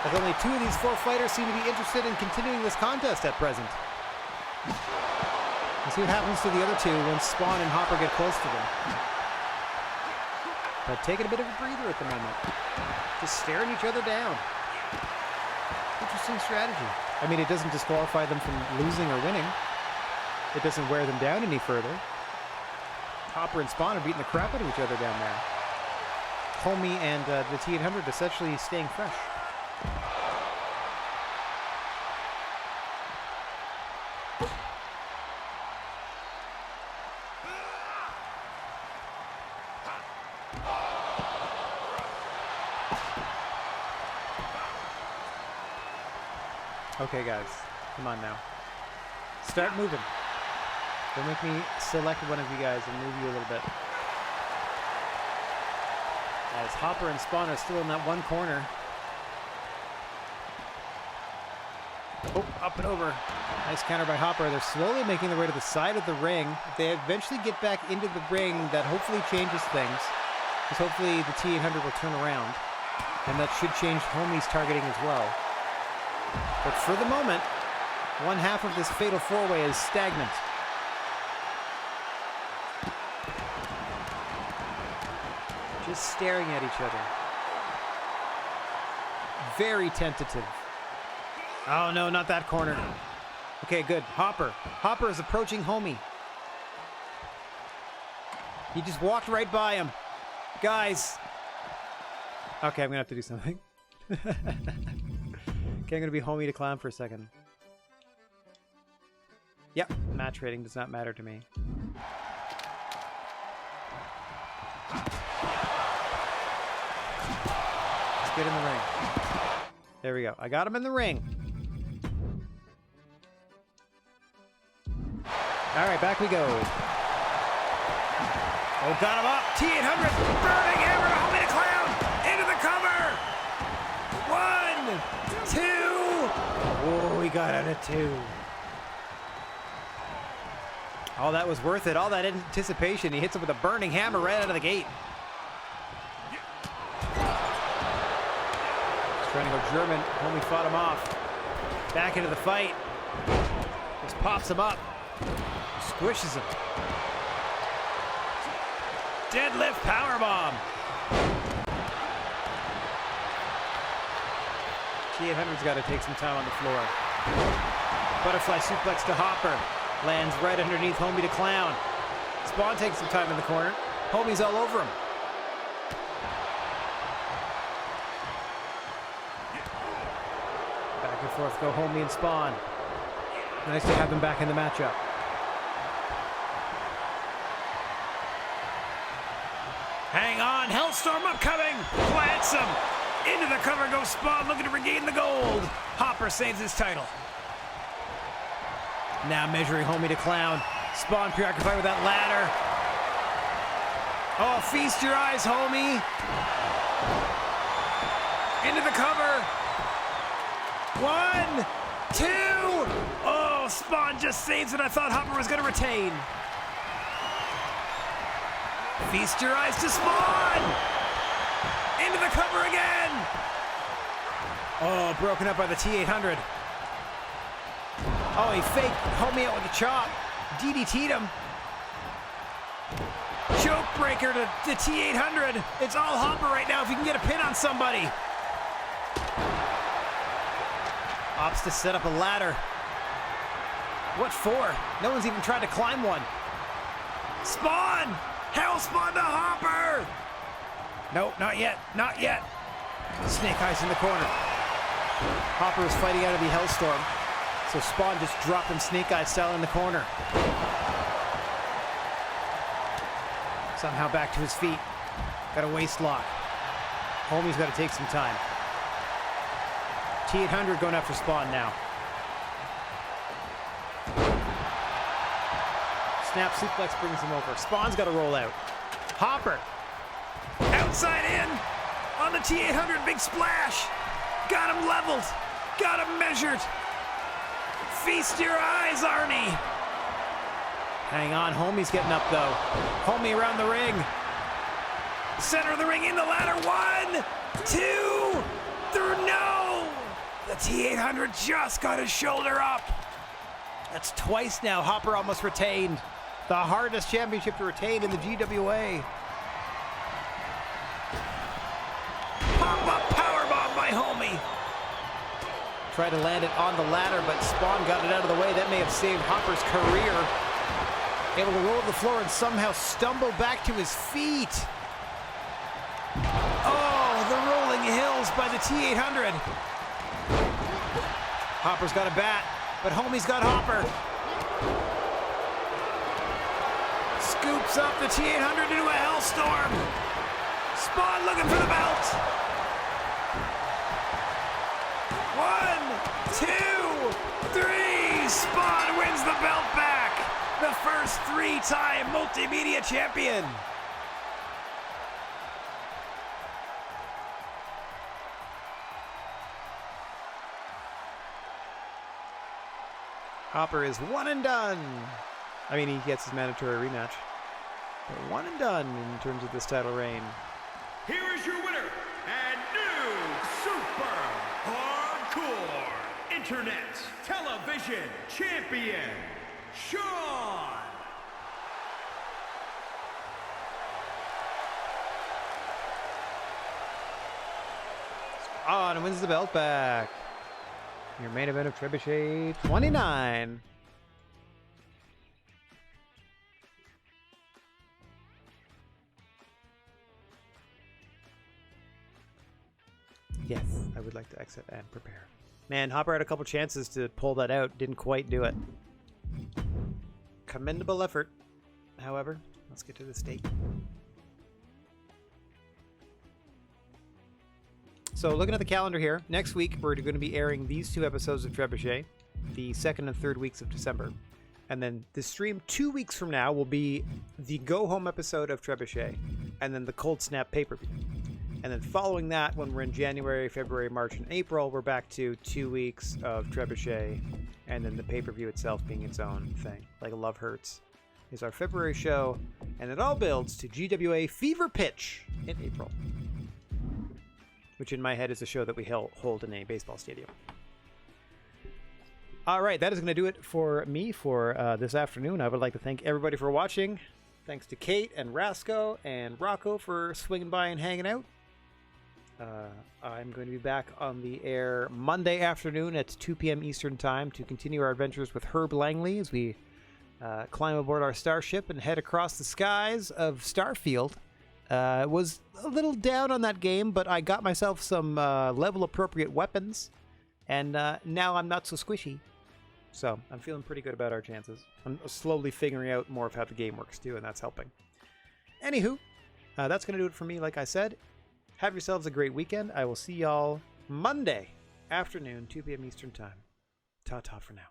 As only 2 of these 4 fighters seem to be interested in continuing this contest at present. We'll see what happens to the other 2 once Spawn and Hopper get close to them. But taking a bit of a breather at the moment. Just staring each other down. Interesting strategy. I mean, it doesn't disqualify them from losing or winning. It doesn't wear them down any further. Hopper and Spawn are beating the crap out of each other down there. Homie and the T800 essentially staying fresh. Okay, guys, come on now. Start moving. Don't make me select one of you guys and move you a little bit. As Hopper and Spawn are still in that one corner. Oh, up and over. Nice counter by Hopper. They're slowly making their way to the side of the ring. If they eventually get back into the ring, that hopefully changes things. Because hopefully the T800 will turn around. And that should change Homie's targeting as well. But for the moment, one half of this fatal 4-way is stagnant. Just staring at each other. Very tentative. Oh no, not that corner. Okay, good. Hopper. Hopper is approaching Homie. He just walked right by him. Guys. Okay, I'm gonna have to do something. Okay, I'm going to be Homie to Clown for a second. Yep, match rating does not matter to me. Let's get in the ring. There we go. I got him in the ring. All right, back we go. Oh, got him up. T800, burning hammer to Homie to Clown. Into the cover. 1, 2. Oh, he got out of 2. Oh, that was worth it. All that anticipation. He hits him with a burning hammer right out of the gate. He's trying to go German. Homie fought him off. Back into the fight. Just pops him up. Squishes him. Deadlift powerbomb. T800's got to take some time on the floor. Butterfly suplex to Hopper. Lands right underneath Homie to Clown. Spawn takes some time in the corner. Homie's all over him. Back and forth go Homie and Spawn. Nice to have them back in the matchup. Hang on, Hellstorm upcoming. Plants him. Into the cover goes Spawn, looking to regain the gold. Hopper saves his title. Now measuring Homie to Clown. Spawn preoccupied with that ladder. Oh, feast your eyes, Homie. Into the cover. 1, 2. Oh, Spawn just saves it. I thought Hopper was going to retain. Feast your eyes to Spawn. Into the cover again. Oh, broken up by the T800. Oh, he faked Homie out with a chop. DDT'd him. Choke breaker to the T800. It's all Hopper right now if he can get a pin on somebody. Opts to set up a ladder. What for? No one's even tried to climb one. Spawn! Hell Spawn to Hopper! Nope, not yet. Not yet. Snake Eyes in the corner. Hopper was fighting out of the Hellstorm. So Spawn just dropped him Snake Eyes style in the corner. Somehow back to his feet. Got a waist lock. Homie's got to take some time. T800 going after Spawn now. Snap suplex brings him over. Spawn's got to roll out. Hopper. Outside in. On the T800, big splash. Got him leveled. Got him measured. Feast your eyes, Arnie. Hang on, Homie's getting up though. Homie around the ring. Center of the ring, in the ladder. 1, 2, through. No! The T800 just got his shoulder up. That's twice now. Hopper almost retained. The hardest championship to retain in the GWA. Pop-up powerbomb by Homie. Tried to land it on the ladder, but Spawn got it out of the way. That may have saved Hopper's career. Able to roll to the floor and somehow stumble back to his feet. Oh, the rolling hills by the T800. Hopper's got a bat, but Homie's got Hopper. Scoops up the T800 into a hellstorm. Spawn looking for the belt. 1, 2, 3. Spawn wins the belt back. The first 3-time multimedia champion. Hopper is one and done. I mean, he gets his mandatory rematch. But one and done in terms of this title reign. Here is your winner and new Super Hardcore Internet Television Champion, Sean. On and wins the belt back. Your main event of Trebuchet 29. Yes, I would like to exit and prepare. Man, Hopper had a couple chances to pull that out. Didn't quite do it. Commendable effort. However, let's get to the stake. So looking at the calendar here, next week we're going to be airing these 2 episodes of Trebuchet, the 2nd and 3rd weeks of December. And then the stream 2 weeks from now will be the Go Home episode of Trebuchet, and then the Cold Snap pay-per-view. And then following that, when we're in January, February, March, and April, we're back to 2 weeks of Trebuchet, and then the pay-per-view itself being its own thing. Like Love Hurts is our February show, and it all builds to GWA Fever Pitch in April, which in my head is a show that we hold in a baseball stadium. All right, that is going to do it for me for this afternoon. I would like to thank everybody for watching. Thanks to Kate and Rasco and Rocco for swinging by and hanging out. I'm going to be back on the air Monday afternoon at 2 p.m. Eastern Time to continue our adventures with Herb Langley as we climb aboard our starship and head across the skies of Starfield. Was a little down on that game, but I got myself some level-appropriate weapons, and now I'm not so squishy. So I'm feeling pretty good about our chances. I'm slowly figuring out more of how the game works, too, and that's helping. Anywho, that's going to do it for me, like I said. Have yourselves a great weekend. I will see y'all Monday afternoon, 2 p.m. Eastern Time. Ta-ta for now.